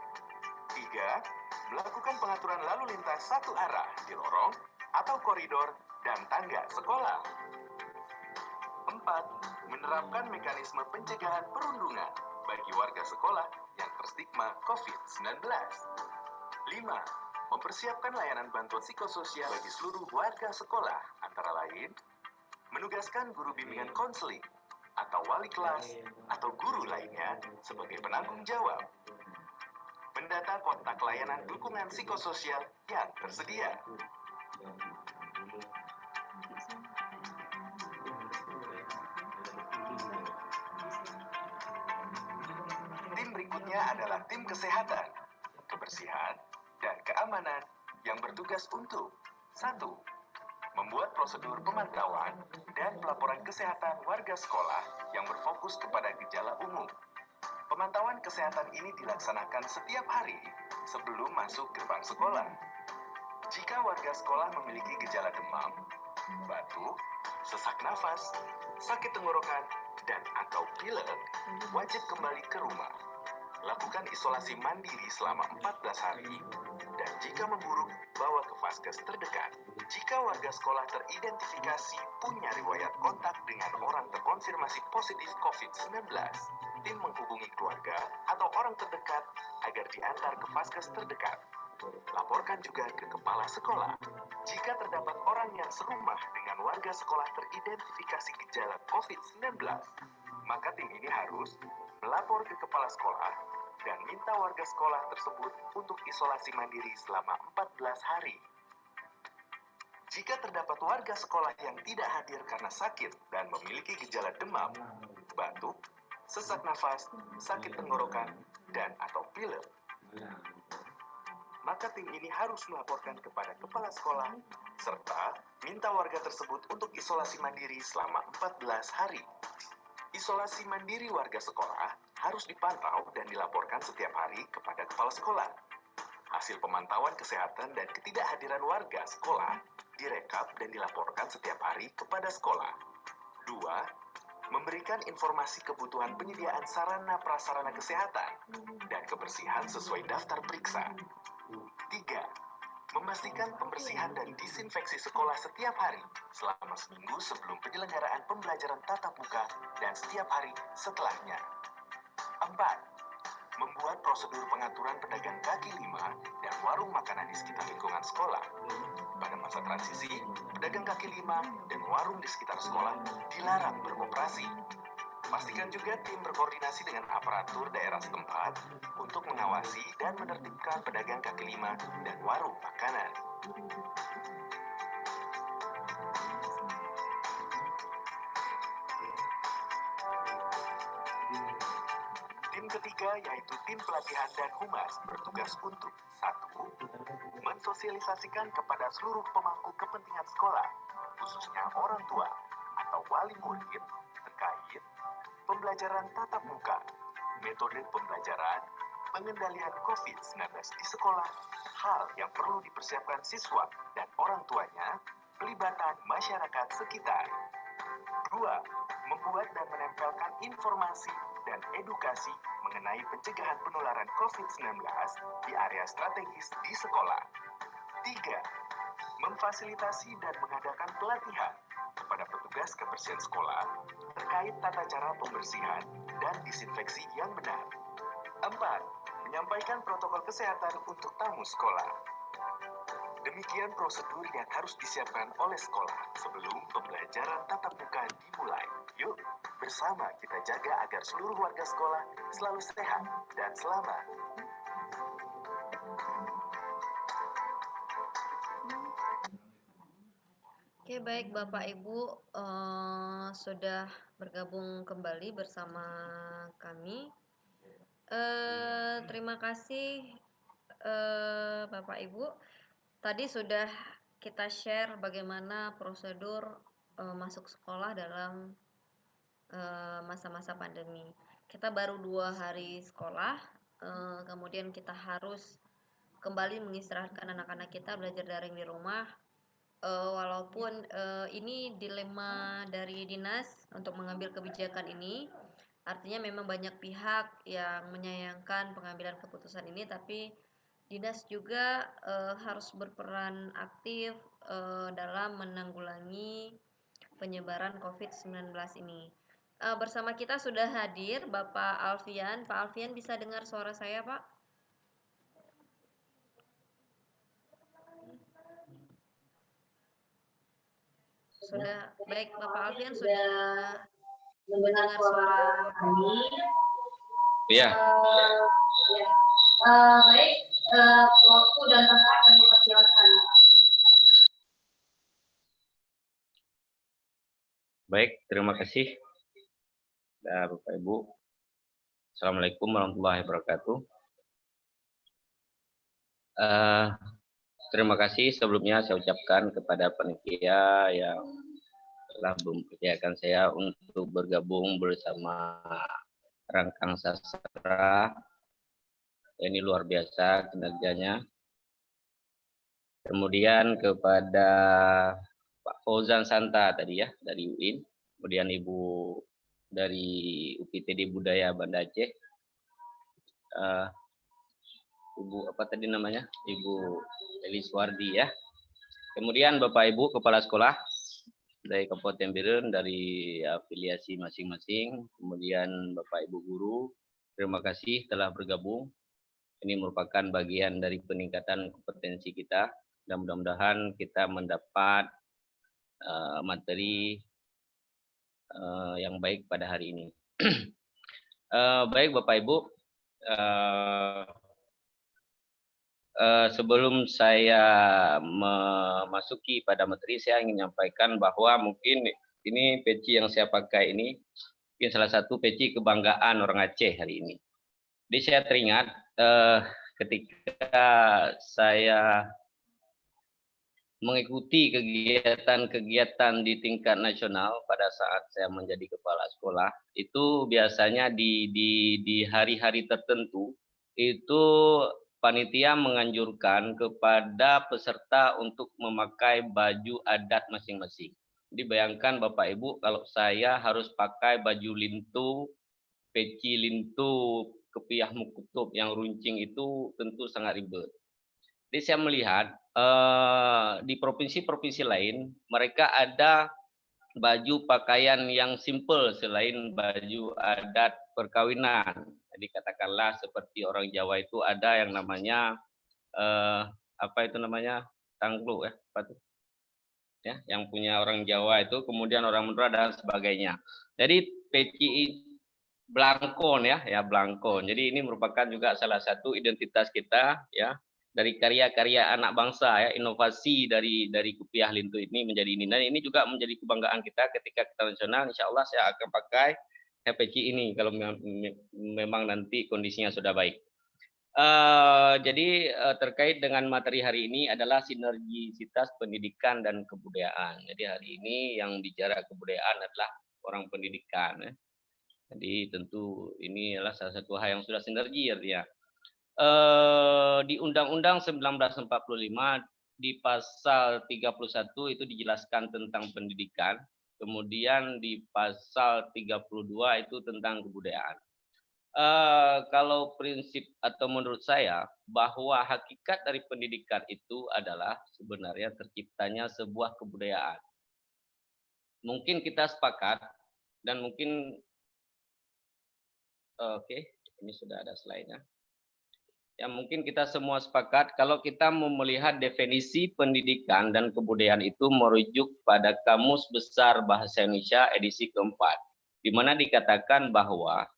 3. Melakukan pengaturan lalu lintas satu arah di lorong atau koridor dan tangga sekolah. 4. Menerapkan mekanisme pencegahan perundungan bagi warga sekolah yang terstigma COVID-19. 5. Mempersiapkan layanan bantuan psikososial bagi seluruh warga sekolah, antara lain menugaskan guru bimbingan konseling atau wali kelas atau guru lainnya sebagai penanggung jawab. Mendata kontak layanan dukungan psikososial yang tersedia. Tim berikutnya adalah tim kesehatan, kebersihan, dan keamanan yang bertugas untuk 1. Membuat prosedur pemantauan dan pelaporan kesehatan warga sekolah yang berfokus kepada gejala umum. Pemantauan kesehatan ini dilaksanakan setiap hari sebelum masuk gerbang sekolah. Jika warga sekolah memiliki gejala demam, batuk, sesak nafas, sakit tenggorokan, dan atau pilek, wajib kembali ke rumah. Lakukan isolasi mandiri selama 14 hari, dan jika memburuk, bawa ke vaskes terdekat. Jika warga sekolah teridentifikasi punya riwayat kontak dengan orang terkonfirmasi positif COVID-19, tim menghubungi keluarga atau orang terdekat agar diantar ke vaskes terdekat. Laporkan juga ke kepala sekolah. Jika terdapat orang yang serumah dengan warga sekolah teridentifikasi gejala COVID-19, maka tim ini harus melapor ke kepala sekolah dan minta warga sekolah tersebut untuk isolasi mandiri selama 14 hari. Jika terdapat warga sekolah yang tidak hadir karena sakit dan memiliki gejala demam, batuk, sesak nafas, sakit tenggorokan, dan atau film. Maka tim ini harus melaporkan kepada kepala sekolah serta minta warga tersebut untuk isolasi mandiri selama 14 hari. Isolasi mandiri warga sekolah harus dipantau dan dilaporkan setiap hari kepada kepala sekolah. Hasil pemantauan kesehatan dan ketidakhadiran warga sekolah direkap dan dilaporkan setiap hari kepada sekolah. 2. Memberikan informasi kebutuhan penyediaan sarana prasarana kesehatan dan kebersihan sesuai daftar periksa. 3. Memastikan pembersihan dan disinfeksi sekolah setiap hari selama seminggu sebelum penyelenggaraan pembelajaran tatap muka dan setiap hari setelahnya. 4. Membuat prosedur pengaturan pedagang kaki lima dan warung makanan di sekitar lingkungan sekolah. Pada masa transisi, pedagang kaki lima dan warung di sekitar sekolah dilarang beroperasi. Pastikan juga tim berkoordinasi dengan aparatur daerah setempat untuk mengawasi dan menertibkan pedagang kaki lima dan warung makanan. Tim ketiga yaitu tim pelatihan dan humas bertugas untuk 1. Mensosialisasikan kepada seluruh pemangku kepentingan sekolah, khususnya orang tua atau wali murid terkait pembelajaran tatap muka, metode pembelajaran, pengendalian COVID-19 di sekolah, hal yang perlu dipersiapkan siswa dan orang tuanya, pelibatan masyarakat sekitar. 2. Membuat dan menempelkan informasi dan edukasi mengenai pencegahan penularan COVID-19 di area strategis di sekolah. 3. Memfasilitasi dan mengadakan pelatihan kepada petugas kebersihan sekolah terkait tata cara pembersihan dan disinfeksi yang benar. 4. Menyampaikan protokol kesehatan untuk tamu sekolah. Demikian prosedur yang harus disiapkan oleh sekolah sebelum pembelajaran tatap muka dimulai. Yuk, bersama kita jaga agar seluruh warga sekolah selalu sehat dan selamat. Oke, baik Bapak Ibu, sudah bergabung kembali bersama kami. Terima kasih Bapak Ibu. Tadi sudah kita share bagaimana prosedur masuk sekolah dalam masa-masa pandemi. Kita baru 2 hari sekolah, kemudian kita harus kembali mengistirahatkan anak-anak kita belajar daring di rumah. Walaupun ini dilema dari dinas untuk mengambil kebijakan ini, artinya memang banyak pihak yang menyayangkan pengambilan keputusan ini, tapi dinas juga harus berperan aktif dalam menanggulangi penyebaran COVID-19 ini. Bersama kita sudah hadir Bapak Alfian. Pak Alfian, bisa dengar suara saya, Pak? Sudah, baik Bapak Alfian sudah mendengar suara kami. Iya. Baik, waktu dan tempat kami persilakan. Baik, terima kasih. Bapak Ibu. Assalamualaikum warahmatullahi wabarakatuh. Terima kasih sebelumnya saya ucapkan kepada panitia yang telah mempercayakan saya untuk bergabung bersama Rangkang Sastra. Ini luar biasa kinerjanya. Kemudian kepada Pak Fauzan Santa tadi ya dari UIN, kemudian Ibu dari UPTD Budaya Banda Aceh, Ibu apa tadi namanya, Ibu Eliswardi ya. Kemudian Bapak Ibu Kepala Sekolah dari Kabupaten Biren dari afiliasi masing-masing, kemudian Bapak Ibu Guru, terima kasih telah bergabung. Ini merupakan bagian dari peningkatan kompetensi kita dan mudah-mudahan kita mendapat materi yang baik pada hari ini. Baik Bapak Ibu, sebelum saya memasuki pada materi, saya ingin menyampaikan bahwa mungkin ini peci yang saya pakai ini mungkin salah satu peci kebanggaan orang Aceh hari ini. Jadi saya teringat ketika saya mengikuti kegiatan-kegiatan di tingkat nasional pada saat saya menjadi kepala sekolah, itu biasanya di hari-hari tertentu itu panitia menganjurkan kepada peserta untuk memakai baju adat masing-masing. Jadi bayangkan Bapak Ibu, kalau saya harus pakai baju lintu, peci lintu, kepiah mukutub yang runcing itu tentu sangat ribet. Jadi saya melihat di provinsi-provinsi lain mereka ada baju pakaian yang simple selain baju adat perkawinan. Jadi katakanlah seperti orang Jawa itu ada yang namanya apa itu namanya tanglo ya, apa itu? Ya, yang punya orang Jawa itu, kemudian orang Madura dan sebagainya. Jadi peci blangkon ya blangkon. Jadi ini merupakan juga salah satu identitas kita ya. Dari karya-karya anak bangsa ya, inovasi dari kupiah lintu ini menjadi ini, dan ini juga menjadi kebanggaan kita ketika kita nasional. Insya Allah saya akan pakai peci ini kalau memang nanti kondisinya sudah baik. Jadi terkait dengan materi hari ini adalah sinergisitas pendidikan dan kebudayaan. Jadi hari ini yang bicara kebudayaan adalah orang pendidikan ya. Jadi tentu ini adalah salah satu hal yang sudah sinergi artinya. Di Undang-Undang 1945 di pasal 31 itu dijelaskan tentang pendidikan, kemudian di pasal 32 itu tentang kebudayaan. Kalau prinsip atau menurut saya bahwa hakikat dari pendidikan itu adalah sebenarnya terciptanya sebuah kebudayaan. Mungkin kita sepakat dan mungkin oke, ini sudah ada slide-nya. Ya, mungkin kita semua sepakat kalau kita mau melihat definisi pendidikan dan kebudayaan itu merujuk pada Kamus Besar Bahasa Indonesia edisi keempat, di mana dikatakan bahwa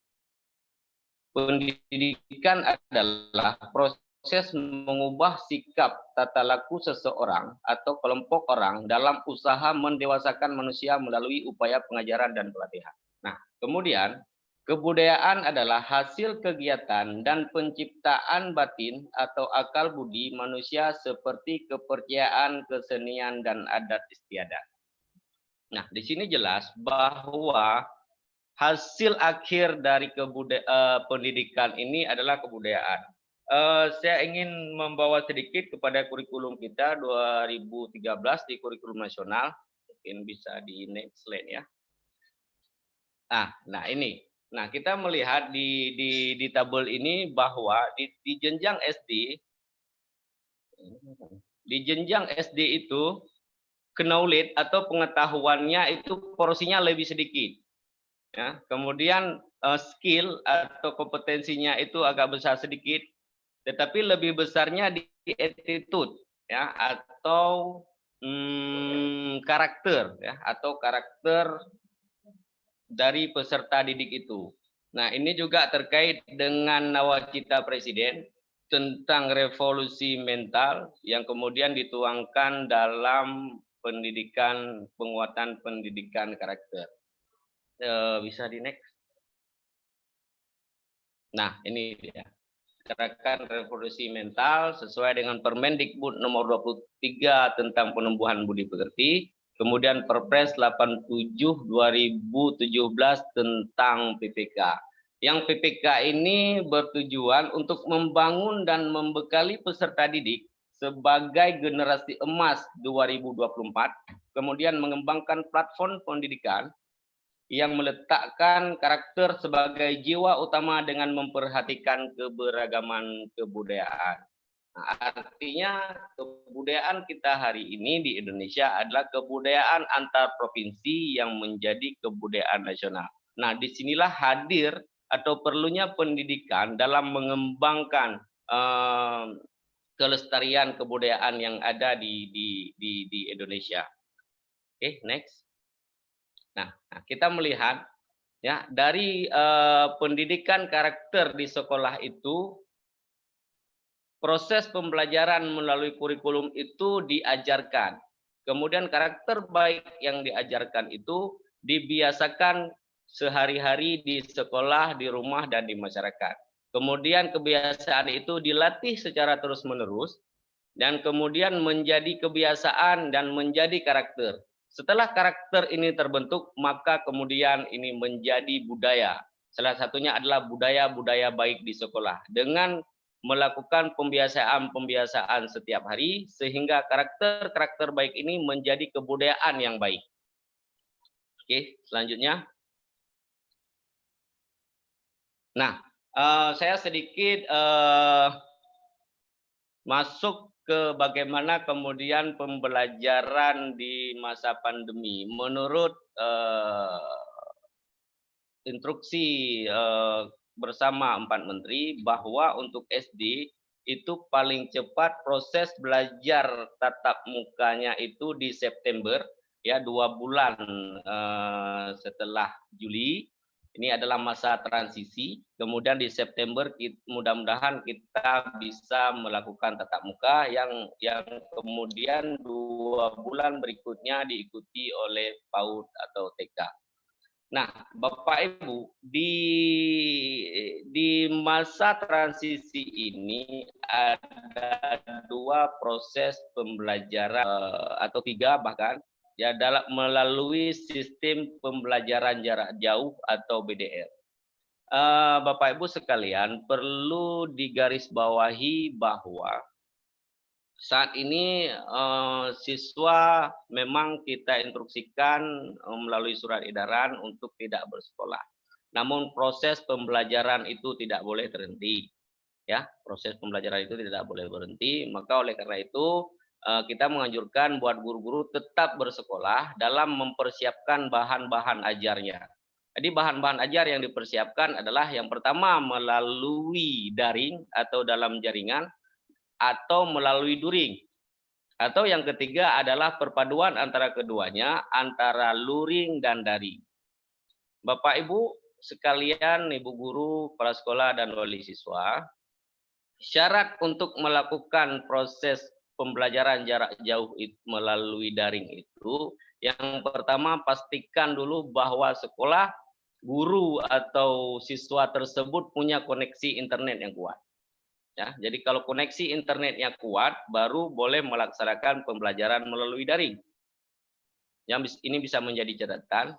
pendidikan adalah proses mengubah sikap tata laku seseorang atau kelompok orang dalam usaha mendewasakan manusia melalui upaya pengajaran dan pelatihan. Nah, kemudian kebudayaan adalah hasil kegiatan dan penciptaan batin atau akal budi manusia seperti kepercayaan, kesenian, dan adat istiadat. Nah, di sini jelas bahwa hasil akhir dari pendidikan ini adalah kebudayaan. Saya ingin membawa sedikit kepada kurikulum kita 2013 di kurikulum nasional. Mungkin bisa di next slide ya. Nah ini. Nah, kita melihat di tabel ini bahwa di jenjang SD itu knowledge atau pengetahuannya itu porsinya lebih sedikit. Ya, kemudian skill atau kompetensinya itu agak besar sedikit, tetapi lebih besarnya di attitude ya atau karakter ya atau karakter dari peserta didik itu. Nah, ini juga terkait dengan nawacita Presiden tentang revolusi mental yang kemudian dituangkan dalam pendidikan, penguatan pendidikan karakter. Bisa di next. Nah, ini dia. Gerakan revolusi mental sesuai dengan Permendikbud nomor 23 tentang penumbuhan budi pekerti. Kemudian Perpres 87 2017 tentang PPK. Yang PPK ini bertujuan untuk membangun dan membekali peserta didik sebagai generasi emas 2024, kemudian mengembangkan platform pendidikan yang meletakkan karakter sebagai jiwa utama dengan memperhatikan keberagaman kebudayaan. Nah, artinya kebudayaan kita hari ini di Indonesia adalah kebudayaan antar provinsi yang menjadi kebudayaan nasional. Nah, disinilah hadir atau perlunya pendidikan dalam mengembangkan kelestarian kebudayaan yang ada di Indonesia. Oke, next. Nah, kita melihat ya dari pendidikan karakter di sekolah itu, proses pembelajaran melalui kurikulum itu diajarkan. Kemudian karakter baik yang diajarkan itu dibiasakan sehari-hari di sekolah, di rumah, dan di masyarakat. Kemudian kebiasaan itu dilatih secara terus-menerus, dan kemudian menjadi kebiasaan dan menjadi karakter. Setelah karakter ini terbentuk, maka kemudian ini menjadi budaya. Salah satunya adalah budaya-budaya baik di sekolah. Dengan melakukan pembiasaan-pembiasaan setiap hari, sehingga karakter-karakter baik ini menjadi kebudayaan yang baik. Oke, selanjutnya. Nah, saya sedikit masuk ke bagaimana kemudian pembelajaran di masa pandemi. Menurut instruksi bersama 4 menteri, bahwa untuk SD itu paling cepat proses belajar tatap mukanya itu di September, ya 2 bulan setelah Juli. Ini adalah masa transisi. Kemudian di September mudah-mudahan kita bisa melakukan tatap muka yang kemudian 2 bulan berikutnya diikuti oleh PAUD atau TK. Nah, Bapak Ibu, di masa transisi ini ada 2 proses pembelajaran atau 3 bahkan, ya, melalui sistem pembelajaran jarak jauh atau BDR. Bapak Ibu sekalian, perlu digarisbawahi bahwa saat ini siswa memang kita instruksikan melalui surat edaran untuk tidak bersekolah. Namun proses pembelajaran itu tidak boleh terhenti. Ya, proses pembelajaran itu tidak boleh berhenti. Maka oleh karena itu kita menganjurkan buat guru-guru tetap bersekolah dalam mempersiapkan bahan-bahan ajarnya. Jadi bahan-bahan ajar yang dipersiapkan adalah yang pertama melalui daring atau dalam jaringan, atau melalui luring. Atau yang ketiga adalah perpaduan antara keduanya, antara luring dan daring. Bapak Ibu sekalian, Ibu guru, kepala sekolah dan wali siswa, syarat untuk melakukan proses pembelajaran jarak jauh melalui daring itu, yang pertama pastikan dulu bahwa sekolah, guru atau siswa tersebut punya koneksi internet yang kuat. Ya, jadi kalau koneksi internetnya kuat, baru boleh melaksanakan pembelajaran melalui daring. Yang ini bisa menjadi catatan.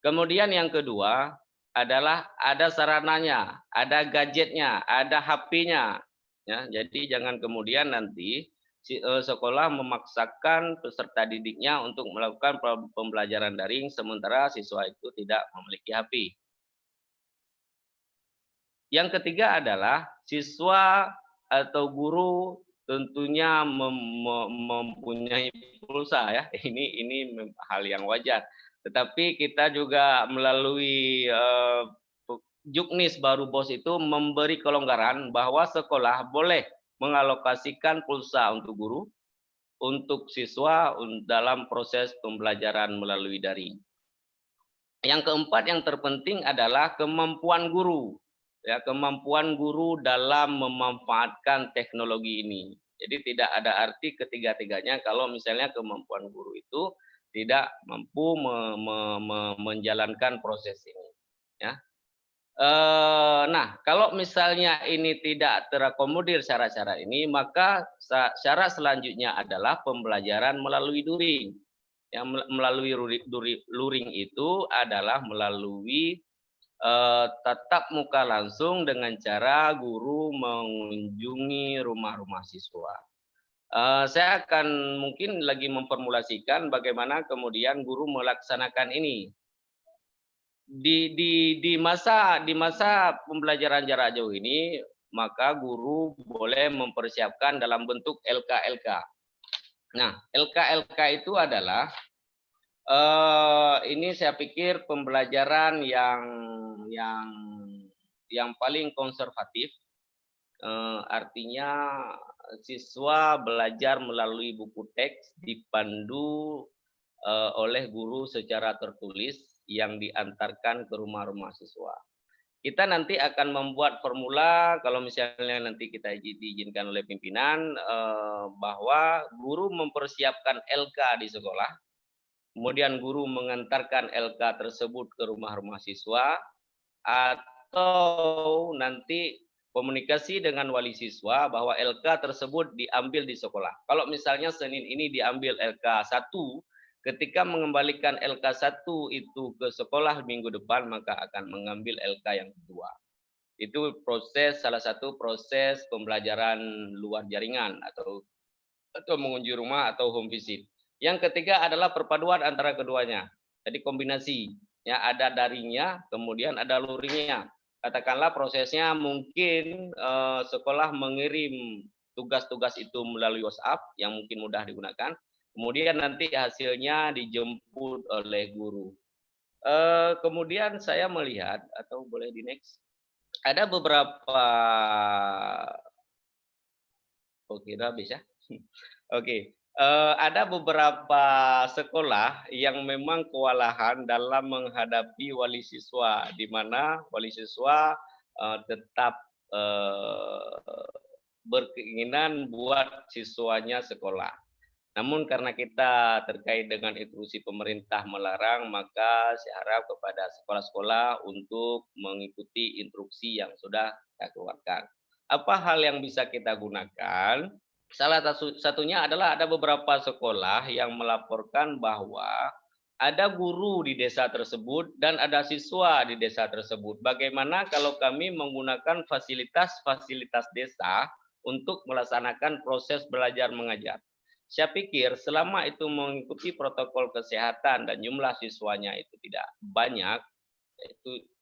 Kemudian yang kedua adalah ada sarananya, ada gadgetnya, ada HP-nya. Ya, jadi jangan kemudian nanti sekolah memaksakan peserta didiknya untuk melakukan pembelajaran daring sementara siswa itu tidak memiliki HP. Yang ketiga adalah siswa atau guru tentunya mempunyai pulsa, ya. Ini hal yang wajar. Tetapi kita juga melalui Juknis baru BOS itu memberi kelonggaran bahwa sekolah boleh mengalokasikan pulsa untuk guru, untuk siswa dalam proses pembelajaran melalui daring. Yang keempat yang terpenting adalah kemampuan guru. Ya, kemampuan guru dalam memanfaatkan teknologi ini. Jadi tidak ada arti ketiga-tiganya kalau misalnya kemampuan guru itu tidak mampu menjalankan proses ini. Ya. Nah, kalau misalnya ini tidak terakomodir syarat-syarat ini, maka syarat selanjutnya adalah pembelajaran melalui luring. Yang melalui luring itu adalah melalui tatap muka langsung dengan cara guru mengunjungi rumah-rumah siswa. Saya akan mungkin lagi memformulasikan bagaimana kemudian guru melaksanakan ini. Di masa pembelajaran jarak jauh ini, maka guru boleh mempersiapkan dalam bentuk LK-LK. Nah, LK-LK itu adalah ini saya pikir pembelajaran yang paling konservatif, artinya siswa belajar melalui buku teks dipandu oleh guru secara tertulis yang diantarkan ke rumah-rumah siswa. Kita nanti akan membuat formula kalau misalnya nanti kita diizinkan oleh pimpinan bahwa guru mempersiapkan LK di sekolah, kemudian guru mengantarkan LK tersebut ke rumah-rumah siswa, atau nanti komunikasi dengan wali siswa bahwa LK tersebut diambil di sekolah. Kalau misalnya Senin ini diambil LK1, ketika mengembalikan LK1 itu ke sekolah minggu depan, maka akan mengambil LK yang kedua. Itu salah satu proses pembelajaran luar jaringan atau mengunjungi rumah atau home visit. Yang ketiga adalah perpaduan antara keduanya. Jadi kombinasi, ya ada daringnya, kemudian ada luringnya. Katakanlah prosesnya mungkin sekolah mengirim tugas-tugas itu melalui WhatsApp yang mungkin mudah digunakan. Kemudian nanti hasilnya dijemput oleh guru. Kemudian saya melihat, atau boleh di next, ada beberapa, oke, udah habis ya. Oke, ada beberapa sekolah yang memang kewalahan dalam menghadapi wali siswa, di mana wali siswa tetap berkeinginan buat siswanya sekolah. Namun karena kita terkait dengan instruksi pemerintah melarang, maka saya harap kepada sekolah-sekolah untuk mengikuti instruksi yang sudah kita keluarkan. Apa hal yang bisa kita gunakan? Salah satunya adalah ada beberapa sekolah yang melaporkan bahwa ada guru di desa tersebut dan ada siswa di desa tersebut. Bagaimana kalau kami menggunakan fasilitas-fasilitas desa untuk melaksanakan proses belajar mengajar? Saya pikir selama itu mengikuti protokol kesehatan dan jumlah siswanya itu tidak banyak,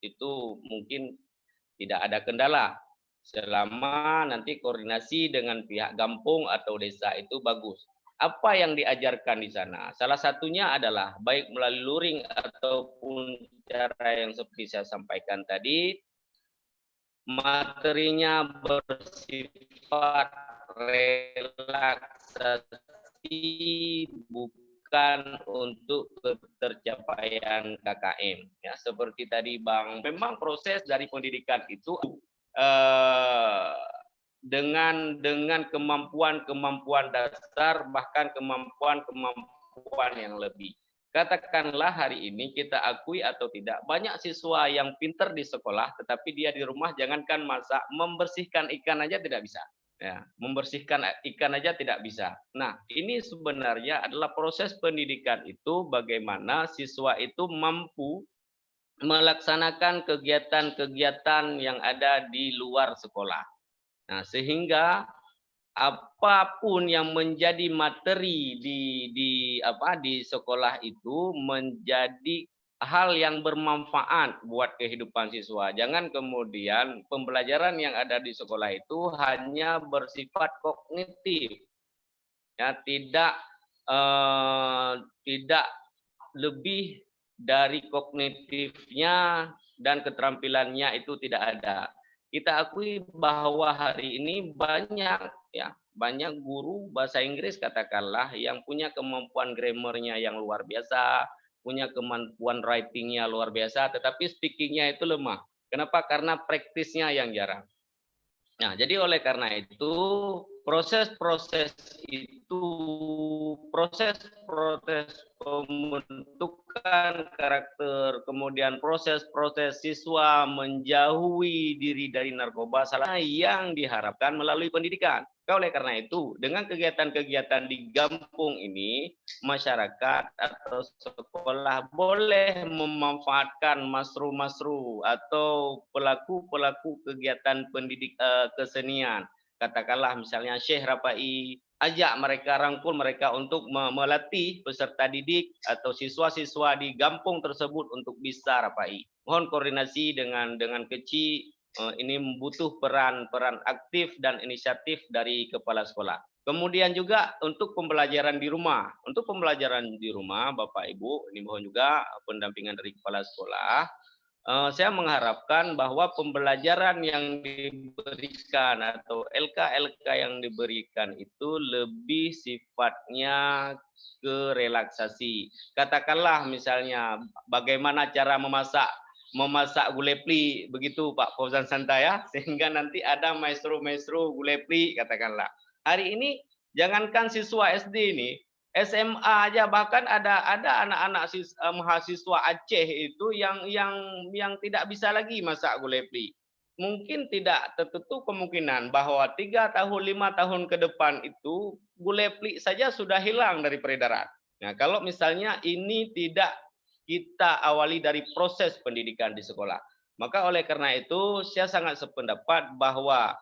itu mungkin tidak ada kendala. Selama nanti koordinasi dengan pihak kampung atau desa itu bagus. Apa yang diajarkan di sana? Salah satunya adalah baik melalui luring ataupun cara yang seperti saya sampaikan tadi, materinya bersifat relaksasi, bukan untuk tercapaian KKM. Ya, seperti tadi Bang, memang proses dari pendidikan itu dengan kemampuan dasar, bahkan kemampuan yang lebih. Katakanlah hari ini kita akui atau tidak, banyak siswa yang pintar di sekolah, tetapi dia di rumah jangankan masak, membersihkan ikan aja tidak bisa. Ya, membersihkan ikan aja tidak bisa. Nah, ini sebenarnya adalah proses pendidikan itu bagaimana siswa itu mampu melaksanakan kegiatan-kegiatan yang ada di luar sekolah. Nah, sehingga apapun yang menjadi materi di sekolah itu menjadi hal yang bermanfaat buat kehidupan siswa. Jangan kemudian pembelajaran yang ada di sekolah itu hanya bersifat kognitif, ya, tidak lebih dari kognitifnya dan keterampilannya itu tidak ada. Kita akui bahwa hari ini banyak guru bahasa Inggris katakanlah yang punya kemampuan grammarnya yang luar biasa, punya kemampuan writingnya luar biasa, tetapi speakingnya itu lemah. Kenapa? Karena praktisnya yang jarang. Nah, jadi oleh karena itu proses pembentukan karakter, kemudian proses siswa menjauhi diri dari narkoba, salah yang diharapkan melalui pendidikan. Oleh karena itu, dengan kegiatan-kegiatan di kampung ini, masyarakat atau sekolah boleh memanfaatkan masru-masru atau pelaku-pelaku kegiatan kesenian. Katakanlah misalnya Syekh Rapai, ajak mereka, rangkul mereka untuk melatih peserta didik atau siswa-siswa di kampung tersebut untuk bisa Rapai. Mohon koordinasi dengan kecil. Ini membutuh peran aktif dan inisiatif dari kepala sekolah. Kemudian juga untuk pembelajaran di rumah. Untuk pembelajaran di rumah, Bapak Ibu, ini mohon juga pendampingan dari kepala sekolah. Saya mengharapkan bahwa pembelajaran yang diberikan atau LK yang diberikan itu lebih sifatnya ke relaksasi. Katakanlah misalnya bagaimana cara memasak gulai pli, begitu Pak Fauzan Santa ya, sehingga nanti ada maestro gulai pli katakanlah. Hari ini jangankan siswa SD ini, SMA aja bahkan ada anak-anak mahasiswa Aceh itu yang tidak bisa lagi masak gulai pli. mungkin tidak tertutup kemungkinan bahwa 3 tahun, 5 tahun ke depan itu gulai plik saja sudah hilang dari peredaran. Nah, kalau misalnya ini tidak kita awali dari proses pendidikan di sekolah. Maka oleh karena itu saya sangat sependapat bahwa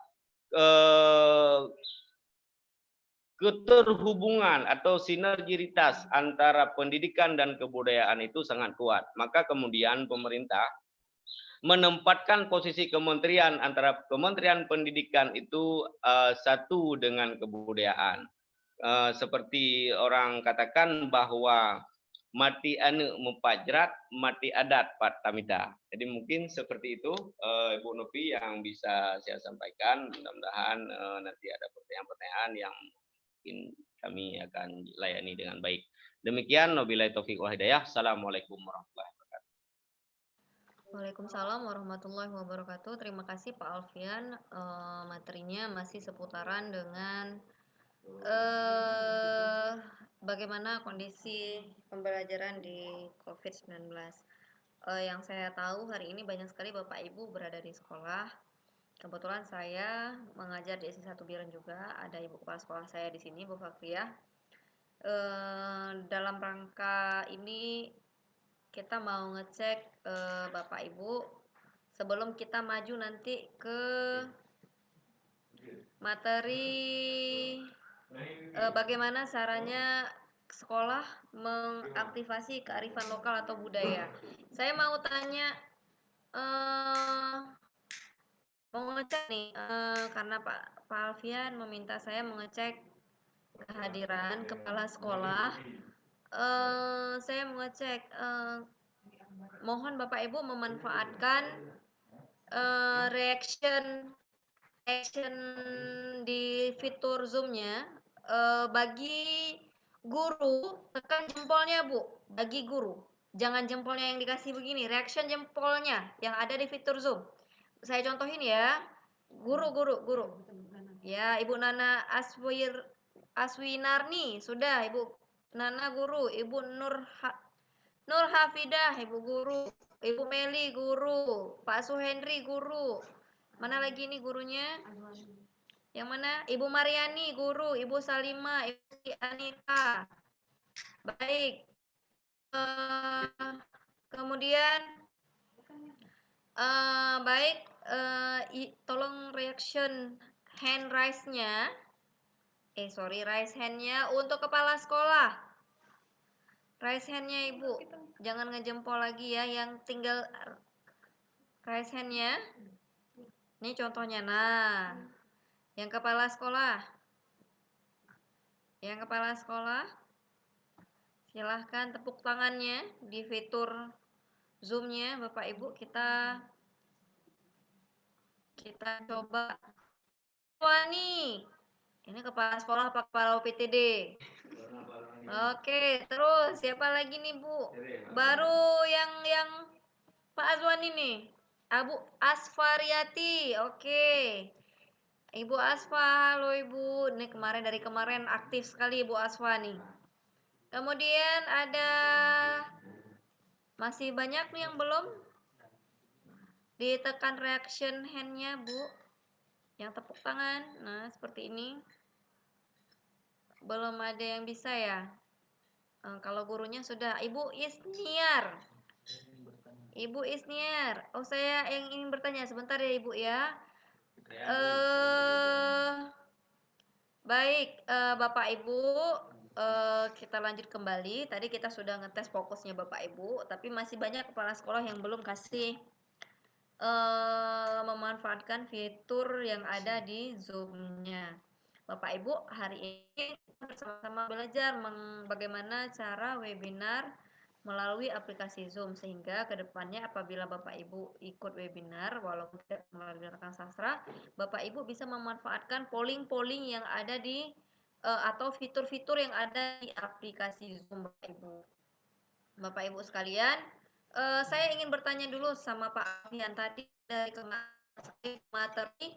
keterhubungan atau sinergitas antara pendidikan dan kebudayaan itu sangat kuat. Maka kemudian pemerintah menempatkan posisi kementerian antara Kementerian Pendidikan itu satu dengan kebudayaan. Seperti orang katakan bahwa mati anu mempajrat, mati adat pat tamita. Jadi mungkin seperti itu Ibu Novi yang bisa saya sampaikan. Mudah-mudahan nanti ada pertanyaan-pertanyaan yang mungkin kami akan layani dengan baik. Demikian, wabillahi taufiq wal hidayah. Assalamualaikum warahmatullahi wabarakatuh. Waalaikumsalam warahmatullahi wabarakatuh. Terima kasih Pak Alfian. Materinya masih seputaran dengan bagaimana kondisi pembelajaran di COVID-19. Yang saya tahu hari ini banyak sekali Bapak Ibu berada di sekolah. Kebetulan saya mengajar di SD 1 Biren juga. Ada Ibu Kepala Sekolah saya di sini, Bu Fakriah. Dalam rangka ini kita mau ngecek Bapak Ibu sebelum kita maju nanti ke materi bagaimana caranya sekolah mengaktifasi kearifan lokal atau budaya. Saya mau tanya, mau ngecek nih, karena Pak Alfian meminta saya mengecek kehadiran kepala sekolah. Saya mengecek, mohon Bapak Ibu memanfaatkan reaction di fitur Zoom-nya. Bagi guru tekan jempolnya Bu, bagi guru jangan jempolnya yang dikasih begini, reaction jempolnya yang ada di fitur Zoom. Saya contohin ya, guru ya, Ibu Nana Aswinarni sudah, Ibu Nana guru, Ibu Nur Hafidah Ibu guru, Ibu Meli guru, Pak Suhendri guru, mana lagi nih gurunya? Yang mana? Ibu Mariani guru, Ibu Salima, Ibu Anita. Baik. Kemudian baik, tolong reaction hand raise-nya. Raise hand-nya untuk kepala sekolah. Raise hand-nya Ibu. Jangan ngejempol lagi ya, yang tinggal raise hand-nya. Ini contohnya. Nah, yang kepala sekolah. Yang kepala sekolah, silahkan tepuk tangannya di fitur Zoom-nya Bapak Ibu. Kita coba. Wah nih, ini kepala sekolah apa kepala OPTD? Oke, terus siapa lagi nih Bu? Baru yang Pak Azwani nih, Abu Asfariati. Oke, Ibu Asfa, halo Ibu. Ini dari kemarin aktif sekali Ibu Asfa nih. Kemudian ada masih banyak nih yang belum ditekan reaction hand-nya Bu. Yang tepuk tangan. Nah, seperti ini. Belum ada yang bisa ya. Kalau gurunya sudah. Ibu Isniar. Ibu Isniar. Oh, saya yang ingin bertanya sebentar ya Ibu ya. Baik, Bapak Ibu, kita lanjut kembali. Tadi kita sudah ngetes fokusnya Bapak Ibu, tapi masih banyak kepala sekolah yang belum kasih memanfaatkan fitur yang ada di Zoom-nya. Bapak Ibu, hari ini kita bersama-sama belajar bagaimana cara webinar melalui aplikasi Zoom, sehingga kedepannya apabila Bapak Ibu ikut webinar walaupun tidak melalui rekan sastra, Bapak Ibu bisa memanfaatkan polling-polling yang ada di atau fitur-fitur yang ada di aplikasi Zoom Bapak Ibu. Bapak Ibu sekalian, saya ingin bertanya dulu sama Pak Alfian tadi dari materi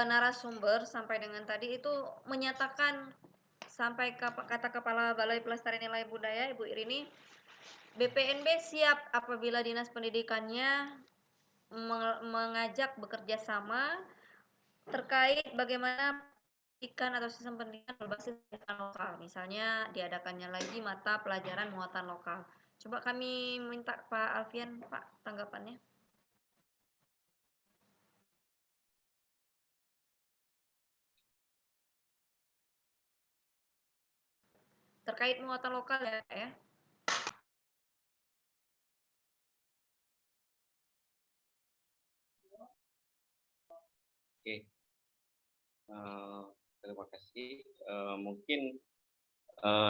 narasumber sampai dengan tadi itu menyatakan sampai kata Kepala Balai Pelestarian Nilai Budaya Ibu Irini, BPNB siap apabila Dinas Pendidikannya mengajak bekerja sama terkait bagaimana pendidikan atau sistem pendidikan berbasis pendidikan lokal. Misalnya diadakannya lagi mata pelajaran muatan lokal. Coba kami minta Pak Alfian, Pak, tanggapannya. Terkait muatan lokal ya. Oke, terima kasih. Mungkin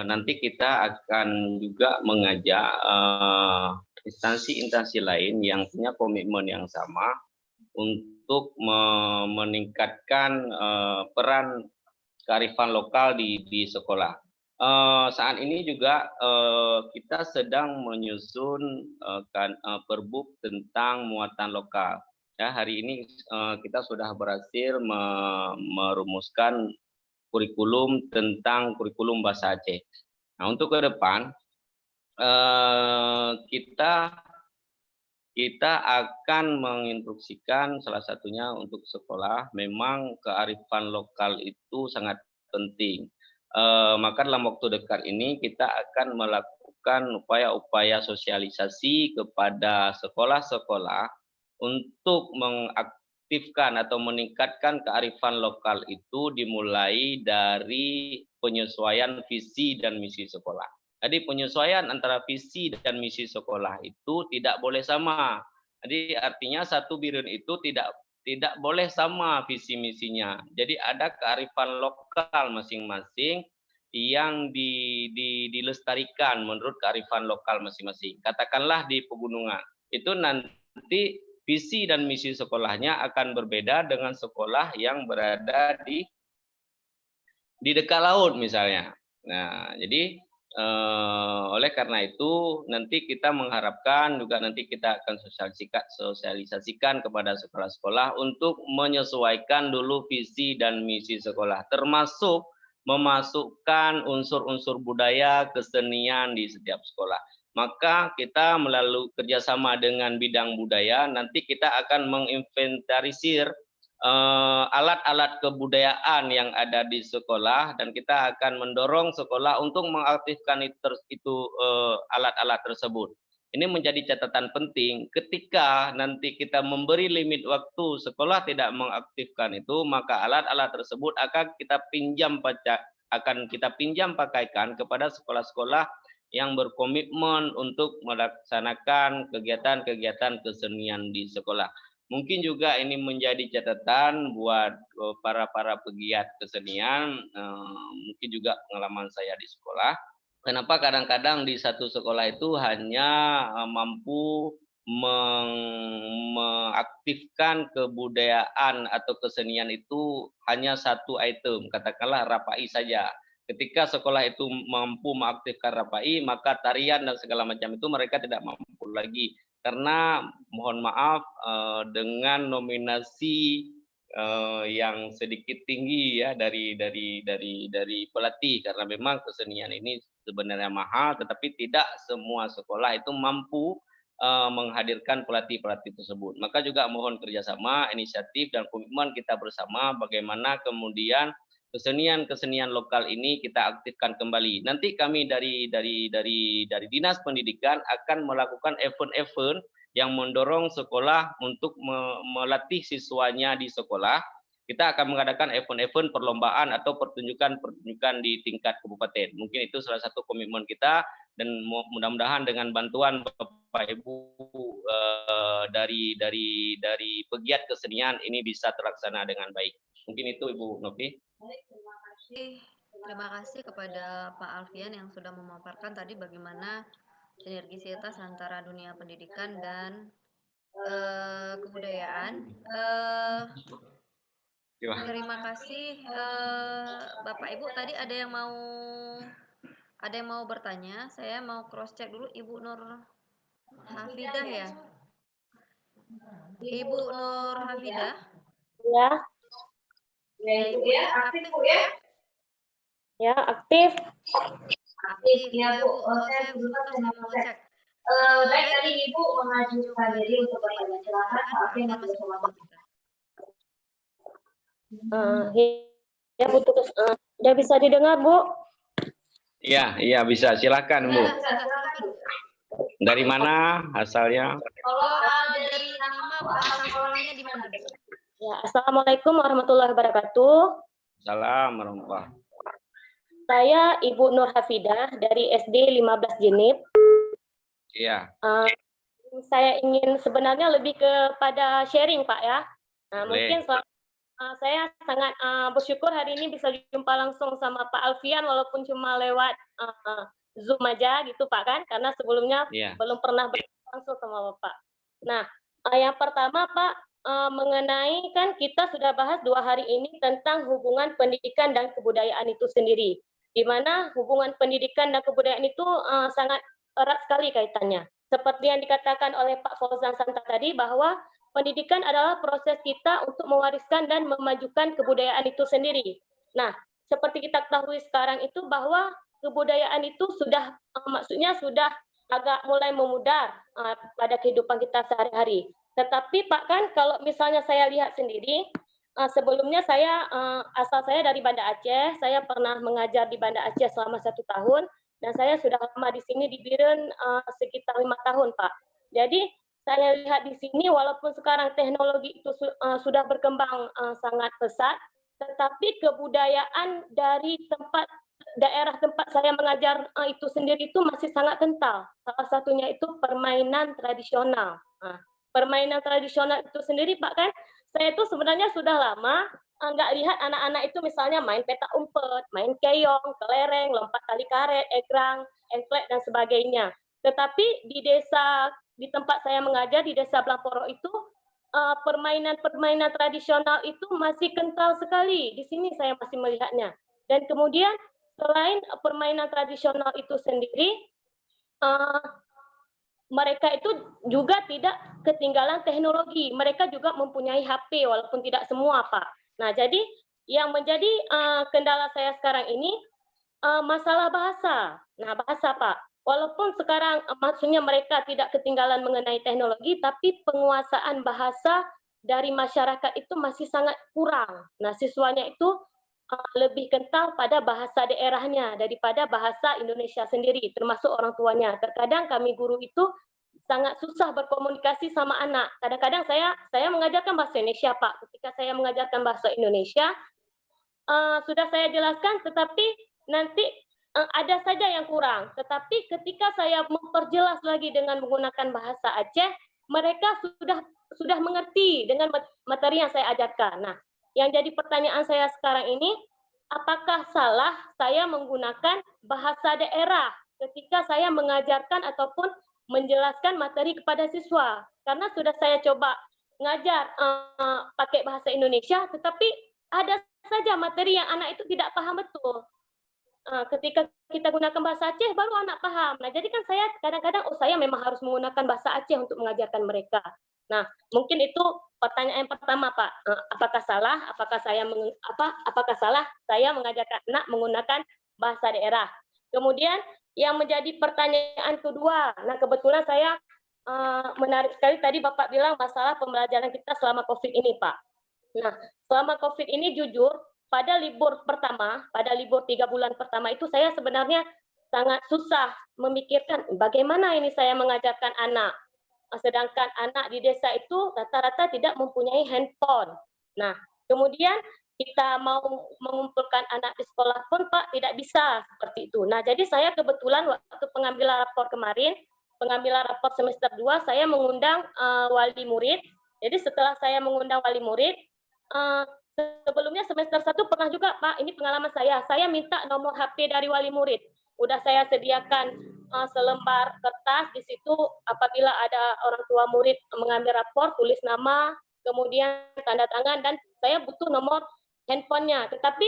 nanti kita akan juga mengajak instansi-instansi lain yang punya komitmen yang sama untuk meningkatkan peran kearifan lokal di sekolah. Saat ini juga kita sedang menyusun perbuk tentang muatan lokal. Ya, hari ini kita sudah berhasil merumuskan kurikulum tentang kurikulum bahasa Aceh. Nah, untuk ke depan kita akan menginstruksikan salah satunya untuk sekolah, memang kearifan lokal itu sangat penting. Maka dalam waktu dekat ini kita akan melakukan upaya-upaya sosialisasi kepada sekolah-sekolah untuk mengaktifkan atau meningkatkan kearifan lokal itu dimulai dari penyesuaian visi dan misi sekolah. Jadi penyesuaian antara visi dan misi sekolah itu tidak boleh sama. Jadi artinya satu biren itu tidak boleh sama visi misinya. Jadi ada kearifan lokal masing-masing yang dilestarikan menurut kearifan lokal masing-masing. Katakanlah di pegunungan, itu nanti visi dan misi sekolahnya akan berbeda dengan sekolah yang berada di dekat laut misalnya. Nah, jadi oleh karena itu nanti kita mengharapkan juga nanti kita akan sosialisasikan kepada sekolah-sekolah untuk menyesuaikan dulu visi dan misi sekolah, termasuk memasukkan unsur-unsur budaya kesenian di setiap sekolah. Maka kita melalui kerjasama dengan bidang budaya nanti kita akan menginventarisir alat-alat kebudayaan yang ada di sekolah dan kita akan mendorong sekolah untuk mengaktifkan itu alat-alat tersebut. Ini menjadi catatan penting ketika nanti kita memberi limit waktu sekolah tidak mengaktifkan itu, maka alat-alat tersebut akan kita pinjam pakaikan kepada sekolah-sekolah yang berkomitmen untuk melaksanakan kegiatan-kegiatan kesenian di sekolah. Mungkin juga ini menjadi catatan buat para pegiat kesenian, mungkin juga pengalaman saya di sekolah. Kenapa kadang-kadang di satu sekolah itu hanya mampu mengaktifkan kebudayaan atau kesenian itu hanya satu item, katakanlah rapai saja. Ketika sekolah itu mampu mengaktifkan rapai, maka tarian dan segala macam itu mereka tidak mampu lagi. Karena mohon maaf dengan nominasi yang sedikit tinggi ya dari pelatih, karena memang kesenian ini sebenarnya mahal, tetapi tidak semua sekolah itu mampu menghadirkan pelatih-pelatih tersebut. Maka juga mohon kerjasama, inisiatif dan komitmen kita bersama bagaimana kemudian kesenian lokal ini kita aktifkan kembali. Nanti kami dari Dinas Pendidikan akan melakukan event-event yang mendorong sekolah untuk melatih siswanya di sekolah. Kita akan mengadakan event-event perlombaan atau pertunjukan di tingkat kabupaten. Mungkin itu salah satu komitmen kita dan mudah-mudahan dengan bantuan Bapak Ibu dari pegiat kesenian ini bisa terlaksana dengan baik. Mungkin itu Ibu Novi. Terima kasih kepada Pak Alfian yang sudah memaparkan tadi bagaimana sinergisitas antara dunia pendidikan dan kebudayaan. Terima kasih Bapak Ibu. Tadi ada yang mau bertanya. Saya mau cross check dulu Ibu Nur Hafidah ya. Ibu Nur Hafidah. Ya. Ya Ibu ya, aktif Bu ya. Ya, aktif. Aktif ya Bu. Saya mau cek. Baik, tadi Ibu mengajukan diri untuk bertanya. Silakan Pak Alfian masuk ke waktu kita. Ya Bu Tugas, udah bisa didengar Bu? Iya bisa. Silakan Bu. Silakan. Dari mana asalnya? Kalau dari nama Bu, asal sekolahnya di mana? Ya, Assalamualaikum warahmatullahi wabarakatuh. Salam warahmatullahi. Saya Ibu Nur Hafidah dari SD 15 Jenip. Iya. Saya ingin sebenarnya lebih kepada sharing Pak ya. Mungkin saya sangat bersyukur hari ini bisa jumpa langsung sama Pak Alfian walaupun cuma lewat Zoom aja gitu Pak kan, karena sebelumnya belum pernah bertemu langsung sama Bapak. Nah, yang pertama Pak, mengenai kan kita sudah bahas 2 hari ini tentang hubungan pendidikan dan kebudayaan itu sendiri, di mana hubungan pendidikan dan kebudayaan itu sangat erat sekali kaitannya. Seperti yang dikatakan oleh Pak Fauzan Santa tadi, bahwa pendidikan adalah proses kita untuk mewariskan dan memajukan kebudayaan itu sendiri. Nah, seperti kita ketahui sekarang itu bahwa kebudayaan itu sudah maksudnya sudah agak mulai memudar pada kehidupan kita sehari-hari. Tetapi Pak kan kalau misalnya saya lihat sendiri, sebelumnya saya asal saya dari Banda Aceh, saya pernah mengajar di Banda Aceh selama 1 tahun, dan saya sudah lama di sini di Biren sekitar 5 tahun Pak. Jadi saya lihat di sini walaupun sekarang teknologi itu sudah berkembang sangat pesat, tetapi kebudayaan dari daerah tempat saya mengajar itu sendiri itu masih sangat kental. Salah satunya itu permainan tradisional. Permainan tradisional itu sendiri Pak kan, saya itu sebenarnya sudah lama nggak lihat anak-anak itu misalnya main petak umpet, main keong, kelereng, lompat tali karet, egrang, engklek dan sebagainya. Tetapi di tempat saya mengajar di Desa Blamporo itu permainan tradisional itu masih kental sekali. Di sini saya masih melihatnya. Dan kemudian selain permainan tradisional itu sendiri, mereka itu juga tidak ketinggalan teknologi. Mereka juga mempunyai HP walaupun tidak semua Pak. Nah jadi yang menjadi kendala saya sekarang ini masalah bahasa. Nah bahasa Pak. Walaupun sekarang maksudnya mereka tidak ketinggalan mengenai teknologi, tapi penguasaan bahasa dari masyarakat itu masih sangat kurang. Nah, siswanya itu lebih kental pada bahasa daerahnya daripada bahasa Indonesia sendiri, termasuk orang tuanya. Terkadang kami guru itu sangat susah berkomunikasi sama anak. Kadang-kadang saya mengajarkan bahasa Indonesia, Pak. Ketika saya mengajarkan bahasa Indonesia, sudah saya jelaskan, tetapi nanti ada saja yang kurang, tetapi ketika saya memperjelas lagi dengan menggunakan bahasa Aceh, mereka sudah mengerti dengan materi yang saya ajarkan. Nah, yang jadi pertanyaan saya sekarang ini, apakah salah saya menggunakan bahasa daerah ketika saya mengajarkan ataupun menjelaskan materi kepada siswa? Karena sudah saya coba ngajar pakai bahasa Indonesia, tetapi ada saja materi yang anak itu tidak paham betul. Ketika kita gunakan bahasa Aceh, baru anak paham. Nah, jadi kan saya kadang-kadang, saya memang harus menggunakan bahasa Aceh untuk mengajarkan mereka. Nah, mungkin itu pertanyaan yang pertama, Pak. Apakah salah? Apakah salah saya mengajarkan anak menggunakan bahasa daerah? Kemudian yang menjadi pertanyaan kedua, nah kebetulan saya menarik sekali tadi Bapak bilang masalah pembelajaran kita selama COVID ini, Pak. Nah, selama COVID ini jujur, pada libur 3 bulan pertama itu saya sebenarnya sangat susah memikirkan bagaimana ini saya mengajarkan anak. Sedangkan anak di desa itu rata-rata tidak mempunyai handphone. Nah, kemudian kita mau mengumpulkan anak di sekolah pun Pak tidak bisa seperti itu. Nah, jadi saya kebetulan waktu pengambilan rapor kemarin, pengambilan rapor semester 2, saya mengundang wali murid. Jadi setelah saya mengundang wali murid, sebelumnya semester 1 pernah juga Pak, ini pengalaman saya minta nomor HP dari wali murid. Udah saya sediakan selembar kertas, di situ apabila ada orang tua murid mengambil rapor, tulis nama, kemudian tanda tangan, dan saya butuh nomor handphonenya. Tetapi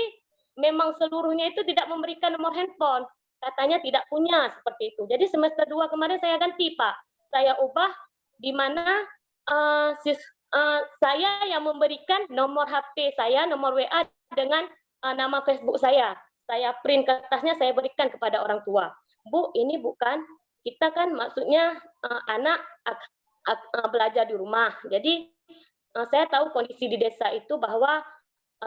memang seluruhnya itu tidak memberikan nomor handphone. Katanya tidak punya seperti itu. Jadi semester 2 kemarin saya ganti Pak. Saya ubah di mana saya yang memberikan nomor HP saya, nomor WA dengan nama Facebook saya. Saya print kertasnya, saya berikan kepada orang tua. Bu, ini bukan kita kan maksudnya anak belajar di rumah. Jadi saya tahu kondisi di desa itu bahwa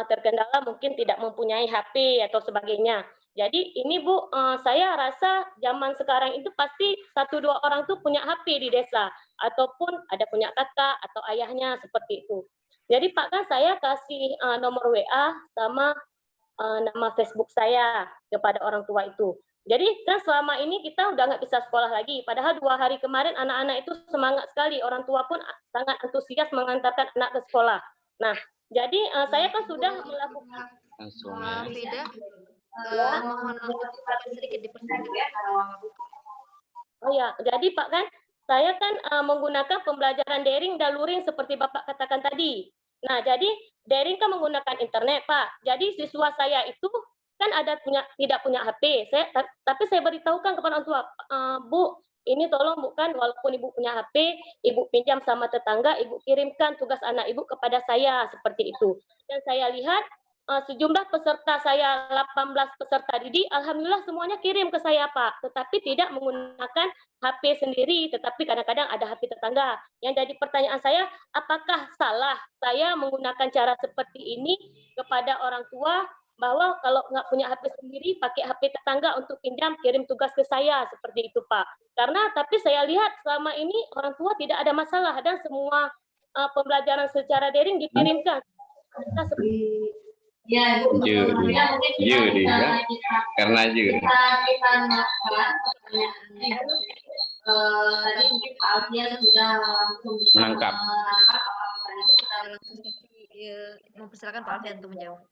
terkendala mungkin tidak mempunyai HP atau sebagainya. Jadi ini Bu, saya rasa zaman sekarang itu pasti 1-2 orang tuh punya HP di desa, ataupun ada punya kakak atau ayahnya seperti itu. Jadi Pak kan saya kasih nomor WA sama nama Facebook saya kepada orang tua itu. Jadi kan selama ini kita udah nggak bisa sekolah lagi. Padahal 2 hari kemarin anak-anak itu semangat sekali. Orang tua pun sangat antusias mengantarkan anak ke sekolah. Nah, jadi saya kan sudah melakukan. Frida, mohon sedikit dipercepat. Oh ya, jadi Pak kan saya kan menggunakan pembelajaran daring dan luring seperti Bapak katakan tadi. Nah, jadi daring kan menggunakan internet, Pak. Jadi siswa saya itu kan tidak punya HP. Tapi saya beritahukan kepada orang tua, Bu, ini tolong bukan walaupun Ibu punya HP, Ibu pinjam sama tetangga, Ibu kirimkan tugas anak Ibu kepada saya seperti itu. Dan saya lihat sejumlah peserta saya 18 peserta didik, alhamdulillah semuanya kirim ke saya Pak, tetapi tidak menggunakan HP sendiri, tetapi kadang-kadang ada HP tetangga. Yang jadi pertanyaan saya, apakah salah saya menggunakan cara seperti ini kepada orang tua, bahwa kalau nggak punya HP sendiri, pakai HP tetangga untuk pinjam, kirim tugas ke saya, seperti itu Pak. Karena tapi saya lihat selama ini orang tua tidak ada masalah, dan semua pembelajaran secara daring dikirimkan. Kita seperti Ya, Judi ya, karena Judi. Tadi mungkin Pak Alfian sudah langsung menangkap. Mempersilakan Pak Alfian untuk menjawab.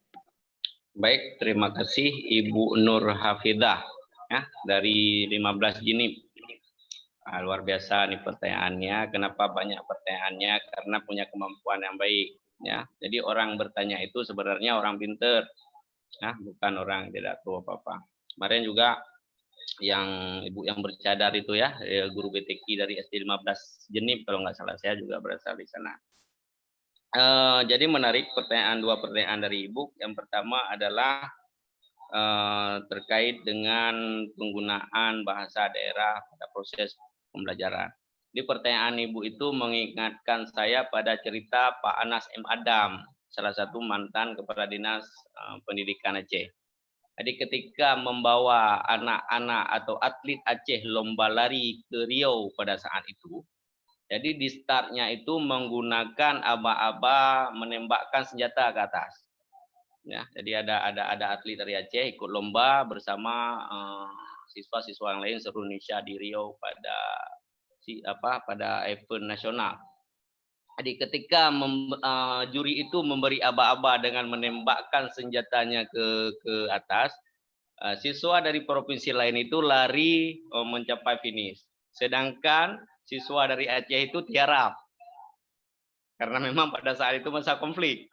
Baik, terima kasih Ibu Nur Hafidah ya, dari 15 Jinib. Luar biasa nih pertanyaannya. Kenapa banyak pertanyaannya? Karena punya kemampuan yang baik. Ya, jadi orang bertanya itu sebenarnya orang pinter, nah bukan orang tidak tahu apa-apa. Kemarin juga yang ibu yang bercadar itu ya, guru BTK dari SD 15 Jenib kalau nggak salah, saya juga berasal di sana. Jadi menarik dua pertanyaan dari ibu. Yang pertama adalah terkait dengan penggunaan bahasa daerah pada proses pembelajaran. Di pertanyaan Ibu itu mengingatkan saya pada cerita Pak Anas M. Adam, salah satu mantan Kepala Dinas Pendidikan Aceh. Jadi ketika membawa anak-anak atau atlet Aceh lomba lari ke Riau pada saat itu, jadi di startnya itu menggunakan aba-aba menembakkan senjata ke atas. Ya, jadi ada atlet dari Aceh ikut lomba bersama siswa-siswa yang lain seluruh Indonesia di Riau pada event nasional. Jadi ketika juri itu memberi aba-aba dengan menembakkan senjatanya ke atas, siswa dari provinsi lain itu lari mencapai finish. Sedangkan siswa dari Aceh itu tiarap. Karena memang pada saat itu masa konflik.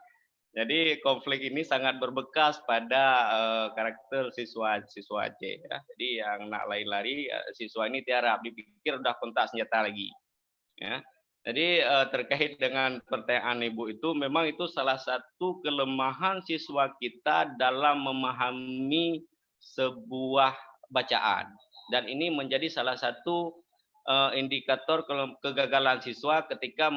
Jadi konflik ini sangat berbekas pada karakter siswa Aceh. Ya. Jadi yang nak lari-lari, siswa ini tiarap, dipikir udah kontak senjata lagi. Ya. Jadi terkait dengan pertanyaan Ibu itu, memang itu salah satu kelemahan siswa kita dalam memahami sebuah bacaan. Dan ini menjadi salah satu indikator kegagalan siswa ketika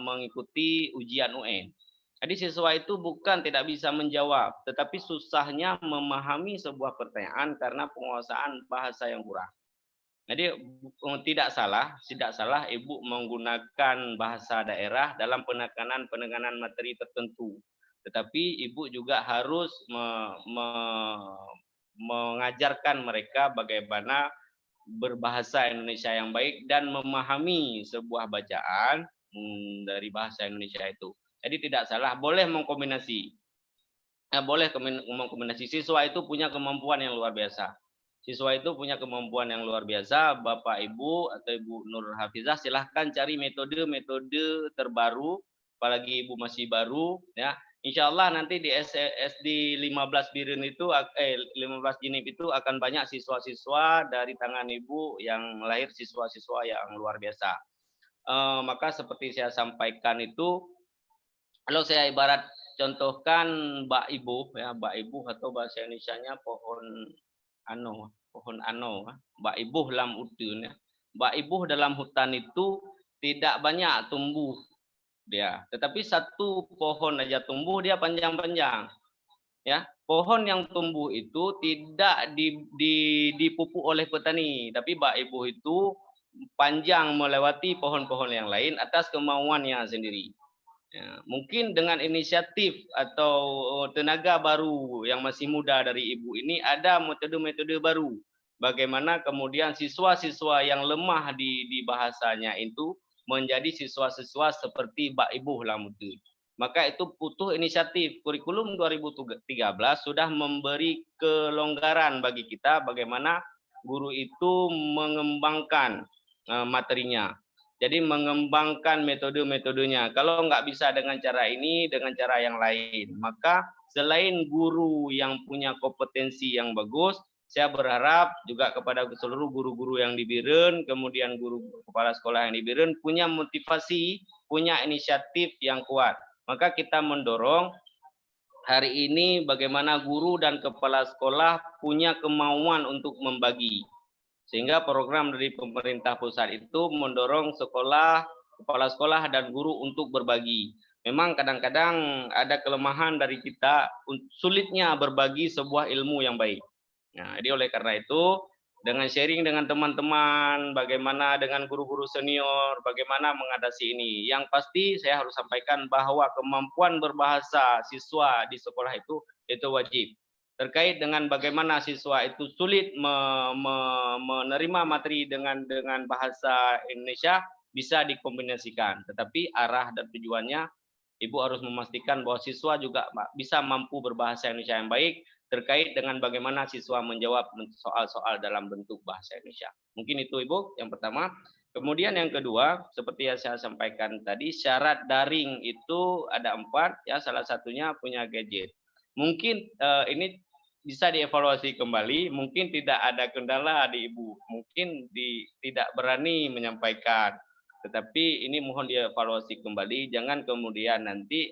mengikuti ujian UN. Jadi siswa itu bukan tidak bisa menjawab, tetapi susahnya memahami sebuah pertanyaan karena penguasaan bahasa yang kurang. Jadi tidak salah Ibu menggunakan bahasa daerah dalam penekanan materi tertentu. Tetapi Ibu juga harus mengajarkan mereka bagaimana berbahasa Indonesia yang baik dan memahami sebuah bacaan dari bahasa Indonesia itu. Jadi tidak salah, boleh mengkombinasi. Boleh mengkombinasi. Siswa itu punya kemampuan yang luar biasa. Bapak Ibu atau Ibu Nur Hafizah silahkan cari metode-metode terbaru, apalagi Ibu masih baru ya. Insya Allah nanti di SD 15 Biren itu 15 Jinib itu akan banyak siswa-siswa dari tangan Ibu yang lahir siswa-siswa yang luar biasa. Maka seperti saya sampaikan itu, kalau saya ibarat contohkan Mbak Ibu atau bahasa Indonesianya pohon pohon ano, Mbak Ibuh lam utun. Mbak Ibuh dalam hutan itu tidak banyak tumbuh dia, tetapi satu pohon aja tumbuh dia panjang-panjang. Ya, pohon yang tumbuh itu tidak dipupuk oleh petani, tapi Mbak Ibuh itu panjang melewati pohon-pohon yang lain atas kemauannya sendiri. Ya, mungkin dengan inisiatif atau tenaga baru yang masih muda dari Ibu ini ada metode-metode baru. Bagaimana kemudian siswa-siswa yang lemah di bahasanya itu menjadi siswa-siswa seperti Mbak Ibuh Lamutu. Maka itu butuh inisiatif. Kurikulum 2013 sudah memberi kelonggaran bagi kita bagaimana guru itu mengembangkan materinya. Jadi mengembangkan metode-metodenya. Kalau nggak bisa dengan cara ini, dengan cara yang lain. Maka selain guru yang punya kompetensi yang bagus, saya berharap juga kepada seluruh guru-guru yang di Biren, kemudian guru kepala sekolah yang di Biren, punya motivasi, punya inisiatif yang kuat. Maka kita mendorong hari ini bagaimana guru dan kepala sekolah punya kemauan untuk membagi. Sehingga program dari pemerintah pusat itu mendorong sekolah, kepala sekolah, dan guru untuk berbagi. Memang kadang-kadang ada kelemahan dari kita, sulitnya berbagi sebuah ilmu yang baik. Nah, jadi oleh karena itu, dengan sharing dengan teman-teman, bagaimana dengan guru-guru senior, bagaimana mengatasi ini. Yang pasti saya harus sampaikan bahwa kemampuan berbahasa siswa di sekolah itu wajib. Terkait dengan bagaimana siswa itu sulit menerima materi dengan bahasa Indonesia bisa dikombinasikan. Tetapi arah dan tujuannya Ibu harus memastikan bahwa siswa juga bisa mampu berbahasa Indonesia yang baik terkait dengan bagaimana siswa menjawab soal-soal dalam bentuk bahasa Indonesia. Mungkin itu Ibu yang pertama. Kemudian yang kedua, seperti yang saya sampaikan tadi, syarat daring itu ada 4 ya, salah satunya punya gadget. Mungkin ini bisa dievaluasi kembali, mungkin tidak ada kendala di Ibu, mungkin tidak berani menyampaikan, tetapi ini mohon dievaluasi kembali, jangan kemudian nanti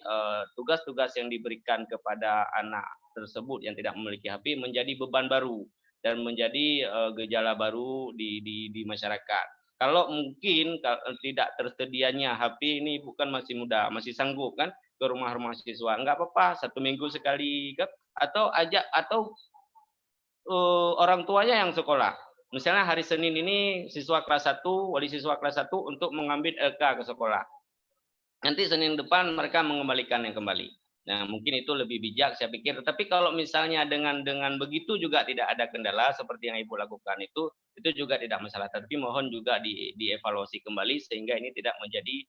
tugas-tugas yang diberikan kepada anak tersebut yang tidak memiliki HP menjadi beban baru dan menjadi gejala baru di masyarakat. Kalau mungkin tidak tersedianya HP ini bukan masih muda, masih sanggup kan ke rumah-rumah siswa, enggak apa-apa 1 minggu sekali kan, atau orang tuanya yang sekolah. Misalnya hari Senin ini siswa kelas 1, wali siswa kelas 1 untuk mengambil LK ke sekolah. Nanti Senin depan mereka mengembalikannya kembali. Nah, mungkin itu lebih bijak saya pikir. Tapi kalau misalnya dengan begitu juga tidak ada kendala seperti yang Ibu lakukan itu juga tidak masalah. Tapi mohon juga dievaluasi kembali sehingga ini tidak menjadi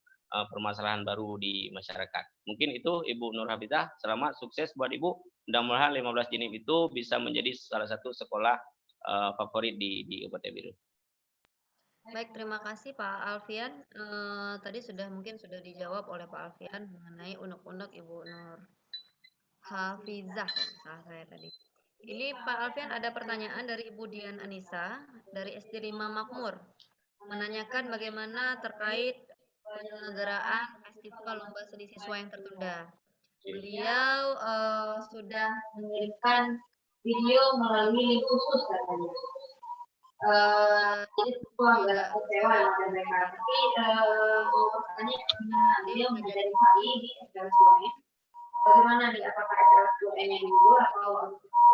permasalahan baru di masyarakat. Mungkin itu Ibu Nur Hafizah. Selamat, sukses buat Ibu. Mudah-mudahan 15 Jenim itu bisa menjadi salah satu sekolah favorit di Kabupaten Biren. Baik, terima kasih Pak Alfian. Tadi mungkin sudah dijawab oleh Pak Alfian mengenai unek-unek Ibu Nur Hafizah, salah saya tadi. Ini Pak Alfian ada pertanyaan dari Ibu Dian Anissa dari SD 5 Makmur, menanyakan bagaimana terkait penyelenggaraan festival lomba seni siswa yang tertunda. Beliau sudah mengirimkan video melalui link khusus katanya. Jadi itu agak kecewa dengan mereka. Tapi pertanyaannya bagaimana dia menjadi HI di SLS2N? Bagaimana nih? Apakah SLS2N yang dulu atau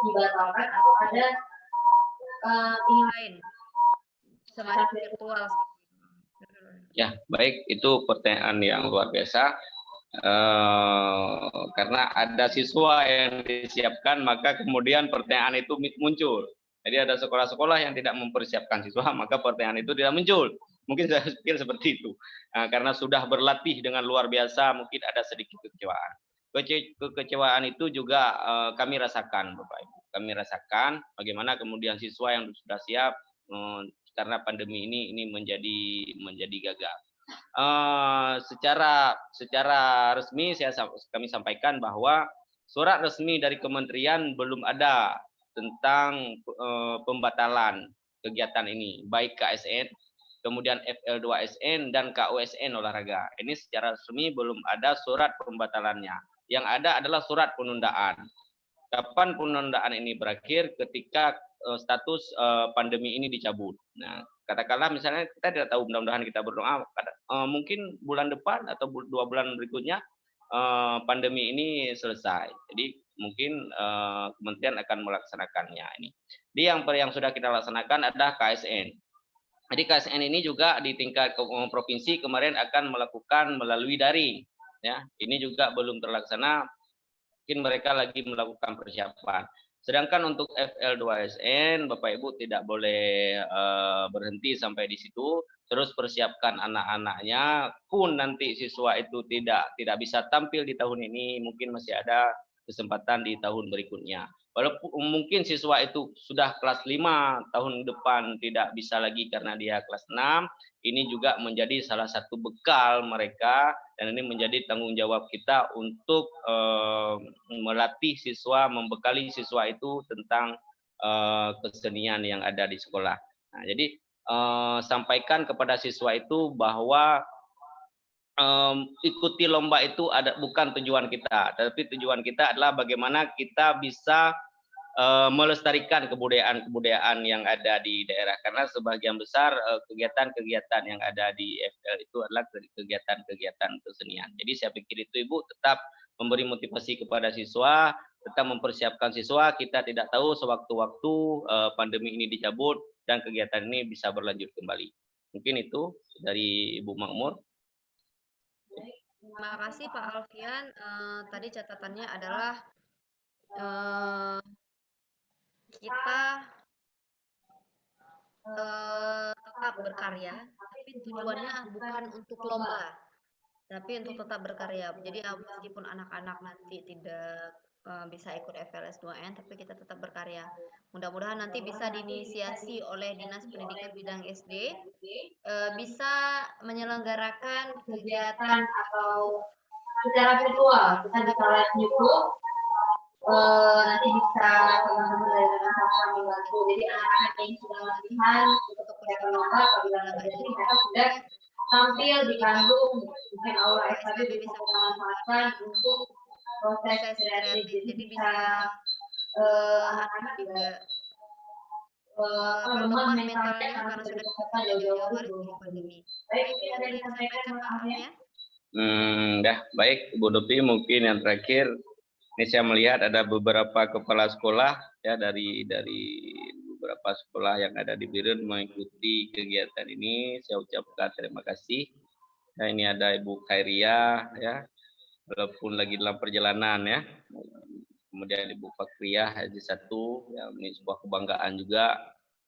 dibatalkan atau ada ini lain semacam virtual? Ya, baik, itu pertanyaan yang luar biasa. Karena ada siswa yang disiapkan, maka kemudian pertanyaan itu muncul. Jadi ada sekolah-sekolah yang tidak mempersiapkan siswa, maka pertanyaan itu tidak muncul. Mungkin saya pikir seperti itu. Karena sudah berlatih dengan luar biasa, mungkin ada sedikit kekecewaan. Kekecewaan itu juga kami rasakan, Bapak Ibu. Kami rasakan bagaimana kemudian siswa yang sudah siap karena pandemi ini menjadi gagal. Secara resmi kami sampaikan bahwa surat resmi dari kementerian belum ada tentang pembatalan kegiatan ini, baik KSN, kemudian FL2SN dan KUSN olahraga. Ini secara resmi belum ada surat pembatalannya. Yang ada adalah surat penundaan. Kapan penundaan ini berakhir? Ketika status pandemi ini dicabut. Nah, katakanlah misalnya kita tidak tahu, mudah-mudahan kita berdoa mungkin bulan depan atau 2 bulan berikutnya pandemi ini selesai. Jadi mungkin kementerian akan melaksanakannya ini. Di yang sudah kita laksanakan adalah KSN. Jadi KSN ini juga di tingkat provinsi kemarin akan melakukan melalui daring. Ya, ini juga belum terlaksana. Mungkin mereka lagi melakukan persiapan. Sedangkan untuk FL2SN, Bapak Ibu tidak boleh berhenti sampai di situ. Terus persiapkan anak-anaknya. Pun nanti siswa itu tidak bisa tampil di tahun ini, mungkin masih ada kesempatan di tahun berikutnya. Walaupun mungkin siswa itu sudah kelas 5 tahun depan tidak bisa lagi karena dia kelas 6, ini juga menjadi salah satu bekal mereka, dan ini menjadi tanggung jawab kita untuk melatih siswa, membekali siswa itu tentang kesenian yang ada di sekolah. Nah, jadi sampaikan kepada siswa itu bahwa ikuti lomba itu bukan tujuan kita, tapi tujuan kita adalah bagaimana kita bisa melestarikan kebudayaan yang ada di daerah, karena sebagian besar kegiatan-kegiatan yang ada di FL itu adalah kegiatan-kegiatan kesenian. Jadi saya pikir itu Ibu tetap memberi motivasi kepada siswa, tetap mempersiapkan siswa. Kita tidak tahu sewaktu-waktu pandemi ini dicabut dan kegiatan ini bisa berlanjut kembali. Mungkin itu dari Ibu Makmur. Terima kasih Pak Alfian. Tadi catatannya adalah kita tetap berkarya, tapi tujuannya bukan untuk lomba, tapi untuk tetap berkarya. Jadi meskipun anak-anak nanti tidak bisa ikut FLS2N, tapi kita tetap berkarya. Mudah-mudahan nanti bisa diinisiasi oleh Dinas Pendidikan Bidang SD, bisa menyelenggarakan kegiatan atau secara virtual. Kita bisa live YouTube, nanti bisa teman-teman dari sama membantu. Jadi anak-anak yang sudah latihan untuk persiapan lomba, apabila nggak jadi mereka sudah tampil di Bandung, mungkin aula SKB bisa memanfaatkan untuk proses kreatif. Jadi bisa anak-anak juga lemah mentalnya karena sudah disiapkan jauh-jauh hari sebelum pandemi. Baik, mungkin ada yang disampaikan Pak Alfian? Baik, Bu Nopi, mungkin yang terakhir ini saya melihat ada beberapa kepala sekolah ya dari beberapa sekolah yang ada di Biren mengikuti kegiatan ini. Saya ucapkan terima kasih. Ya, ini ada Ibu Khairia ya, walaupun lagi dalam perjalanan ya. Kemudian Ibu Fakriyah Haji 1, ya, ini sebuah kebanggaan juga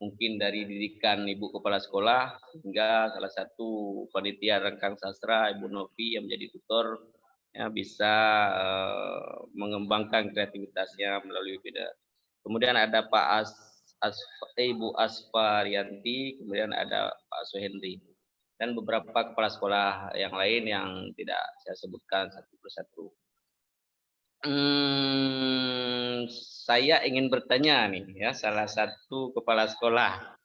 mungkin dari didikan Ibu Kepala Sekolah, hingga salah satu panitia rengkang sastra Ibu Novi yang menjadi tutor ya, bisa mengembangkan kreativitasnya melalui beda. Kemudian ada Pak Ibu Asfarianti, kemudian ada Pak Suhendri, dan beberapa kepala sekolah yang lain yang tidak saya sebutkan satu persatu. Saya ingin bertanya nih ya, salah satu kepala sekolah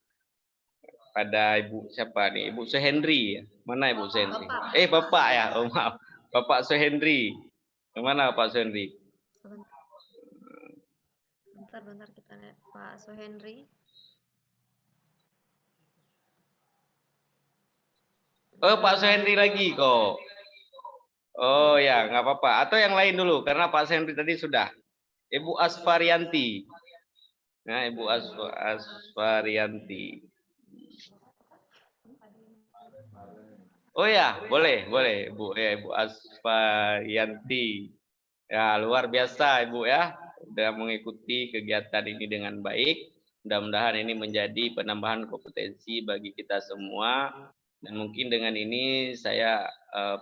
pada Ibu siapa nih, Ibu Suhendri, mana Ibu Suhendri? Bapak ya, maaf, Bapak Suhendri, mana Pak Suhendri? Bentar kita lihat Pak Suhendri. Pak Suhendri lagi kok. Oh ya, nggak apa-apa. Atau yang lain dulu, karena Pak Suhendri tadi sudah. Ibu Asfarianti. Nah, Ibu Asfarianti. Oh ya, boleh Ibu. Ya, Ibu Asfarianti. Ya, luar biasa Ibu ya. Sudah mengikuti kegiatan ini dengan baik. Mudah-mudahan ini menjadi penambahan kompetensi bagi kita semua. Dan mungkin dengan ini saya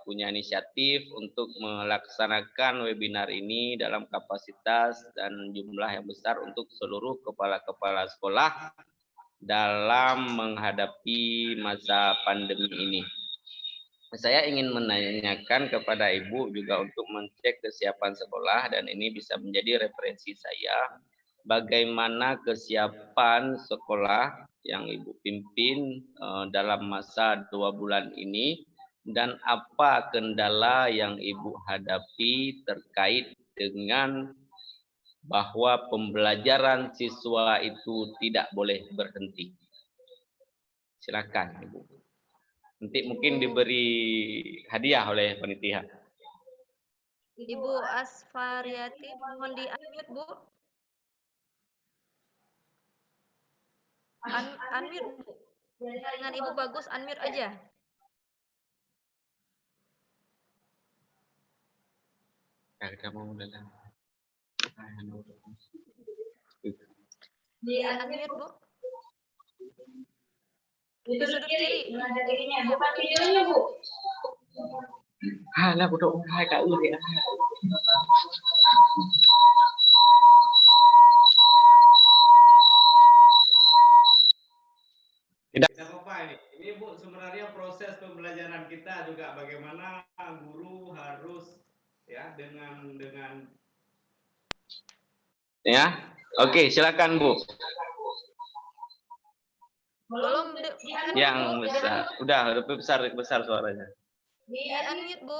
punya inisiatif untuk melaksanakan webinar ini dalam kapasitas dan jumlah yang besar untuk seluruh kepala-kepala sekolah dalam menghadapi masa pandemi ini. Saya ingin menanyakan kepada Ibu juga untuk mencek kesiapan sekolah, dan ini bisa menjadi referensi saya bagaimana kesiapan sekolah yang Ibu pimpin dalam masa 2 bulan ini, dan apa kendala yang Ibu hadapi terkait dengan bahwa pembelajaran siswa itu tidak boleh berhenti. Silakan Ibu. Nanti mungkin diberi hadiah oleh panitia. Ibu Asfariati, mohon di-unmute, Bu. Unmute, Bu. Dengan Ibu bagus, unmute aja. Kita mau datang. Di-unmute, Bu. Di sudut kiri. Lah udah hai Kak Uri. Tidak apa-apa ini. Ini Bu sebenarnya proses pembelajaran kita juga bagaimana guru harus ya dengan Ya. Oke, silakan Bu. Belum Yang besar. Udah besar suaranya. di-unmute, Bu.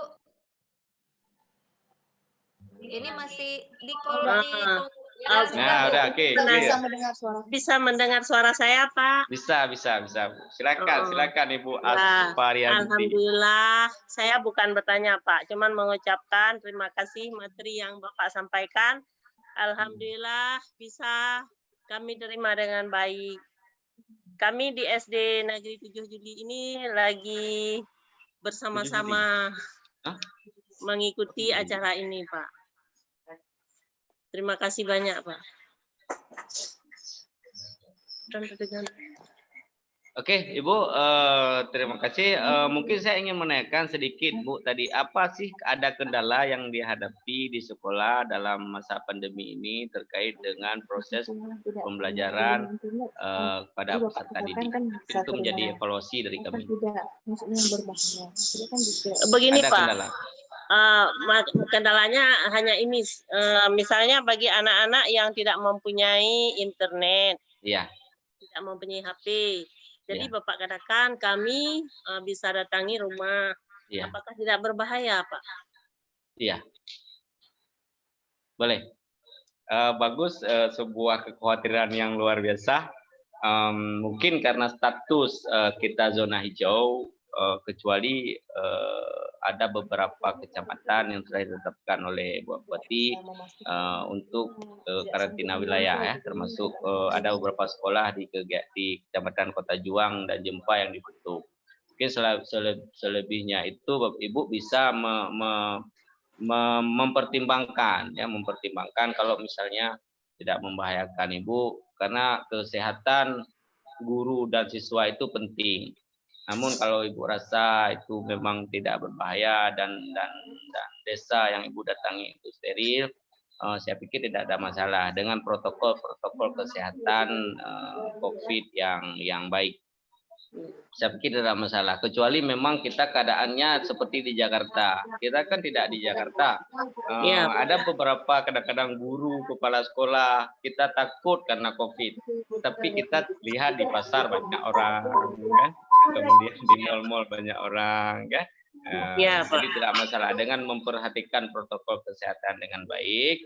Ini masih di Nah, udah oke. Bisa mendengar suara saya, Pak? Bisa. Silakan Ibu Asfarianti. Alhamdulillah, saya bukan bertanya, Pak, cuman mengucapkan terima kasih materi yang Bapak sampaikan. Alhamdulillah bisa kami terima dengan baik. Kami di SD Negeri 7 Juli ini lagi bersama-sama mengikuti acara ini, Pak. Terima kasih banyak, Pak. Oke, Ibu, terima kasih. Mungkin saya ingin menanyakan sedikit, Bu, tadi apa sih ada kendala yang dihadapi di sekolah dalam masa pandemi ini terkait dengan proses pembelajaran pada peserta didik? Itu menjadi evaluasi dari kami. Begini, Ada Pak. kendala. Kendalanya hanya ini, misalnya bagi anak-anak yang tidak mempunyai internet, Iya. tidak mempunyai HP. Jadi Iya. Bapak katakan kami bisa datangi rumah. Iya. Apakah tidak berbahaya, Pak? Iya. Boleh. Bagus, sebuah kekhawatiran yang luar biasa. Mungkin karena status kita zona hijau, kecuali ada beberapa kecamatan yang sudah ditetapkan oleh Bu Bupati untuk karantina wilayah, ya, termasuk ada beberapa sekolah di Kecamatan Kota Juang dan Jempa yang ditutup. Mungkin selebihnya itu Bapak Ibu bisa mempertimbangkan kalau misalnya tidak membahayakan Ibu, karena kesehatan guru dan siswa itu penting. Namun kalau Ibu rasa itu memang tidak berbahaya dan desa yang Ibu datangi itu steril, saya pikir tidak ada masalah dengan protokol kesehatan COVID yang baik. Saya pikir tidak ada masalah, kecuali memang kita keadaannya seperti di Jakarta. Kita kan tidak di Jakarta. Ada beberapa kadang-kadang guru, kepala sekolah, kita takut karena COVID. Tapi kita lihat di pasar banyak orang, kan? Kemudian di mal-mal banyak orang, kan? Jadi tidak masalah dengan memperhatikan protokol kesehatan dengan baik.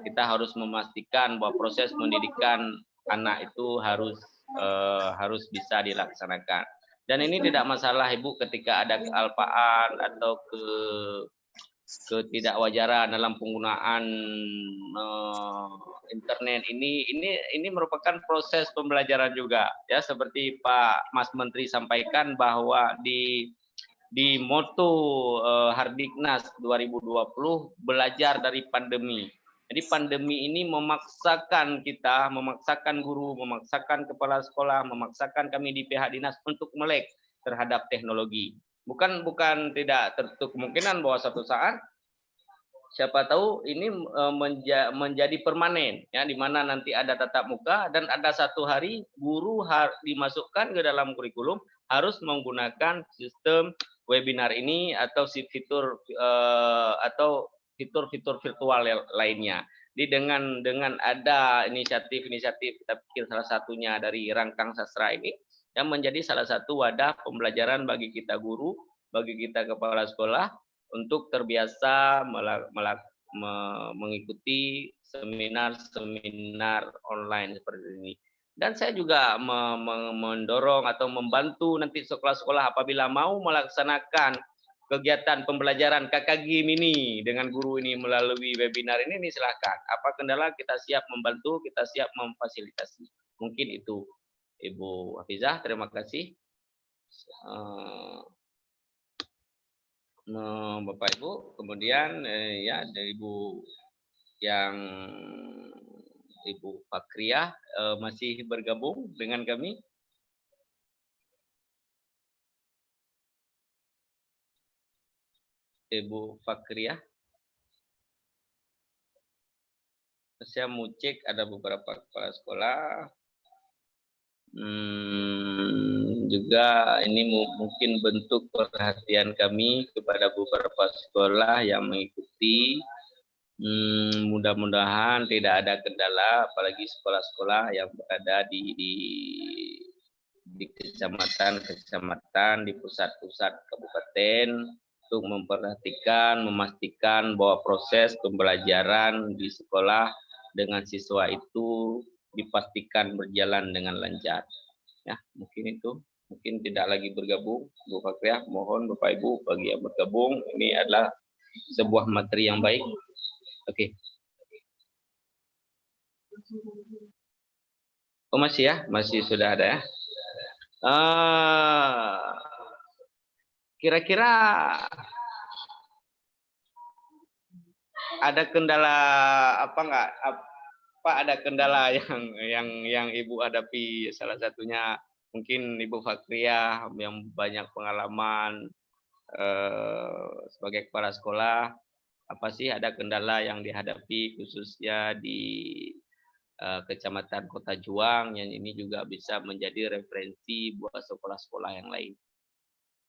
Kita harus memastikan bahwa proses pendidikan anak itu harus bisa dilaksanakan. Dan ini tidak masalah Ibu ketika ada kealpaan atau ketidakwajaran dalam penggunaan internet ini merupakan proses pembelajaran juga, ya, seperti Pak Mas Menteri sampaikan bahwa di moto Hardiknas 2020 belajar dari pandemi. Jadi pandemi ini memaksakan kita, memaksakan guru, memaksakan kepala sekolah, memaksakan kami di pihak dinas untuk melek terhadap teknologi. Bukan tidak tertutup kemungkinan bahwa suatu saat siapa tahu ini menjadi permanen, ya, di mana nanti ada tatap muka dan ada satu hari guru dimasukkan ke dalam kurikulum harus menggunakan sistem webinar ini atau fitur fitur virtual lainnya. Jadi dengan ada inisiatif-inisiatif, kita pikir salah satunya dari Rangkang Sastra ini yang menjadi salah satu wadah pembelajaran bagi kita guru, bagi kita kepala sekolah untuk terbiasa mengikuti seminar-seminar online seperti ini. Dan saya juga mendorong atau membantu nanti sekolah-sekolah apabila mau melaksanakan kegiatan pembelajaran KKGIM ini dengan guru ini melalui webinar ini silakan. Apa kendala kita siap membantu, kita siap memfasilitasi. Mungkin itu Ibu Hafizah, terima kasih. Bapak Ibu, kemudian ya dari Ibu yang Ibu Fakriyah masih bergabung dengan kami. Ibu Fakriyah. Saya mau cek ada beberapa kepala sekolah. Juga ini mungkin bentuk perhatian kami kepada beberapa sekolah yang mengikuti. Mudah-mudahan tidak ada kendala, apalagi sekolah-sekolah yang berada di kecamatan-kecamatan, di pusat-pusat kabupaten, untuk memperhatikan, memastikan bahwa proses pembelajaran di sekolah dengan siswa itu dipastikan berjalan dengan lancar. Ya, mungkin itu. Mungkin tidak lagi bergabung, Bu Fakriyah. Mohon Bapak Ibu bagi yang bergabung, ini adalah sebuah materi yang baik. Oke. Oh masih ya, masih sudah ada ya. Kira-kira ada kendala apa enggak? Apa ada kendala yang Ibu hadapi? Salah satunya mungkin Ibu Fakriyah yang banyak pengalaman sebagai kepala sekolah. Apa sih ada kendala yang dihadapi khususnya di Kecamatan Kota Juang yang ini juga bisa menjadi referensi buat sekolah-sekolah yang lain.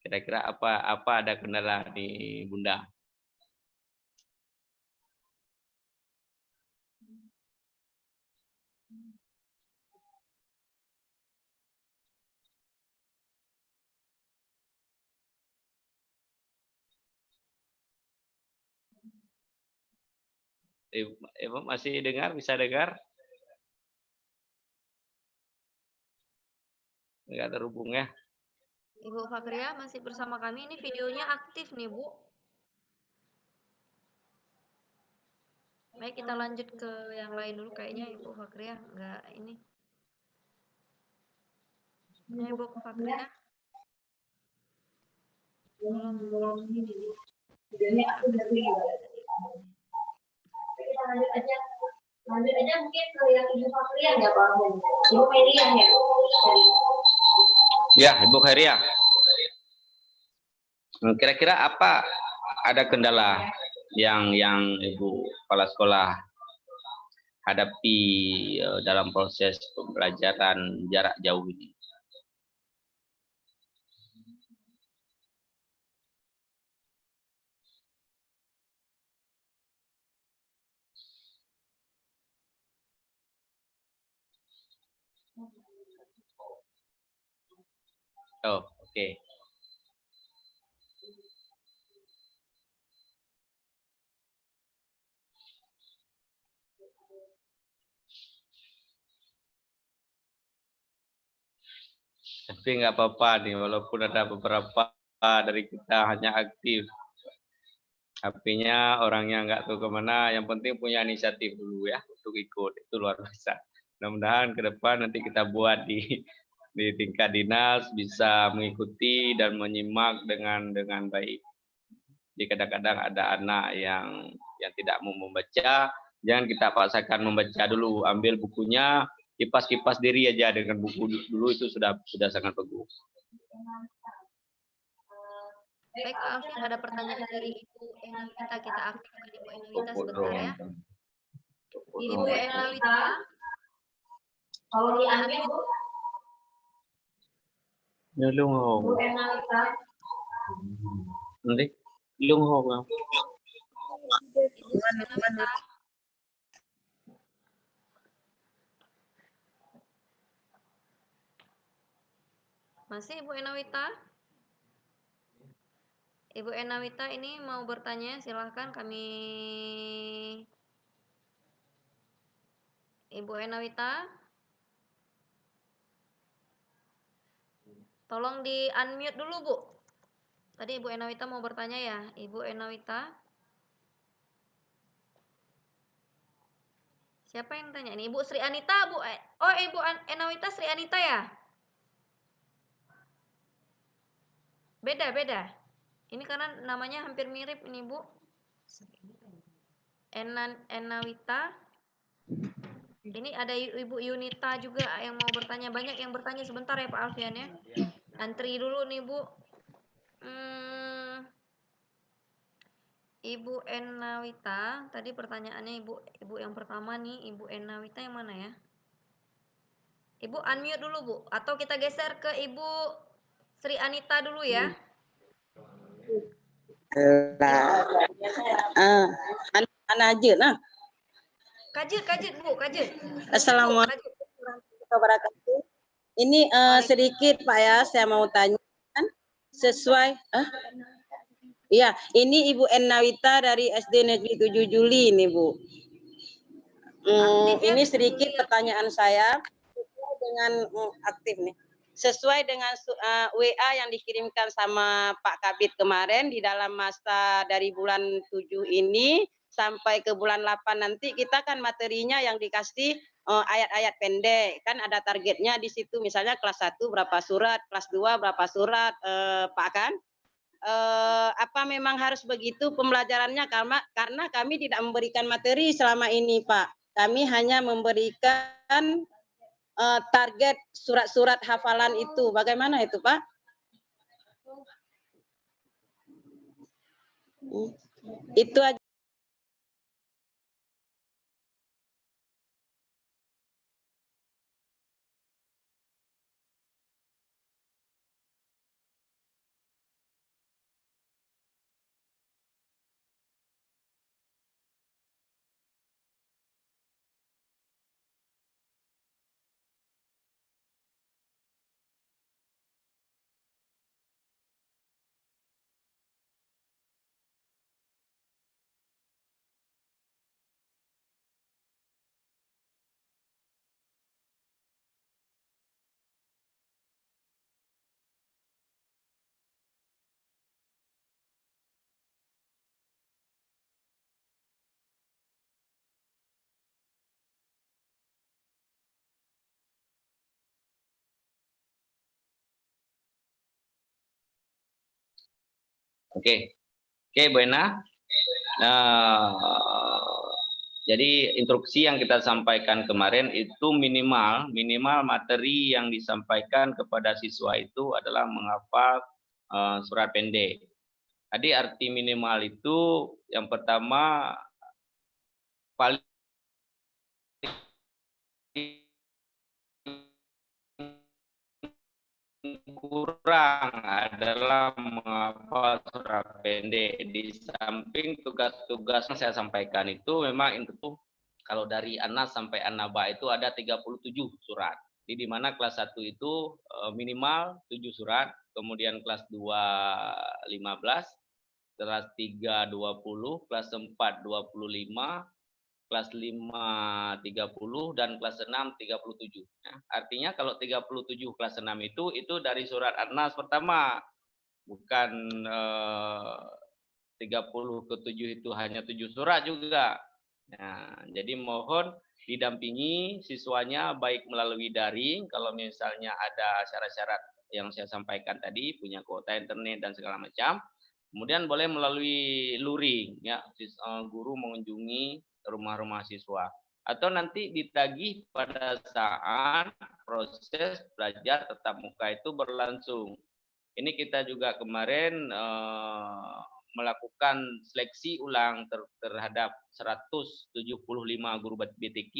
Kira-kira apa ada kendala di Bunda? Ibu masih dengar? Bisa dengar? Enggak terhubung ya? Ibu Fakriyah masih bersama kami. Ini videonya aktif nih, Bu. Baik, kita lanjut ke yang lain dulu. Kayaknya Ibu Fakriyah enggak ini. Ya, Ibu Fakriyah. Belum ini nih. Videonya aktif. Lanjut aja mungkin ke yang Ibu Fakriyah nggak apa-apa. Ibu Khairiyah ya. Ya, Ibu Khairiyah. Kira-kira apa ada kendala yang Ibu kepala sekolah hadapi dalam proses pembelajaran jarak jauh ini? Oh, oke. Tapi nggak apa-apa nih, walaupun ada beberapa dari kita hanya aktif. HP-nya orangnya nggak tahu kemana, yang penting punya inisiatif dulu ya untuk ikut, itu luar biasa. Mudah-mudahan ke depan nanti kita buat di tingkat dinas bisa mengikuti dan menyimak dengan baik. Jadi kadang-kadang ada anak yang tidak mau membaca, jangan kita paksakan membaca dulu, ambil bukunya, kipas-kipas diri aja dengan buku dulu itu sudah sangat bagus. Baik, Pak Alvin, ada pertanyaan dari Ibu Enawita. Kita aktifkan Ibu Enawita sebentar ya. Ibu Enawita. Kalau diambil Bu. Ya lung hong. Bu Enawita. Nanti lung hong. Ibu Enawita. Masih Ibu Enawita? Ibu Enawita ini mau bertanya, silahkan kami Ibu Enawita. Tolong di unmute dulu, Bu. Tadi Ibu Enawita mau bertanya ya, Ibu Enawita. Siapa yang tanya ini? Ibu Sri Anita, Bu. Oh, Ibu Enawita Sri Anita ya? Beda. Ini karena namanya hampir mirip ini, Bu. Enawita. Ini ada Ibu Yunita juga yang mau bertanya. Banyak yang bertanya, sebentar ya Pak Alfian ya. Antri dulu nih, Bu. Ibu Enawita, tadi pertanyaannya Ibu yang pertama nih, Ibu Enawita yang mana ya? Ibu unmute dulu, Bu, atau kita geser ke Ibu Sri Anita dulu ya. Aja nah. Kajet, Bu, kajet. Assalamualaikum warahmatullahi wabarakatuh. Ini sedikit Pak ya, saya mau tanya sesuai iya, ini Ibu Enawita dari SD Negeri 7 Juli ini, Bu. Ini sedikit pertanyaan saya dengan aktif nih. Sesuai dengan WA yang dikirimkan sama Pak Kabid kemarin di dalam masa dari bulan 7 ini sampai ke bulan 8 nanti kita kan materinya yang dikasih ayat-ayat pendek. Kan ada targetnya di situ misalnya kelas 1 berapa surat, kelas 2 berapa surat, Pak kan? Apa memang harus begitu pembelajarannya karena kami tidak memberikan materi selama ini, Pak. Kami hanya memberikan target surat-surat hafalan itu. Bagaimana itu, Pak? Itu aja. Oke, Bu Ena. Jadi instruksi yang kita sampaikan kemarin itu minimal materi yang disampaikan kepada siswa itu adalah menghafal surat pendek. Tadi arti minimal itu yang pertama paling kurang adalah menghafal surat pendek. Di samping tugas-tugas yang saya sampaikan itu memang itu kalau dari Anas sampai An-Naba itu ada 37 surat. Jadi di mana kelas 1 itu minimal 7 surat, kemudian kelas 2 15, kelas 3 20, kelas 4 25, kelas 5 30 dan kelas 6 37. Nah, artinya kalau 37 kelas 6 itu dari surat An-Nas pertama. Bukan 30 ke 7 itu hanya 7 surat juga. Nah, jadi mohon didampingi siswanya baik melalui daring kalau misalnya ada syarat-syarat yang saya sampaikan tadi, punya kuota internet dan segala macam. Kemudian boleh melalui luring ya, guru mengunjungi rumah-rumah siswa atau nanti ditagih pada saat proses belajar tatap muka itu berlangsung. Ini kita juga kemarin melakukan seleksi ulang terhadap 175 guru BTQ.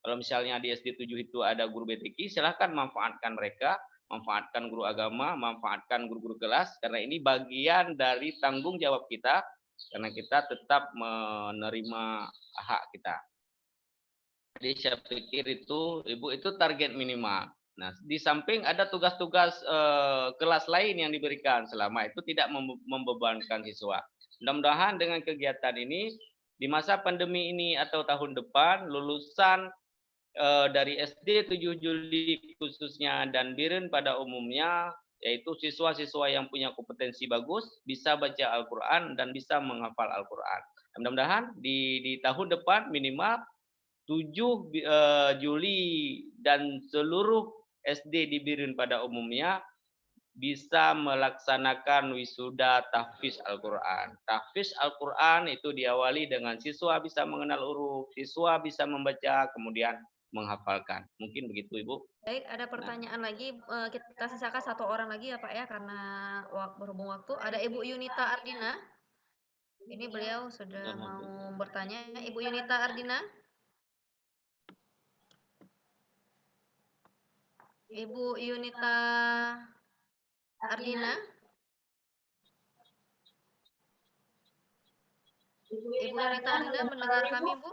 Kalau misalnya di SD 7 itu ada guru BTQ, silahkan manfaatkan mereka, manfaatkan guru agama, manfaatkan guru-guru kelas, karena ini bagian dari tanggung jawab kita, karena kita tetap menerima hak kita. Jadi saya pikir itu, Ibu, itu target minimal. Nah, di samping ada tugas-tugas kelas lain yang diberikan selama itu tidak membebankan siswa. Mudah-mudahan dengan kegiatan ini, di masa pandemi ini atau tahun depan, lulusan dari SD 7 Juli khususnya dan Biren pada umumnya, yaitu siswa-siswa yang punya kompetensi bagus, bisa baca Al-Quran dan bisa menghafal Al-Quran. Mudah-mudahan di tahun depan minimal 7 Juli dan seluruh SD di Biren pada umumnya bisa melaksanakan wisuda tahfiz Al-Quran. Tahfiz Al-Quran itu diawali dengan siswa bisa mengenal huruf, siswa bisa membaca, kemudian menghafalkan. Mungkin begitu, Ibu. Baik, ada pertanyaan lagi. Kita sisakan 1 orang lagi ya Pak ya, karena berhubung waktu. Ada Ibu Yunita Ardina. Ini beliau sudah mau bertanya. Ibu Yunita Ardina. Ibu Yunita Ardina. Ibu Yunita Ardina mendengar kami, Bu?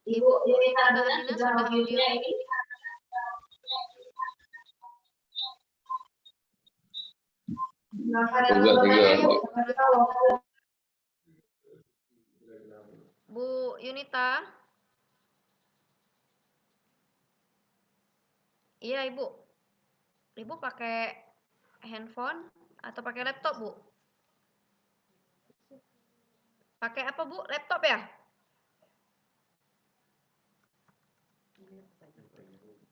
Ibu Yunita Ardina sudah audio ini. Bu Yunita. Iya, Ibu. Ibu pakai handphone atau pakai laptop, Bu? Pakai apa, Bu? Laptop ya?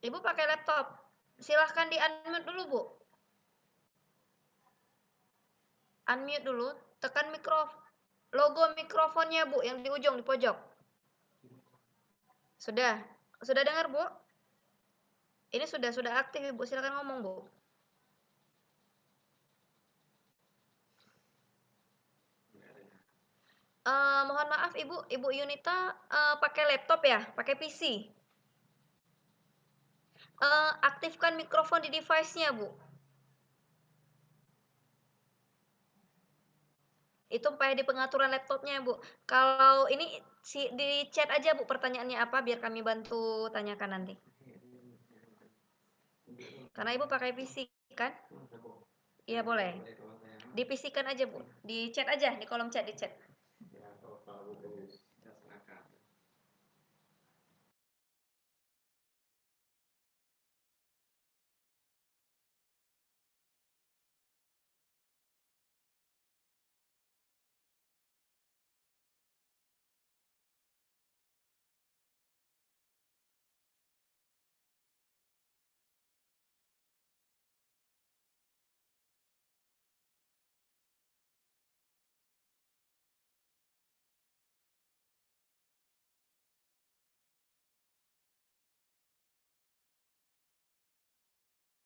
Ibu pakai laptop. Silahkan di-unmute dulu, Bu. Unmute dulu, tekan logo mikrofonnya, Bu, yang di ujung, di pojok. Sudah? Sudah dengar, Bu? Ini sudah aktif, Ibu. Silakan ngomong, Bu. Mohon maaf, Ibu Yunita pakai laptop ya? Pakai PC? Aktifkan mikrofon di device-nya, Bu. Itu supaya di pengaturan laptopnya, Bu. Kalau ini di chat aja, Bu, pertanyaannya apa, biar kami bantu tanyakan nanti. Karena Ibu pakai PC, kan? Iya, boleh. Di PC kan aja, Bu. Di chat aja, di kolom chat, di chat.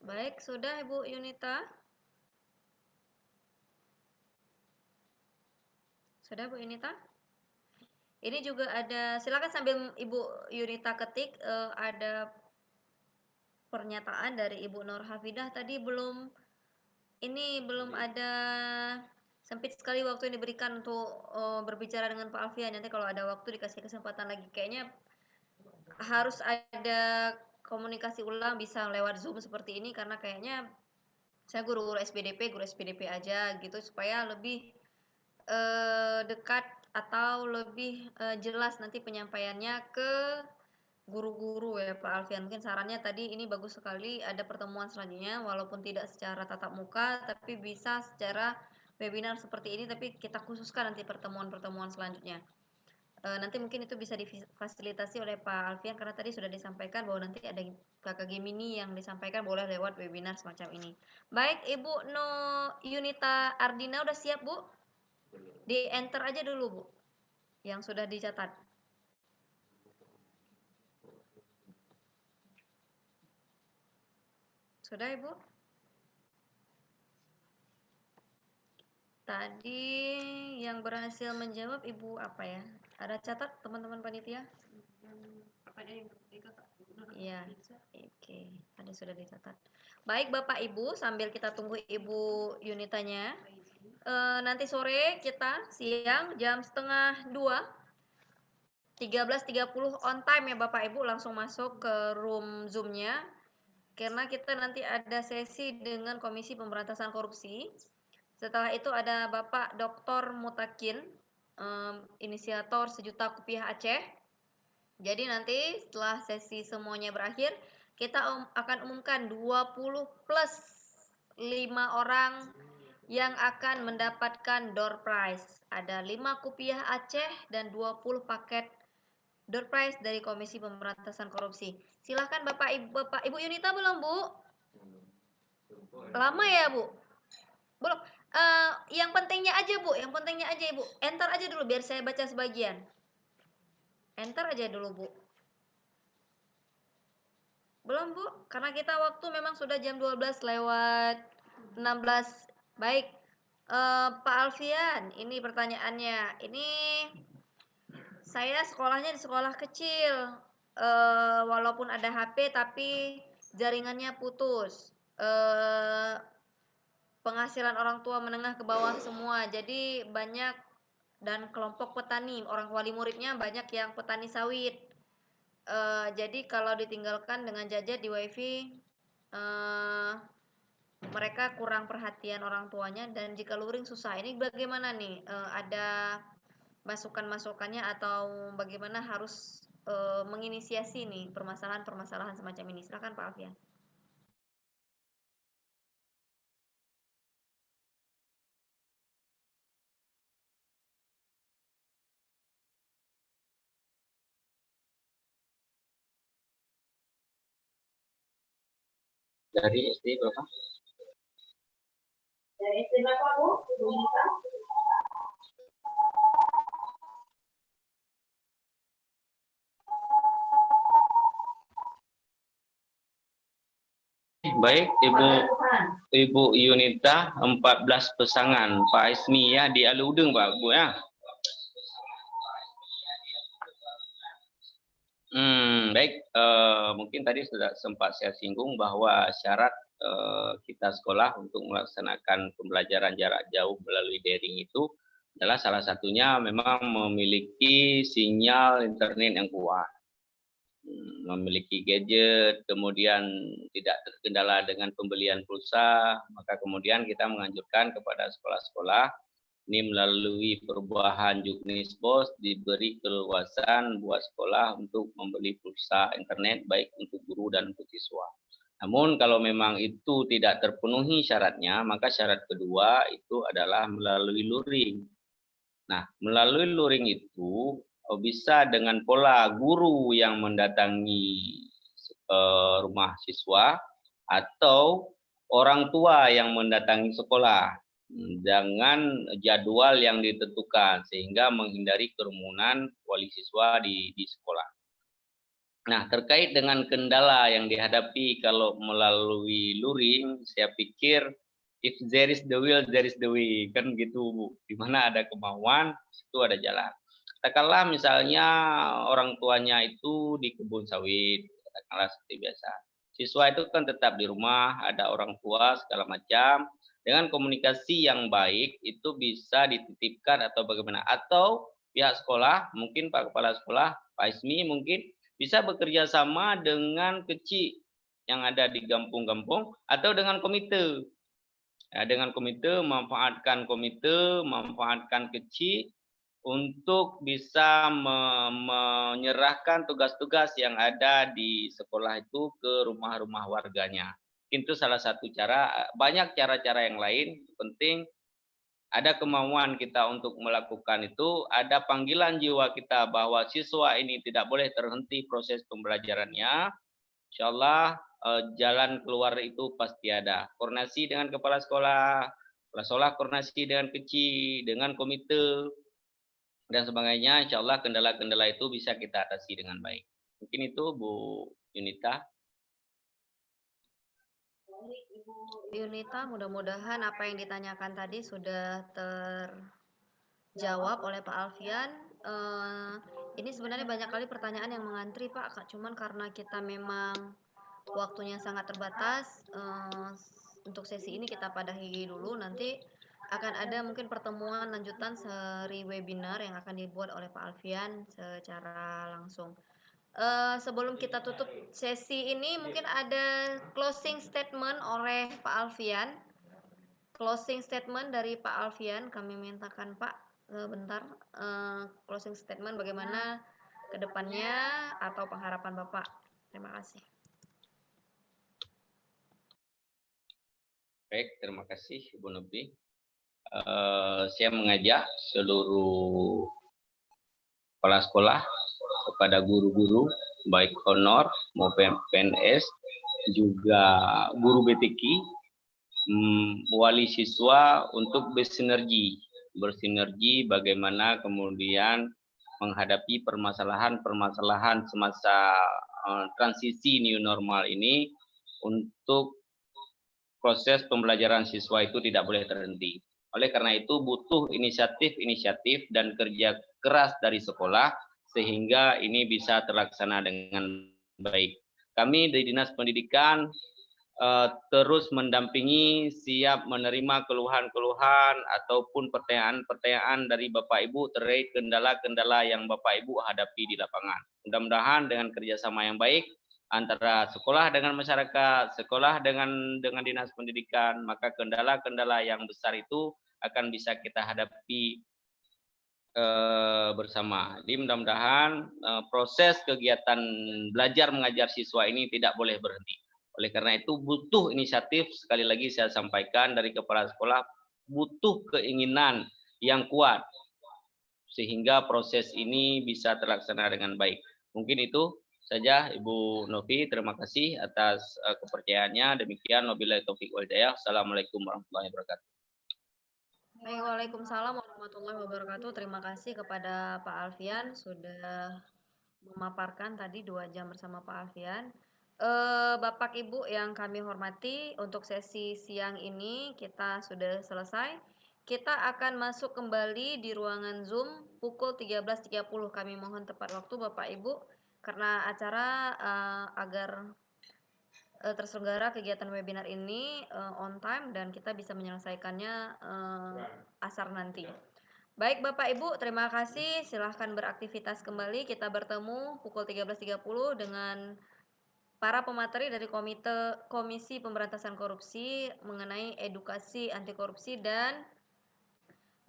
Baik, sudah Ibu Yunita? Sudah, Bu Yunita? Ini juga ada, silakan sambil Ibu Yunita ketik, ada pernyataan dari Ibu Nur Hafidah tadi belum ada, sempit sekali waktu yang diberikan untuk berbicara dengan Pak Alfian. Nanti kalau ada waktu dikasih kesempatan lagi. Kayaknya harus ada komunikasi ulang bisa lewat Zoom seperti ini, karena kayaknya saya guru SPDP aja gitu, supaya lebih dekat atau lebih jelas nanti penyampaiannya ke guru-guru ya Pak Alfian. Mungkin sarannya tadi ini bagus sekali, ada pertemuan selanjutnya walaupun tidak secara tatap muka tapi bisa secara webinar seperti ini, tapi kita khususkan nanti pertemuan-pertemuan selanjutnya. Nanti mungkin itu bisa difasilitasi oleh Pak Alfian, karena tadi sudah disampaikan bahwa nanti ada KKG mini yang disampaikan boleh lewat webinar semacam ini. Baik, Ibu Yunita Ardina udah siap, Bu? Di enter aja dulu, Bu, yang sudah dicatat. Sudah, Ibu? Tadi yang berhasil menjawab Ibu apa ya? Ada catat teman-teman panitia? Iya, oke. Ada sudah dicatat. Baik Bapak Ibu, sambil kita tunggu Ibu Yunitanya. Nanti sore kita siang jam 1:30, 13.30 on time ya Bapak Ibu, langsung masuk ke room Zoom-nya. Karena kita nanti ada sesi dengan Komisi Pemberantasan Korupsi. Setelah itu ada Bapak Dr. Mutakin inisiator Sejuta Kupiah Aceh. Jadi nanti setelah sesi semuanya berakhir, kita akan umumkan 20 plus 5 orang yang akan mendapatkan door prize. Ada 5 Kupiah Aceh dan 20 paket door prize dari Komisi Pemberantasan Korupsi. Silahkan Bapak Ibu Yunita belum, Bu? Lama ya, Bu? Belum. Yang pentingnya aja, Bu. Yang pentingnya aja, Ibu. Enter aja dulu biar saya baca sebagian. Enter aja dulu, Bu. Belum, Bu? Karena kita waktu memang sudah jam 12 lewat 16. Baik. Pak Alfian, ini pertanyaannya. Ini saya sekolahnya di sekolah kecil. Walaupun ada HP tapi jaringannya putus. Penghasilan orang tua menengah ke bawah semua. Jadi banyak dan kelompok petani, orang wali muridnya banyak yang petani sawit. Jadi kalau ditinggalkan dengan jajan di wifi, mereka kurang perhatian orang tuanya, dan jika luring susah. Ini bagaimana nih? Ada masukan-masukannya atau bagaimana harus menginisiasi nih permasalahan-permasalahan semacam ini? Silakan Pak Alfian. Dari SD berapa? Dari SD berapa, Bu? Baik, Ibu Yunita 14 pesangan. Pak Ismi ya di Aludeng, Pak Bu ya. Baik, mungkin tadi sudah sempat saya singgung bahwa syarat kita sekolah untuk melaksanakan pembelajaran jarak jauh melalui daring itu adalah salah satunya memang memiliki sinyal internet yang kuat, memiliki gadget, kemudian tidak terkendala dengan pembelian pulsa. Maka kemudian kita menganjurkan kepada sekolah-sekolah ini melalui perubahan Juknisbos diberi keleluasan buat sekolah untuk membeli pulsa internet baik untuk guru dan untuk siswa. Namun kalau memang itu tidak terpenuhi syaratnya, maka syarat kedua itu adalah melalui luring. Nah, melalui luring itu bisa dengan pola guru yang mendatangi rumah siswa atau orang tua yang mendatangi sekolah dengan jadwal yang ditentukan sehingga menghindari kerumunan wali siswa di sekolah. Nah, terkait dengan kendala yang dihadapi kalau melalui luring, saya pikir if there is the will, there is the way, kan gitu Bu. Di mana ada kemauan, itu ada jalan. Katakanlah misalnya orang tuanya itu di kebun sawit, katakanlah seperti biasa. Siswa itu kan tetap di rumah, ada orang tua segala macam. Dengan komunikasi yang baik itu bisa dititipkan atau bagaimana. Atau pihak sekolah, mungkin Pak Kepala Sekolah, Pak Ismi mungkin bisa bekerja sama dengan kecil yang ada di kampung-kampung atau dengan komite. Ya, dengan komite, memanfaatkan kecil untuk bisa menyerahkan tugas-tugas yang ada di sekolah itu ke rumah-rumah warganya. Itu salah satu cara, banyak cara-cara yang lain. Penting ada kemauan kita untuk melakukan itu, ada panggilan jiwa kita bahwa siswa ini tidak boleh terhenti proses pembelajarannya. Insya Allah jalan keluar itu pasti ada. Koordinasi dengan kepala sekolah koordinasi dengan kecil, dengan komite, dan sebagainya. Insya Allah kendala-kendala itu bisa kita atasi dengan baik. Mungkin itu Bu Yunita. Ibu Yunita, mudah-mudahan apa yang ditanyakan tadi sudah terjawab oleh Pak Alfian. Ini sebenarnya banyak kali pertanyaan yang mengantri Pak, cuman karena kita memang waktunya sangat terbatas, untuk sesi ini kita padahi dulu. Nanti akan ada mungkin pertemuan lanjutan seri webinar yang akan dibuat oleh Pak Alfian secara langsung. Sebelum kita tutup sesi ini, mungkin ada closing statement oleh Pak Alfian. Closing statement dari Pak Alfian, kami mintakan Pak bentar, closing statement bagaimana ke depannya atau pengharapan Bapak. Terima kasih. Baik, terima kasih Ibu Novi. Saya mengajak seluruh kepala sekolah kepada guru-guru baik honor maupun PNS, juga guru BTK, wali siswa untuk bersinergi bagaimana kemudian menghadapi permasalahan-permasalahan semasa transisi new normal ini untuk proses pembelajaran siswa itu tidak boleh terhenti. Oleh karena itu butuh inisiatif dan kerja keras dari sekolah sehingga ini bisa terlaksana dengan baik. Kami dari Dinas Pendidikan terus mendampingi, siap menerima keluhan-keluhan ataupun pertanyaan-pertanyaan dari Bapak Ibu terkait kendala-kendala yang Bapak Ibu hadapi di lapangan. Mudah-mudahan dengan kerjasama yang baik antara sekolah dengan masyarakat, sekolah dengan Dinas Pendidikan, maka kendala-kendala yang besar itu akan bisa kita hadapi bersama. Jadi mudah-mudahan proses kegiatan belajar mengajar siswa ini tidak boleh berhenti. Oleh karena itu butuh inisiatif, sekali lagi saya sampaikan dari kepala sekolah, butuh keinginan yang kuat sehingga proses ini bisa terlaksana dengan baik. Mungkin itu saja Ibu Novi, terima kasih atas kepercayaannya. Demikian wabillahi taufik wal hidayah. Assalamualaikum warahmatullahi wabarakatuh. Baik, waalaikumsalam warahmatullahi wabarakatuh. Terima kasih kepada Pak Alfian sudah memaparkan tadi 2 jam bersama Pak Alfian. Bapak Ibu yang kami hormati, untuk sesi siang ini kita sudah selesai. Kita akan masuk kembali di ruangan Zoom pukul 13.30. Kami mohon tepat waktu Bapak Ibu karena acara agar terselenggara kegiatan webinar ini on time dan kita bisa menyelesaikannya asar nanti. Baik Bapak Ibu, terima kasih. Silahkan beraktivitas kembali. Kita bertemu pukul 13.30 dengan para pemateri dari Komisi Pemberantasan Korupsi mengenai edukasi anti korupsi dan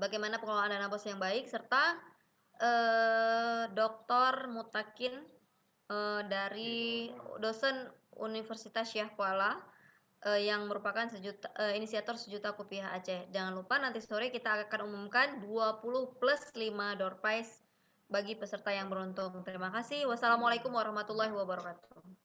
bagaimana pengelolaan dana bos yang baik, serta Dr. Mutakin dari dosen Universitas Syah Kuala yang merupakan inisiator sejuta kopiah Aceh. Jangan lupa nanti sore kita akan umumkan 20+5 door prize bagi peserta yang beruntung. Terima kasih. Wassalamualaikum warahmatullahi wabarakatuh.